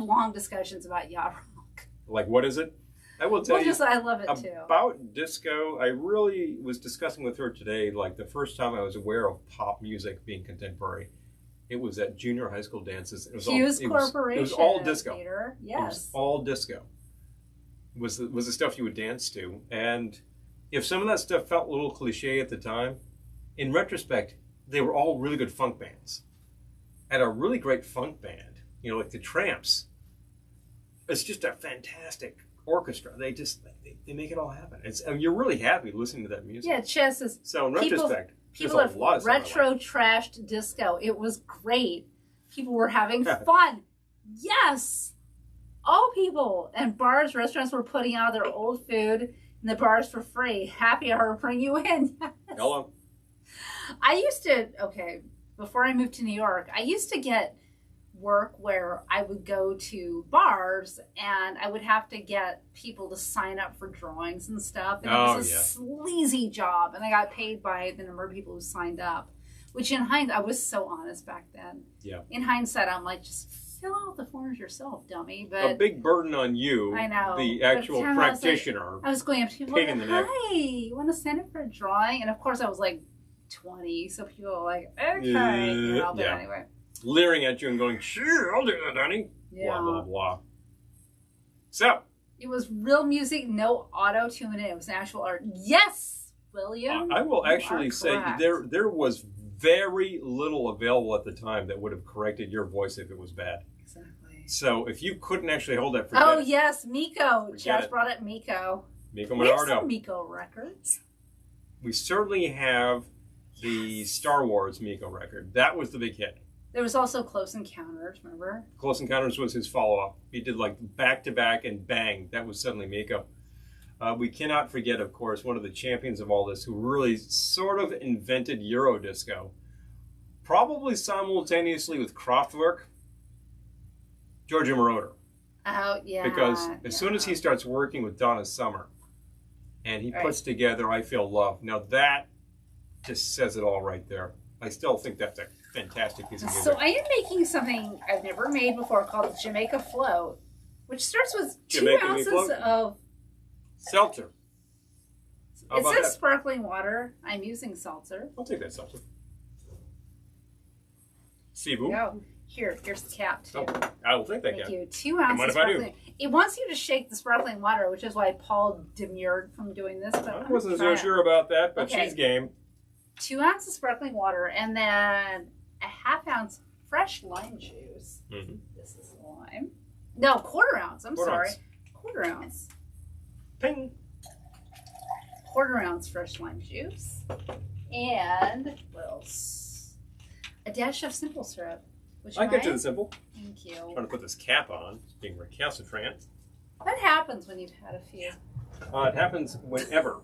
long discussions about Yacht Rock. Like, what is it? I will tell you. I love it too. About disco, I really was discussing with her today, like the first time I was aware of pop music being contemporary. It was at junior high school dances. It was Corporation. It was all disco. Theater. Yes. It was all disco. It was the stuff you would dance to. And if some of that stuff felt a little cliche at the time, in retrospect, they were all really good funk bands. And a really great funk band, you know, like the Tramps, it's just a fantastic orchestra. They make it all happen. You're really happy listening to that music. Yeah, Chess is. So in retrospect, People there's have a lot of retro trashed disco. It was great. People were having fun. Yes. All people and bars, restaurants were putting out their old food in the bars for free. Happy hour, bring you in. Yes. Hello. I used to, before I moved to New York, I used to get work where I would go to bars and I would have to get people to sign up for drawings and stuff. And it was a sleazy job. And I got paid by the number of people who signed up, which in hindsight, I was so honest back then. Yeah. In hindsight, I'm like, just fill out the forms yourself, dummy. But a big burden on you, I know, the actual practitioner. I was going up to people like, hi, you want to sign up for a drawing? And of course, I was like 20. So people were like, okay. But anyway. Leering at you and going, sure, I'll do that, honey. Yeah. Blah, blah, blah. So. It was real music, no auto-tune in it. It was actual art. Yes, William. I will actually say there was very little available at the time that would have corrected your voice if it was bad. Exactly. So if you couldn't actually hold that, forget it. Yes, Miko. Josh brought up Miko. Miko Monardo. We have some Miko records. We certainly have the Star Wars Miko record. That was the big hit. There was also Close Encounters, remember? Close Encounters was his follow-up. He did like back-to-back and bang. That was suddenly Miko. We cannot forget, of course, one of the champions of all this who really sort of invented Euro disco. Probably simultaneously with Kraftwerk, Giorgio Moroder. Oh, yeah. Because as soon as he starts working with Donna Summer and he puts together I Feel Love, now that just says it all right there. I still think that's a fantastic piece of music. So I am making something I've never made before called Jamaica Float, which starts with 2 ounces of seltzer. It says sparkling water. I'm using seltzer. I'll take that seltzer. Sibu. Go. Here's the cap too. Oh, I will take that cap. Thank you. 2 ounces sparkling. It wants you to shake the sparkling water, which is why Paul demurred from doing this. But I wasn't so sure about that, but she's game. 2 ounces sparkling water, and then a ½ ounce fresh lime juice. Mm-hmm. This is lime. No, quarter ounce. I'm sorry. Ounce. Quarter ounce. Ping. Quarter ounce fresh lime juice. And what else? A dash of simple syrup. I get to the simple. Thank you. I'm trying to put this cap on. It's being recalcitrant. What happens when you've had a few? It happens whenever.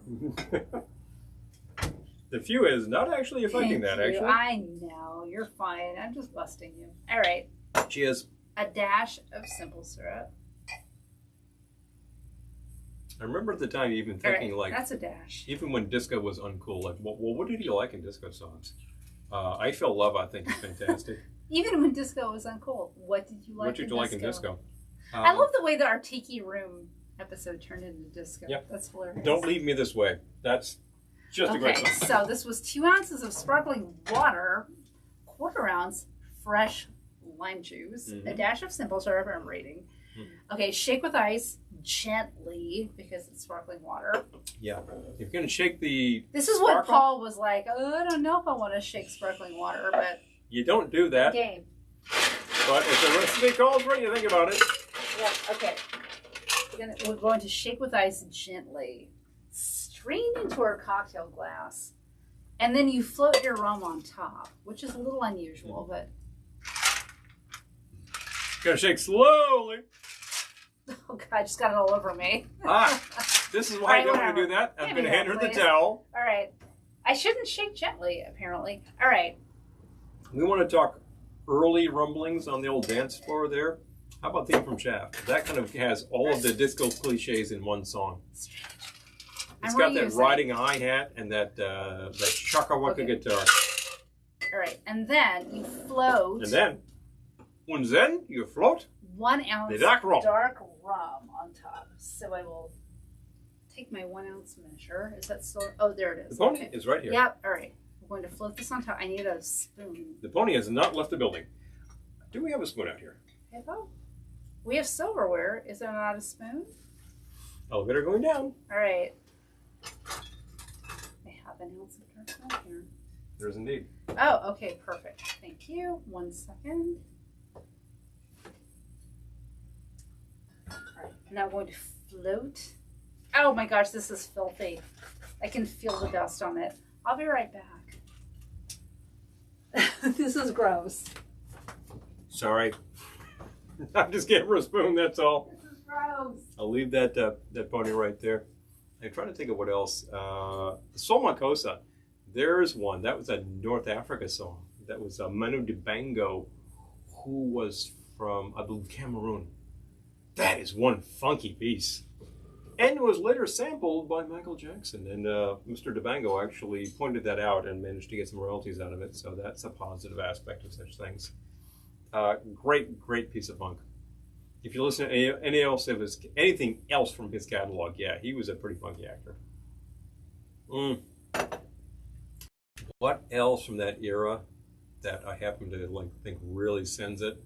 The few is not actually affecting that, actually. I know. You're fine. I'm just busting you. All right. Cheers. A dash of simple syrup. I remember at the time even thinking that's a dash. Even when disco was uncool, like, well, what did you like in disco songs? I Feel Love, I think, is fantastic. Even when disco was uncool, what did you like? What did you like in disco? I love the way that our Tiki Room episode turned into disco. Yep. That's hilarious. Don't Leave Me This Way. That's just a great song. So this was 2 ounces of sparkling water, quarter ounce fresh lime juice, a dash of simple syrup, I'm rating. Okay, shake with ice gently because it's sparkling water. Yeah. If you're going to shake the This is what Paul was like, I don't know if I want to shake sparkling water, but... You don't do that. Game. But if the recipe calls for it, you think about it. Yeah, okay. We're going to shake with ice gently. Strain into our cocktail glass. And then you float your rum on top, which is a little unusual, but... Gotta shake slowly. Oh, God, I just got it all over me. This is why I don't want to do that. I'm going to hand her the towel. All right. I shouldn't shake gently, apparently. All right. We want to talk early rumblings on the old dance floor there. How about Theme from Shaft? That kind of has all of the disco cliches in one song. It's got that riding hi-hat and that chaka-waka guitar. All right. And then you float. And then you float 1 ounce dark rum on top. So I will take my 1 ounce measure. Is that still? Oh, there it is. The pony is right here. Yep. All right. We're going to float this on top. I need a spoon. The pony has not left the building. Do we have a spoon out here? Oh, we have silverware. Is there not a spoon? Elevator going down. All right. I have an ounce of dark rum here. There's indeed. Oh, okay. Perfect. Thank you. 1 second. All right. Now I'm going to float. Oh my gosh, this is filthy. I can feel the dust on it. I'll be right back. This is gross. Sorry. I'm just getting a spoon, that's all. This is gross. I'll leave that that pony right there. I'm trying to think of what else. Sol Makossa. There's one. That was a North Africa song. That was Manu Dibango, who was from, I believe, Cameroon. That is one funky piece. And it was later sampled by Michael Jackson. And Mr. Dibango actually pointed that out and managed to get some royalties out of it. So that's a positive aspect of such things. Great piece of funk. If you listen to anything else from his catalog, yeah, he was a pretty funky actor. What else from that era that I happen to think really sends it?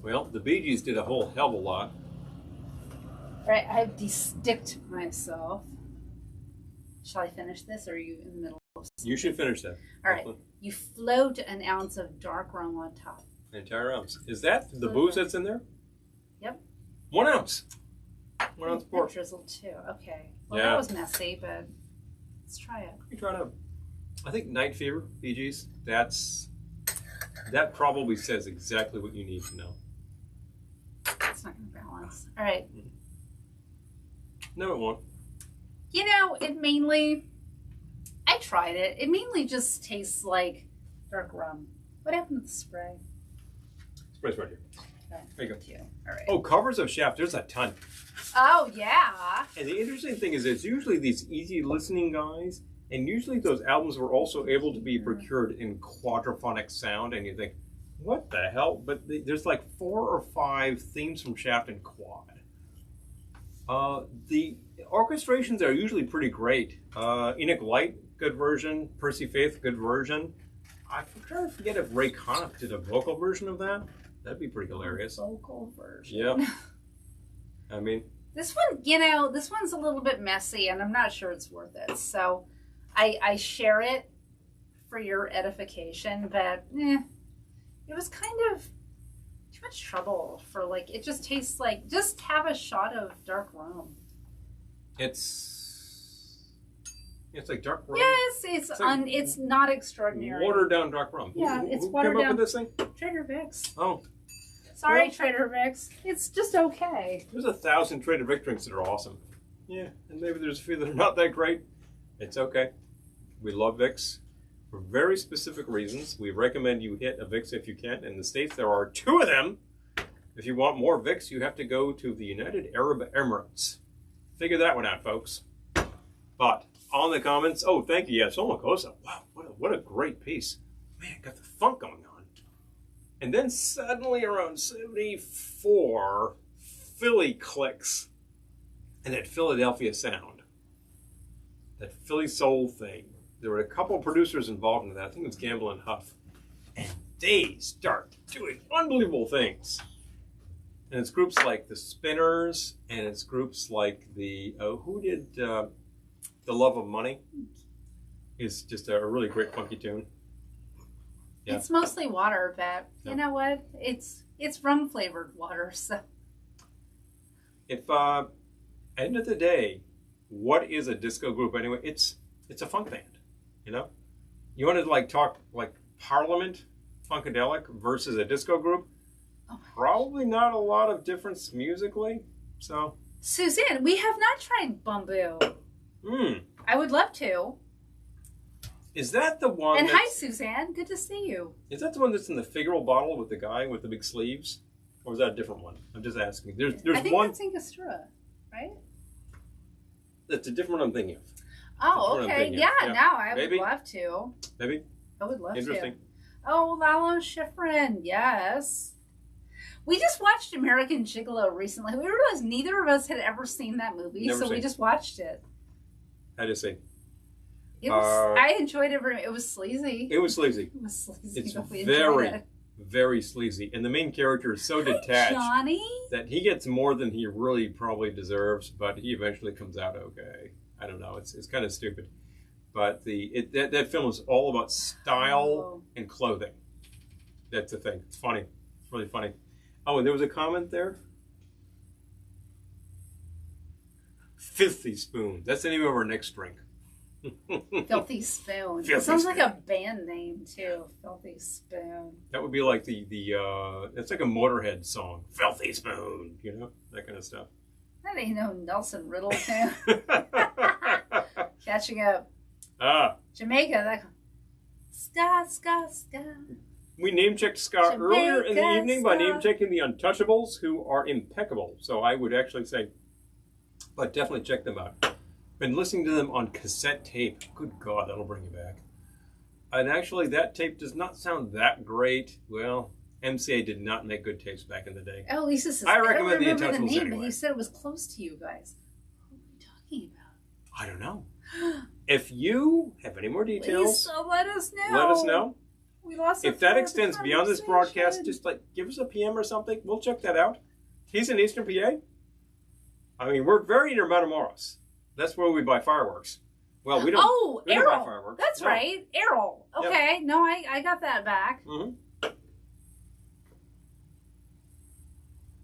Well, the Bee Gees did a whole hell of a lot. All right, I've de-sticked myself. Shall I finish this, or are you in the middle of something? You should finish that. All right. You float an ounce of dark rum on top. An entire ounce. Is that the booze that's in there? Yep. 1 ounce. 1 ounce pour. Drizzled too. Okay. Well, Yeah. that was messy, but let's try it. You try it out. I think Night Fever, Bee Gees, that probably says exactly what you need to know. It's not going to balance. All right. No, it won't. You know, I tried it. It mainly just tastes like dark rum. What happened with the spray? Spray's right here. Okay. There you go. All right. Oh, covers of Shaft. There's a ton. Oh, yeah. And the interesting thing is it's usually these easy listening guys, and usually those albums were also able to be procured in quadraphonic sound, and you think, what the hell? But there's like 4 or 5 themes from Shaft in quad. The orchestrations are usually pretty great. Enoch Light, good version. Percy Faith, good version. I'm trying to forget if Ray Conniff did a vocal version of that. That'd be pretty hilarious. Vocal version. Yeah. I mean, this one, this one's a little bit messy, and I'm not sure it's worth it. So I share it for your edification, but it was kind of too much trouble for it just tastes like, just have a shot of dark rum. It's like dark rum. Yes, it's not extraordinary. Watered down dark rum. Yeah, who it's watered came up down. with this thing? Trader Vic's. Oh. Sorry, Well, Trader Vic's. It's just okay. There's 1,000 Trader Vic drinks that are awesome. Yeah, and maybe there's a few that are not that great. It's okay. We love Vicks for very specific reasons. We recommend you hit a Vicks if you can. In the States, there are 2 of them. If you want more Vicks, you have to go to the United Arab Emirates. Figure that one out, folks. But on the comments, oh, thank you. Yeah, Sol Makossa. Wow, what a great piece. Man, got the funk going on. And then suddenly around 74, Philly clicks. And that Philadelphia sound. That Philly soul thing. There were a couple producers involved in that. I think it was Gamble and Huff. And they start doing unbelievable things. And it's groups like the Spinners, and it's groups like the, who did The Love of Money? Is just a really great funky tune. Yeah. It's mostly water, but Yeah. you know what? It's rum flavored water, so. If end of the day, what is a disco group anyway? It's a funk band, you know. You want to talk Parliament, Funkadelic versus a disco group? Oh, probably not a lot of difference musically. So Suzanne, we have not tried Bamboo. I would love to. Is that the one? And hi, Suzanne. Good to see you. Is that the one that's in the figural bottle with the guy with the big sleeves, or is that a different one? I'm just asking. There's I think one that's Angostura, right? that's a different one I'm thinking of. Oh, That's what I'm okay. thinking. Yeah, Yeah. no, I Maybe. would love to. Maybe I would love interesting. to. Oh, Lalo Schifrin, yes. We just watched American Gigolo recently. We realized neither of us had ever seen that movie, Never so we seen. just watched it. I just say It was. I enjoyed it. It was sleazy. it was sleazy. It was sleazy. It's but we very, enjoyed it. very sleazy, and the main character is so detached Johnny. that he gets more than he really probably deserves, but he eventually comes out okay. I don't know. It's kind of stupid, but that film is all about style Oh. and clothing. That's the thing. It's funny. It's really funny. Oh, and there was a comment there. Filthy Spoon. That's the name of our next drink. Filthy Spoon. Filthy It sounds like Spoon. a band name too. Filthy Spoon. That would be like it's like a Motorhead song. Filthy Spoon. You know, that kind of stuff. That ain't no Nelson Riddle tune. Catching up. Jamaica. That. Ska, ska, ska. We name-checked Ska earlier in the evening by name-checking the Untouchables, who are impeccable. So I would actually say, but definitely check them out. Been listening to them on cassette tape. Good God, that'll bring you back. And actually, that tape does not sound that great. Well, MCA did not make good tapes back in the day. Oh, Lisa says, I recommend the don't remember Untouchables name, anyway. But you said it was close to you guys. What are we talking about? I don't know. If you have any more details, Lisa, let us know. let us know. We lost. If that extends beyond this broadcast, just like give us a PM or something. We'll check that out. He's in Eastern PA. I mean, we're very near Matamoros. That's where we buy fireworks. Well, we don't. Oh, we don't buy Errol. fireworks. That's No. right, Errol. Okay, no, I got that back. Mm-hmm.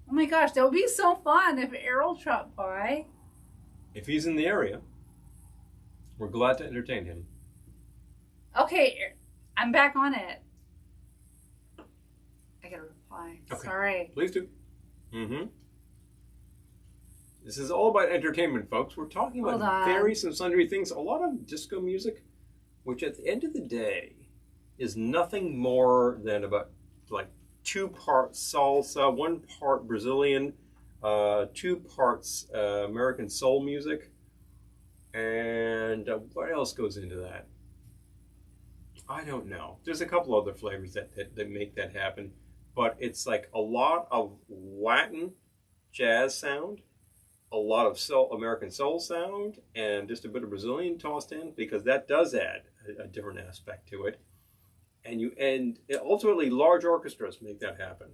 Oh my gosh, that would be so fun if Errol dropped by. If he's in the area, we're glad to entertain him. Okay, I'm back on it. I gotta reply. Okay. Sorry. Please do. Mm-hmm. This is all about entertainment, folks. We're talking Hold about on. various and sundry things. A lot of disco music, which at the end of the day is nothing more than about like 2 parts salsa, 1 part Brazilian, 2 parts American soul music. And what else goes into that? I don't know. There's a couple other flavors that make that happen. But it's like a lot of Latin jazz sound, a lot of American soul sound, and just a bit of Brazilian tossed in, because that does add a different aspect to it. And ultimately, large orchestras make that happen.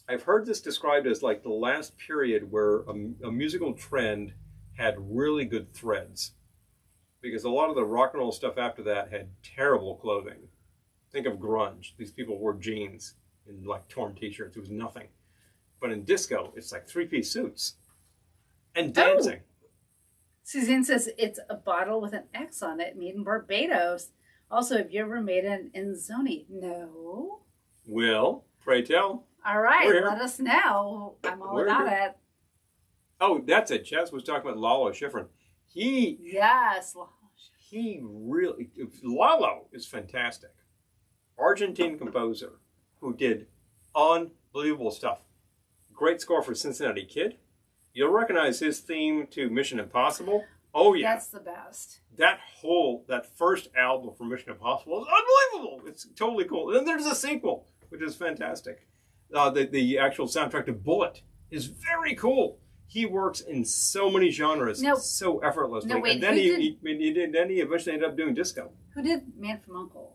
I've heard this described as like the last period where a musical trend had really good threads, because a lot of the rock and roll stuff after that had terrible clothing. Think of grunge. These people wore jeans and like torn t-shirts. It was nothing. But in disco, it's like 3-piece suits and dancing. Suzanne says it's a bottle with an X on it, made in Barbados. Also, have you ever made an Enzoni? No. Well, pray tell. All right, We're here. let us know. I'm all We're about here. it. Oh, that's it. Chaz was talking about Lalo Schifrin. Yes. Lalo is fantastic. Argentine composer who did unbelievable stuff. Great score for Cincinnati Kid. You'll recognize his theme to Mission Impossible. Oh yeah. That's the best. That first album for Mission Impossible is unbelievable. It's totally cool. And then there's a sequel, which is fantastic. The actual soundtrack to Bullet is very cool. He works in so many genres, so effortlessly. No, wait, and then he eventually ended up doing disco. Who did Man from U.N.C.L.E.?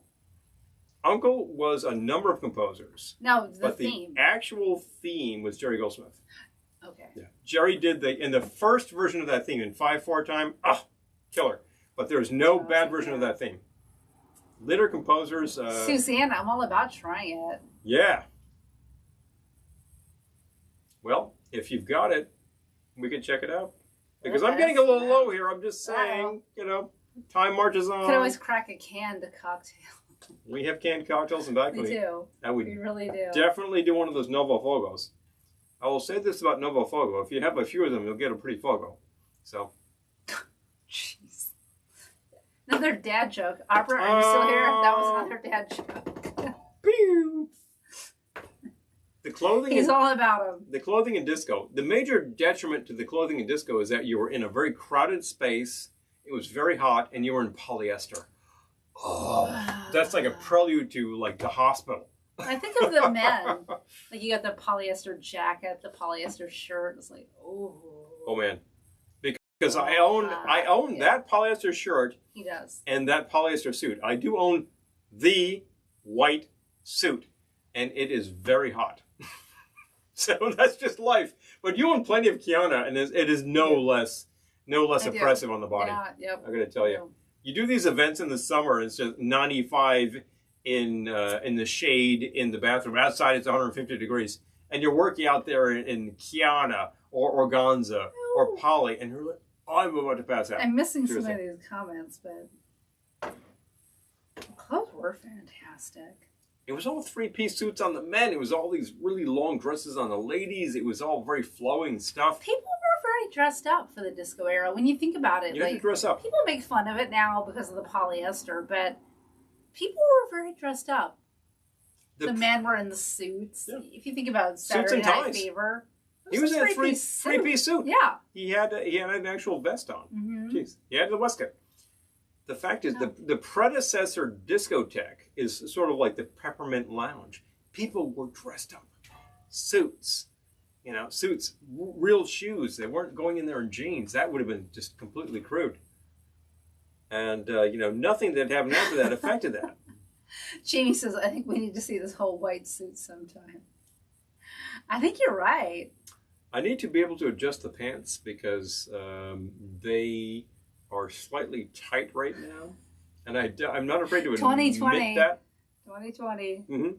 Uncle was a number of composers. No, but theme. The actual theme was Jerry Goldsmith. Okay. Yeah. Jerry did in the first version of that theme in 5/4 time. Killer. But there's no bad version of that theme. Later composers. Suzanne, I'm all about trying it. Yeah. Well, if you've got it, we can check it out. Because I'm getting a little low here. I'm just saying, time marches on. You could always crack a canned cocktail. We have canned cocktails in back. We do. We really do. Definitely do one of those Novo Fogos. I will say this about Novo Fogo. If you have a few of them, you'll get a pretty Fogo. So. Jeez. Another dad joke. Opera, are you still here? That was another dad joke. Pew! The clothing. He's all about them. The clothing in disco. The major detriment to the clothing in disco is that you were in a very crowded space. It was very hot, and you were in polyester. Oh, that's like a prelude to like the hospital. I think of the men. Like you got the polyester jacket, the polyester shirt. It's like, oh man, because I own that polyester shirt. He does. And that polyester suit. I do own the white suit, and it is very hot. So that's just life. But you own plenty of Kiana, and it is no less oppressive on the body. Yeah, yep. I'm going to tell you. You do these events in the summer, and it's just 95, in the shade in the bathroom. Outside it's 150 degrees, and you're working out there in Kiana or Organza or Poly, and you're like, oh, I'm about to pass out. I'm missing some of these comments, but clothes were fantastic. It was all three-piece suits on the men. It was all these really long dresses on the ladies. It was all very flowing stuff. People were very dressed up for the disco era. When you think about it, you have to dress up. People make fun of it now because of the polyester, but people were very dressed up. The men were in the suits. Yeah. If you think about Saturday Night Fever, he was in a three-piece suit. Yeah, he had an actual vest on. Mm-hmm. Jeez, he had the waistcoat. The fact is, the predecessor discotheque is sort of like the Peppermint Lounge. People were dressed up, suits, suits, real shoes. They weren't going in there in jeans. That would have been just completely crude. And nothing that happened after that affected that. Jamie says, "I think we need to see this whole white suit sometime." I think you're right. I need to be able to adjust the pants because they are slightly tight right now, and I'm not afraid to admit that. 2020. Mm-hmm.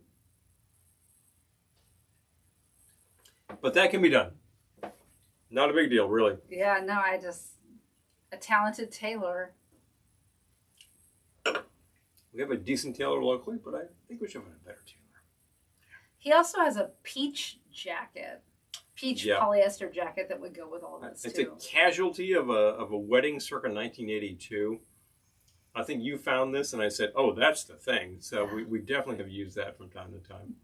But that can be done. Not a big deal, really. Yeah, no, a talented tailor. We have a decent tailor locally, but I think we should find a better tailor. He also has a peach jacket. Polyester jacket that would go with all this, it's a casualty of a wedding circa 1982. I think you found this, and I said, oh, that's the thing. So we definitely have used that from time to time.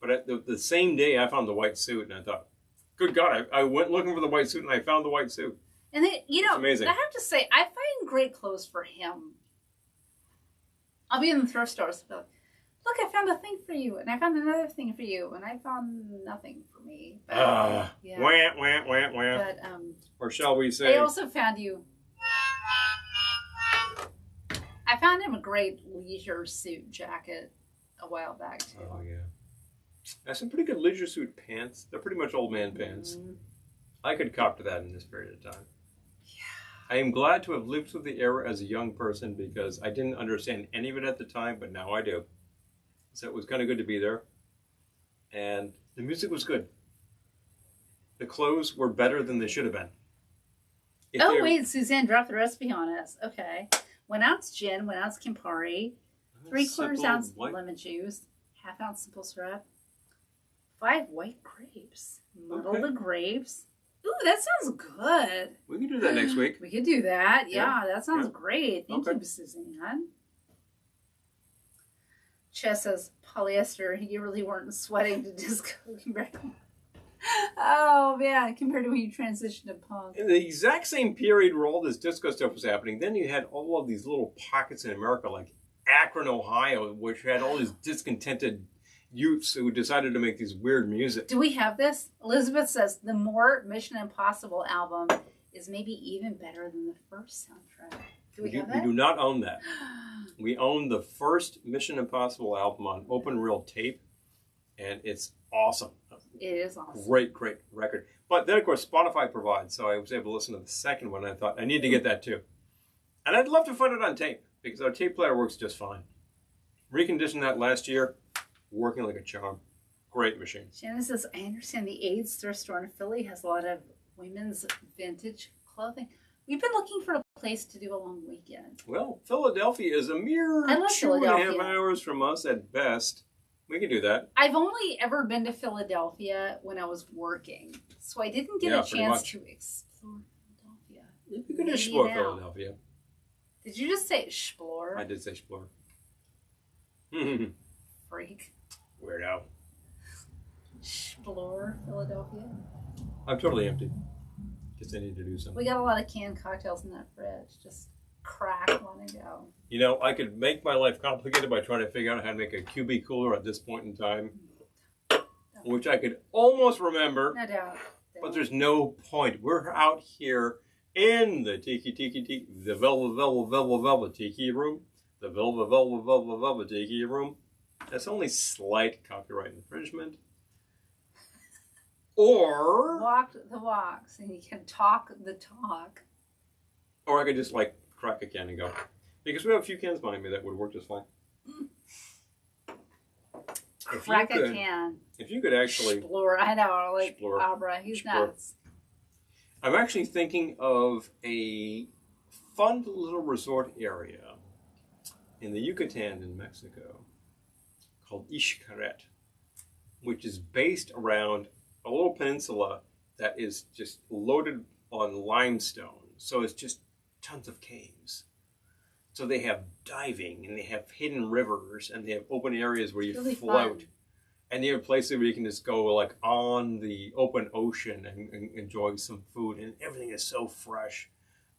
But the same day, I found the white suit, and I thought, good God, I went looking for the white suit, and I found the white suit. And then, it's amazing. I have to say, I find great clothes for him. I'll be in the thrift stores, and be like, look, I found a thing for you, and I found another thing for you, and I found nothing for me. But, wah. But, or shall we say? I also found you. I found him a great leisure suit jacket a while back, too. Oh, yeah. I have some pretty good leisure suit pants. They're pretty much old man pants. Mm-hmm. I could cop to that in this period of time. I am glad to have lived through the era as a young person because I didn't understand any of it at the time, but now I do. So it was kind of good to be there. And the music was good. The clothes were better than they should have been. Wait, Suzanne dropped the recipe on us. Okay. 1 ounce gin, 1 ounce Campari, 3/4 ounce lemon juice, 1/2 ounce simple syrup, 5 white grapes. Muddle the grapes. Ooh, that sounds good. We can do that next week. We could do that. Yeah, that sounds great. Thank you, Suzanne. Chess says polyester. You really weren't sweating to disco compared to. Oh man, compared to when you transitioned to punk. In the exact same period where all this disco stuff was happening, then you had all of these little pockets in America, like Akron, Ohio, which had all these discontented youths who decided to make these weird music. Do we have this? Elizabeth says the more Mission Impossible album is maybe even better than the first soundtrack. Do we have that? We do not own that. We own the first Mission Impossible album on open reel tape, and it's awesome. It is awesome. Great record. But then, of course, Spotify provides, so I was able to listen to the second one, and I thought, I need to get that too. And I'd love to find it on tape, because our tape player works just fine. Reconditioned that last year. Working like a charm. Great machine. Shannon says, I understand the AIDS thrift store in Philly has a lot of women's vintage clothing. We've been looking for a place to do a long weekend. Well, Philadelphia is a mere 2.5 hours from us at best. We can do that. I've only ever been to Philadelphia when I was working, so I didn't get a chance to explore Philadelphia. We could explore Philadelphia. Did you just say explore? I did say explore. Freak. Weirdo. Explore Philadelphia. I'm totally empty. Guess I need to do something. We got a lot of canned cocktails in that fridge. Just crack one and go. I could make my life complicated by trying to figure out how to make a QB cooler at this point in time, which I could almost remember. No doubt. But there's no point. We're out here in the the Velvetiki Room, the Velvetiki Room. That's only slight copyright infringement. Or walk the walks, and you can talk the talk. Or I could just crack a can and go, because we have a few cans behind me that would work just fine. crack a can. If you could actually explore, I know, like explore, Abra, he's explore. nuts. I'm actually thinking of a fun little resort area in the Yucatan in Mexico called Xcaret, which is based around a little peninsula that is just loaded on limestone. So it's just tons of caves. So they have diving, and they have hidden rivers, and they have open areas where you really float. fun. And they have places where you can just go like on the open ocean and enjoy some food, and everything is so fresh.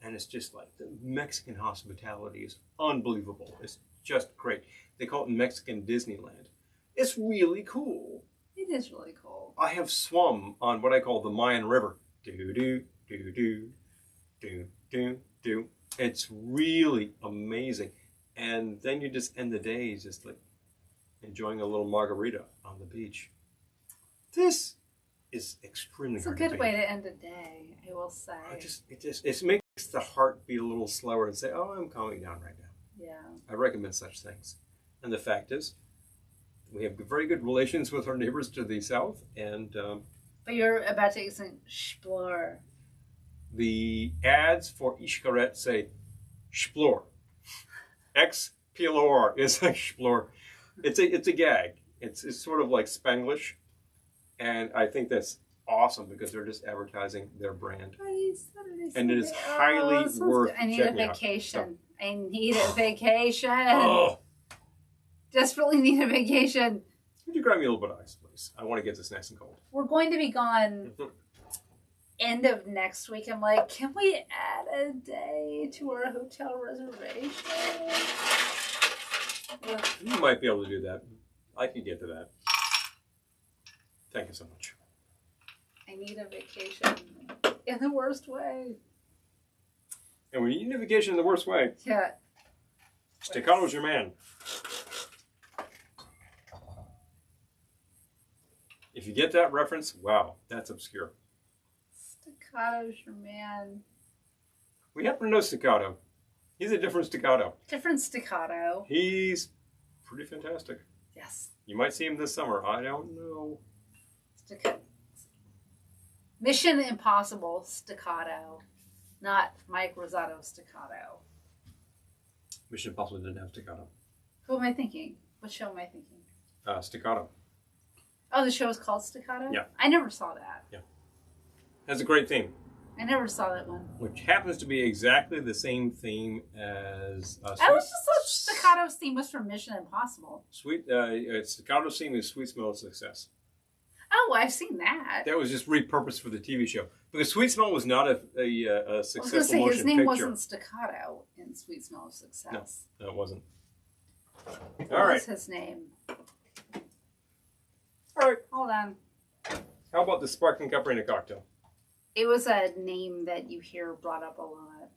And it's just like the Mexican hospitality is unbelievable. It's just great. They call it Mexican Disneyland. It's really cool. It is really cool. I have swum on what I call the Mayan River. Do do do do do do do. It's really amazing. And then you just end the day just like enjoying a little margarita on the beach. This is extremely It's a hard good to way beat. to end a day, I will say. It makes the heart beat a little slower and say, oh, I'm calming down right now. Yeah. I recommend such things. And the fact is, we have very good relations with our neighbors to the south, and But you're about to explore. the ads for Xcaret say Explore. X-P-L-O-R is Explore. It's a gag. It's sort of like Spanglish, and I think that's awesome because they're just advertising their brand. And it is highly worth I need a checking out. vacation. I need a vacation. Oh, Desperately need a vacation. would you grab me a little bit of ice, please? I want to get this nice and cold. We're going to be gone end of next week. I'm like, can we add a day to our hotel reservation? You might be able to do that. I can get to that. Thank you so much. I need a vacation in the worst way. And when you need a vacation in the worst way, Yeah. Staccato's your man. If you get that reference, wow, that's obscure. Staccato's your man. We happen to know Staccato. He's a different Staccato. Different staccato. He's pretty fantastic. Yes. You might see him this summer. I don't know. Staccato. Mission Impossible staccato. Not Mike Rosato staccato. Mission Impossible didn't have Staccato. Who am I thinking? What show am I thinking? Staccato. Oh, the show is called Staccato? Yeah. I never saw that. Yeah. That's a great theme. I never saw that one. Which happens to be exactly the same theme as... I always just thought Staccato's theme was from Mission Impossible. Staccato's theme is Sweet Smell of Success. Oh, I've seen that. That was just repurposed for the TV show. Because Sweet Smell was not a I was successful going to say, motion his name picture. wasn't Staccato in Sweet Smell of Success. No, it wasn't. What All right. was his name? All right. Hold on. How about the Sparkling Caprina cocktail? It was a name that you hear brought up a lot.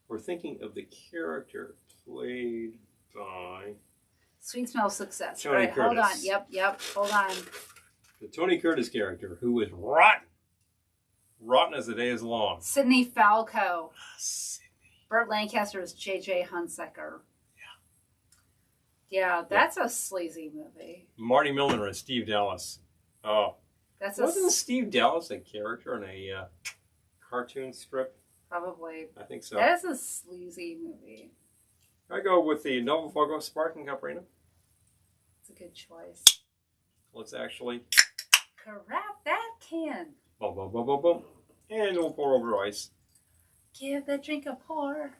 We're thinking of the character played by Sweet Smell of Success. Tony All right, hold on. Curtis. Yep. Hold on. the Tony Curtis character, who is rotten. Rotten as the day is long. Sidney Falco. Sydney. Burt Lancaster is J.J. Hunsaker. Yeah, that's a sleazy movie. Marty Milner as Steve Dallas. Oh. That's Wasn't Steve Dallas a character in a cartoon strip? probably. I think so. That is a sleazy movie. I go with the Novo Fogo Sparkling Caprina. It's a good choice. Let's actually Correct that can. boom, boom, boom, boom, boom. And we'll pour over ice. Give the drink a pour.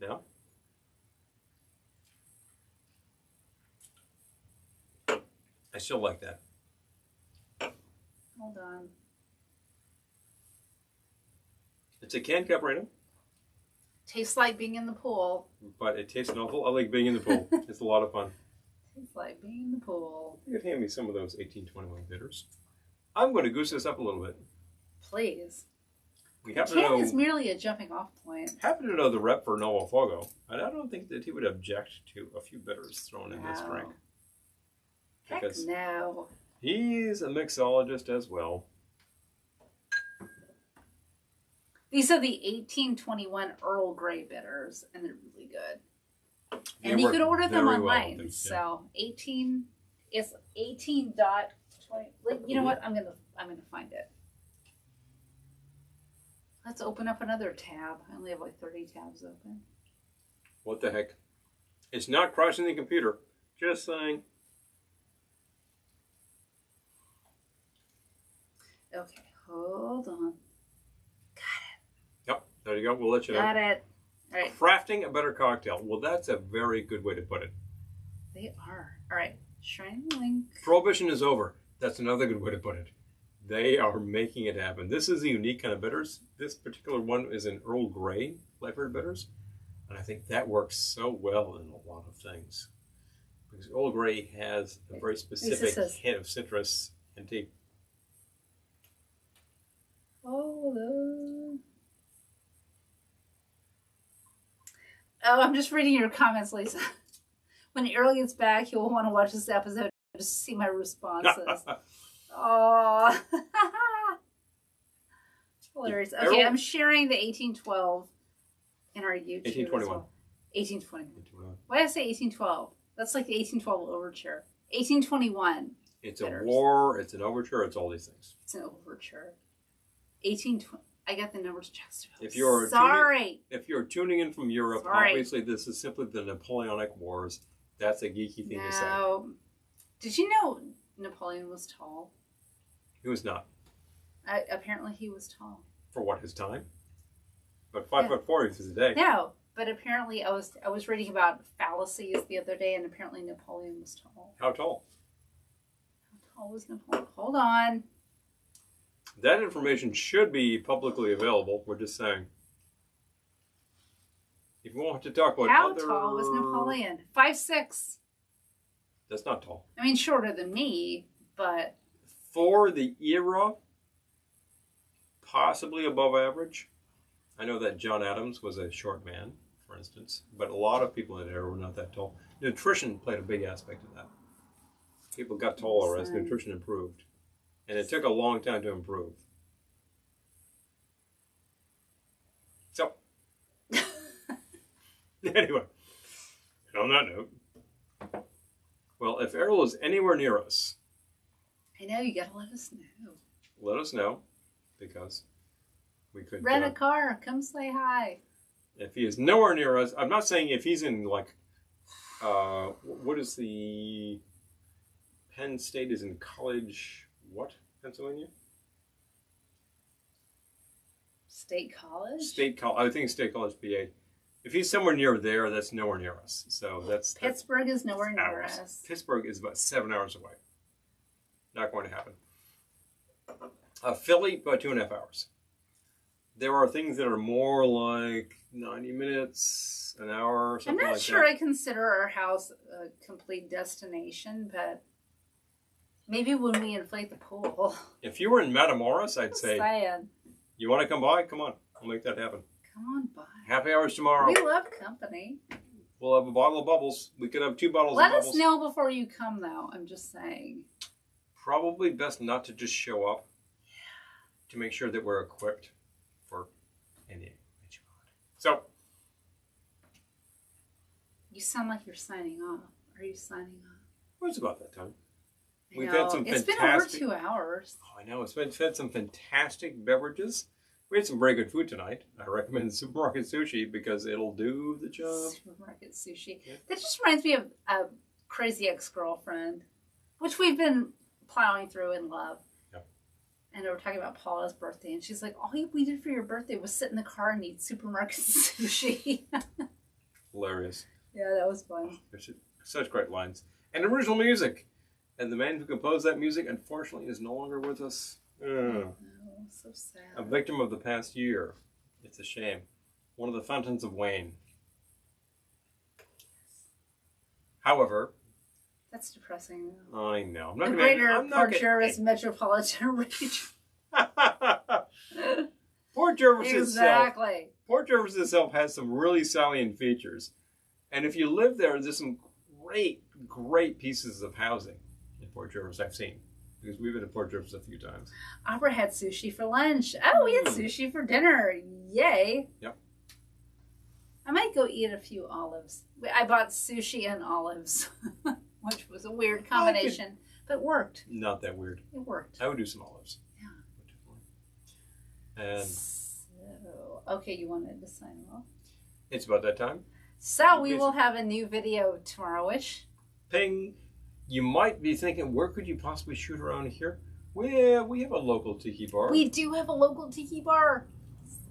Now. I still like that. Hold on. It's a canned Caprina, Tastes like being in the pool. but it tastes awful. I like being in the pool. It's a lot of fun. Tastes like being in the pool. You could hand me some of those 1821 bitters. I'm going to goose this up a little bit. Please. We The happen to can is know, merely a jumping off point. the rep for Novo Fogo, and I don't think that he would object to a few bitters thrown in this No. drink. Heck Because no. he's a mixologist as well. These are the 1821 Earl Grey bitters, and they're really good. And you could order them online. Well, so 18, it's 18.20. Like, you know what? I'm gonna find it. Let's open up another tab. I only have like 30 tabs open. What the heck? It's not crashing the computer. Just saying. Okay, hold on. Got it. Yep, there you go. We'll let you know. Got it. All right. Crafting a better cocktail. Well, that's a very good way to put it. They are. All right. Shrine link. Prohibition is over. That's another good way to put it. They are making it happen. This is a unique kind of bitters. This particular one is an Earl Grey flavored bitters. And I think that works so well in a lot of things. Because Earl Grey has a very specific hint of citrus and tea. Oh, I'm just reading your comments, Lisa. When Errol gets back, he'll want to watch this episode to see my responses. Oh, hilarious. Okay, Errol, I'm sharing the 1812 in our YouTube. 1821. Well. 1821. Why did I say 1812? That's like the 1812 overture. 1821. It's a war. It's an overture. It's all these things. It's an overture. 1820. I got the numbers just about. If you're tuning in from Europe, obviously this is simply the Napoleonic Wars. That's a geeky thing to say. Did you know Napoleon was tall? He was not. Apparently he was tall. For what, his time? But 5'4" is a day. No, but apparently I was reading about fallacies the other day, and apparently Napoleon was tall. How tall? How tall was Napoleon? Hold on. That information should be publicly available. We're just saying. If you want to talk about how tall was Napoleon? 5'6". That's not tall. I mean, shorter than me, but for the era, possibly above average. I know that John Adams was a short man, for instance, but a lot of people in that era were not that tall. Nutrition played a big aspect of that. People got taller as nutrition improved. And it took a long time to improve. So, anyway, on that note, well, if Errol is anywhere near us, I know, you gotta let us know. Let us know, because we could rent a car, come say hi. If he is nowhere near us, I'm not saying if he's in like, what is the Penn State is in college. What? Pennsylvania? State College? State College. I think State College, PA. If he's somewhere near there, that's nowhere near us. So that's Pittsburgh is nowhere near us. Pittsburgh is about 7 hours away. Not going to happen. Philly, about 2.5 hours. There are things that are more like 90 minutes, an hour, something like that. I'm not sure I consider our house a complete destination, but maybe when we inflate the pool. If you were in Matamoros, I'd say, you want to come by? Come on. We'll make that happen. Come on by. Happy hours tomorrow. We love company. We'll have a bottle of bubbles. We could have 2 bottles of bubbles. Let us know before you come, though. I'm just saying. Probably best not to just show up. Yeah. To make sure that we're equipped for any eventuality. So. You sound like you're signing off. Are you signing off? Well, it's about that time. We've had some fantastic... It's been over 2 hours. Oh, I know. We've had some fantastic beverages. We had some very good food tonight. I recommend supermarket sushi because it'll do the job. Supermarket sushi. Yeah. That just reminds me of a Crazy Ex-Girlfriend, which we've been plowing through and love. Yep. And we were talking about Paula's birthday, and she's like, all we did for your birthday was sit in the car and eat supermarket sushi. Hilarious. Yeah, that was fun. Such great lines. And original music. And the man who composed that music, unfortunately, is no longer with us. Oh, so sad. A victim of the past year. It's a shame. One of the fountains of Wayne. Poor That's depressing. I know. The greater Port Jervis metropolitan region. Port Jervis exactly. Port Jervis itself has some really salient features. And if you live there, there's some great pieces of housing in Port Jervis I've seen. because we've been to Port Jervis a few times. Opera had sushi for lunch. Oh, we had sushi for dinner. Yay. Yep. I might go eat a few olives. I bought sushi and olives, which was a weird combination, but worked. Not that weird. It worked. I would do some olives. Yeah. And so, okay, you wanted to sign off? it's about that time. So we will have a new video tomorrow-ish. Ping. You might be thinking, where could you possibly shoot around here? Well, we have a local tiki bar. We do have a local tiki bar,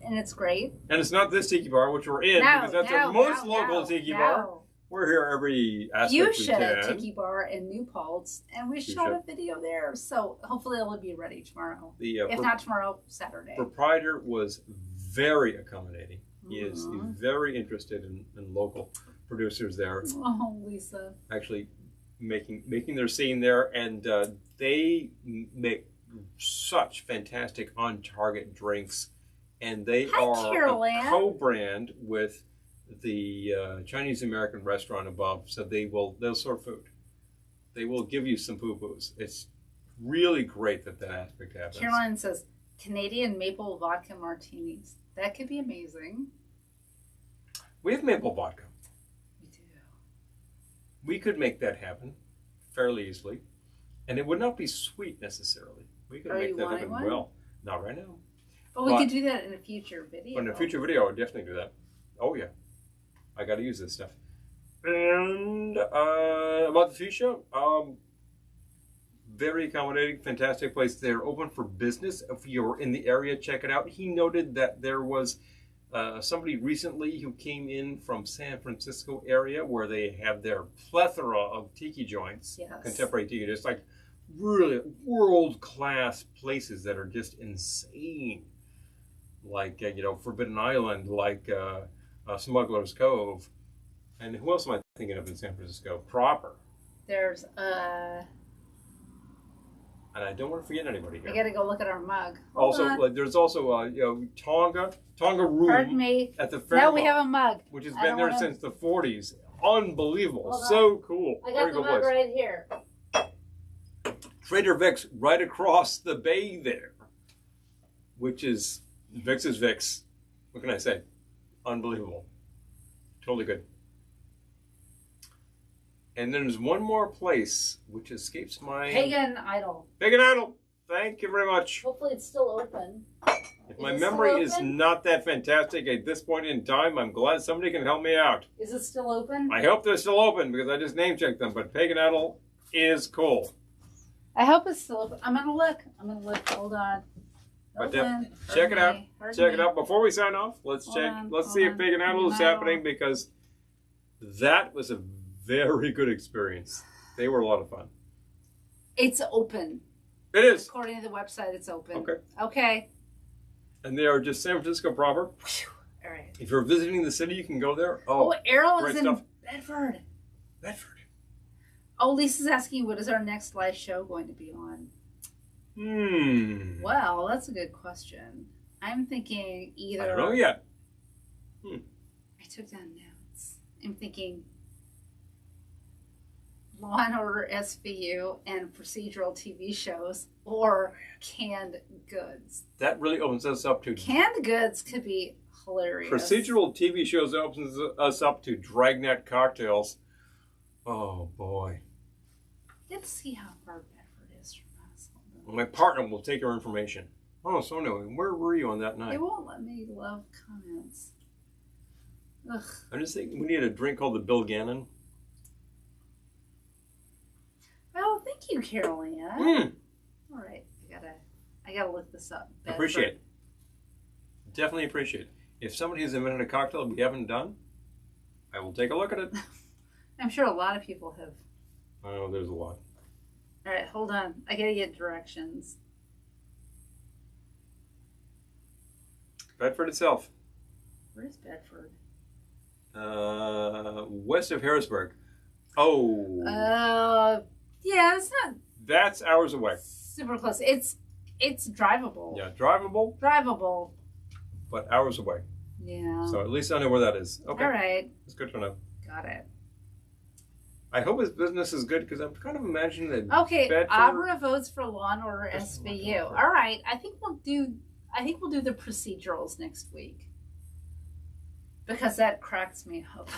and it's great. And it's not this tiki bar, which we're in, because that's our most local tiki bar. We're here every aspect we can. Fuchsia Tiki Bar in New Paltz, and we shot a video there, so hopefully it'll be ready tomorrow. If not tomorrow, Saturday. Proprietor was very accommodating. He is very interested in local producers there. Oh, Lisa. Actually making their scene there, and they make such fantastic on-target drinks, and they are a co-brand with the Chinese American restaurant above, so they'll serve food. They will give you some poo-poos. It's really great that aspect happens. Caroline says Canadian maple vodka martinis. That could be amazing. We have maple vodka. We do. We could make that happen fairly easily, and it would not be sweet necessarily. We could make that happen well. Not right now. But we could do that in a future video. In a future video, I would definitely do that. Oh yeah, I got to use this stuff. And about the fuchsia, very accommodating, fantastic place. They're open for business. If you're in the area, check it out. He noted that there was somebody recently who came in from San Francisco area where they have their plethora of tiki joints, contemporary tiki, just like really world-class places that are just insane. Like, Forbidden Island, like Smuggler's Cove. And who else am I thinking of in San Francisco? Proper. There's, and I don't want to forget anybody here. I got to go look at our mug. There's also, Tonga Room. Pardon me. At the Fairmont. Now we have a mug. Which has been there since the 40s. Unbelievable. So cool. I got the mug right here. Trader Vic's right across the bay there. Which is, Vic's is Vic's. What can I say? Unbelievable. Totally good. And then there's one more place which escapes my... Pagan Idol. Pagan Idol. Thank you very much. Hopefully it's still open. If my memory is not that fantastic at this point in time, I'm glad somebody can help me out. Is it still open? I hope they're still open because I just name checked them, but Pagan Idol is cool. I hope it's still open. I'm going to look. Hold on. But check it out. Check it out. Before we sign off, let's see if Pagan Idol is happening, because that was a very good experience. They were a lot of fun. It's open. It is. According to the website, it's open. Okay. And they are just San Francisco proper. All right. If you're visiting the city, you can go there. Oh, Errol is in Bedford. Bedford. Oh, Lisa's asking, what is our next live show going to be on? Well, that's a good question. I'm thinking either... I don't know yet. I took down notes. I'm thinking Law and Order SVU and procedural TV shows, or canned goods. That really opens us up to... Canned goods could be hilarious. Procedural TV shows opens us up to Dragnet cocktails. Oh, boy. Let's see how far Bedford is from us. My partner will take our information. Oh, so anyway, where were you on that night? They won't let me love comments. Ugh. I'm just thinking we need a drink called the Bill Gannon. Oh, thank you, Carolina. All right, I gotta look this up. Bedford. Appreciate it. Definitely appreciate it. If somebody has invented a cocktail we haven't done, I will take a look at it. I'm sure a lot of people have. Oh, there's a lot. All right, hold on. I gotta get directions. Bedford itself. Where's Bedford? West of Harrisburg. Oh. Yeah, it's not. That's hours away. Super close. It's drivable. Yeah, drivable. Drivable. But hours away. Yeah. So at least I know where that is. Okay. All right. It's good to know. Got it. right. I hope his business is good because I'm kind of imagining that. Okay, Bedford... Abra votes for Law and Order SVU. All right, I think we'll do the procedurals next week because that cracks me up.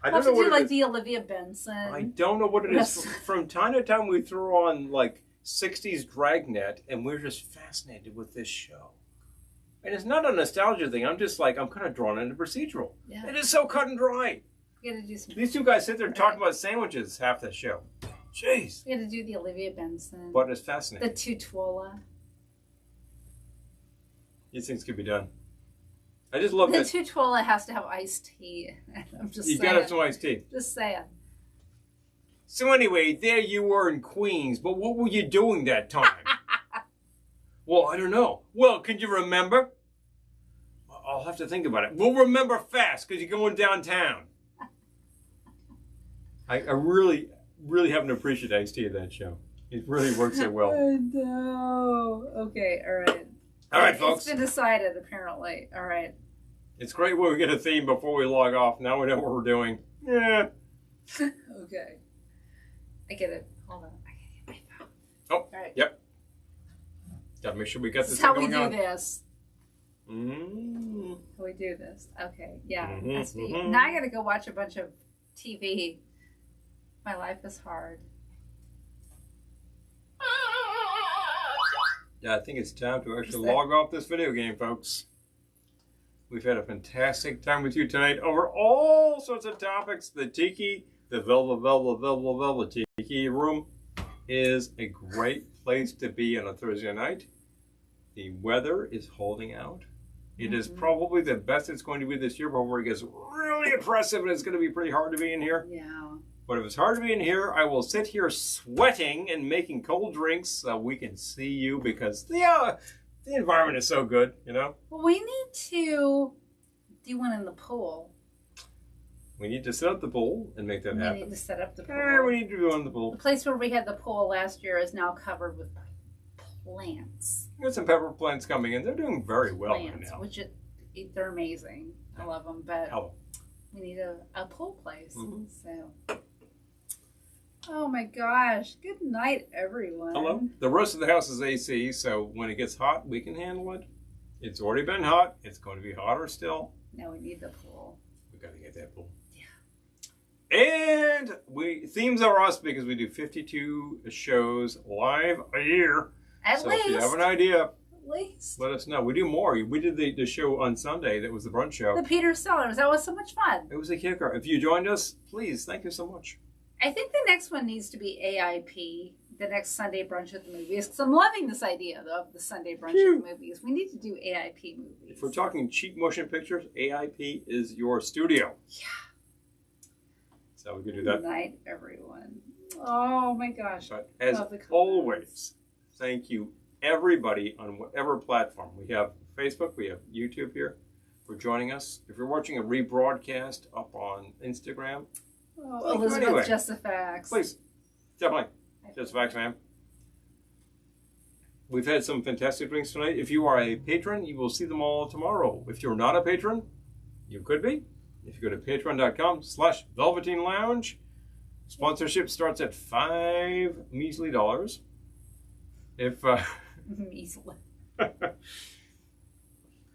I don't know what what like is. The Olivia Benson. I don't know what it is. From time to time, we throw on like 60s Dragnet, and we're just fascinated with this show. And it's not a nostalgia thing. I'm just like, I'm kind of drawn into procedural. Yeah. It is so cut and dry. You gotta do some. These two guys sit there and talk about sandwiches half the show. Jeez. You gotta do the Olivia Benson. But it's fascinating. The Tutuola. These things could be done. I just love the that. The Tutuola has to have iced tea. I'm just saying. You gotta have some iced tea. Just saying. So anyway, there you were in Queens, but what were you doing that time? Well, I don't know. Well, can you remember? I'll have to think about it. We'll remember fast because you're going downtown. I really haven't appreciated iced tea at that show. It really works so well. I know. Okay, all right. All right, folks. It's been decided, apparently. All right. It's great when we get a theme before we log off. Now we know what we're doing. Yeah. Okay. I get it. Hold on. I gotta get my phone. Oh, all right. Yep. Gotta make sure we got this how going on. we do this. Mm. How we do this. Okay. Yeah. Mm-hmm. Now I gotta go watch a bunch of TV. My life is hard. Yeah, I think it's time to actually log off this video game, folks. We've had a fantastic time with you tonight over all sorts of topics. The Tiki, the Velvetiki Room is a great place to be on a Thursday night. The weather is holding out. It is probably the best it's going to be this year before it gets really oppressive and it's going to be pretty hard to be in here. Yeah. But if it's hard to be in here, I will sit here sweating and making cold drinks so we can see you because the environment is so good, you know? Well, we need to do one in the pool. We need to set up the pool and make that happen. We need to set up the pool. Yeah, we need to do one in the pool. The place where we had the pool last year is now covered with plants. There's some pepper plants coming in. They're doing very well right now. Which they're amazing. I love them, but we need a pool place. Mm-hmm. So, oh my gosh! Good night, everyone. Hello. The rest of the house is AC, so when it gets hot, we can handle it. It's already been hot. It's going to be hotter still. Now we need the pool. We got to get that pool. And themes are us because we do 52 shows live a year. At least. If you have an idea, at least. Let us know. We do more. We did the show on Sunday. That was the brunch show. The Peter Sellers. That was so much fun. It was a kicker. If you joined us, please, thank you so much. I think the next one needs to be AIP, the next Sunday brunch at the movies, because I'm loving this idea of the Sunday brunch at the movies. We need to do AIP movies. If we're talking cheap motion pictures, AIP is your studio. Yeah. So we could do that. Good night, everyone. Oh my gosh. But as always, thank you everybody on whatever platform. We have Facebook, we have YouTube here for joining us. If you're watching a rebroadcast up on Instagram, Elizabeth Justifax. Please, definitely. Justifax, ma'am. We've had some fantastic drinks tonight. If you are a patron, you will see them all tomorrow. If you're not a patron, you could be. If you go to patreon.com/Velveteen Lounge, sponsorship starts at $5 measly. If measly.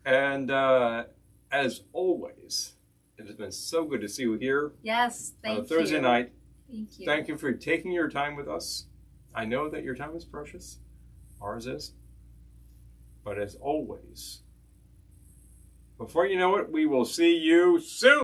And as always, it has been so good to see you here. Yes, thank you. On a Thursday night. Thank you. Thank you for taking your time with us. I know that your time is precious. Ours is. But as always, before you know it, we will see you soon.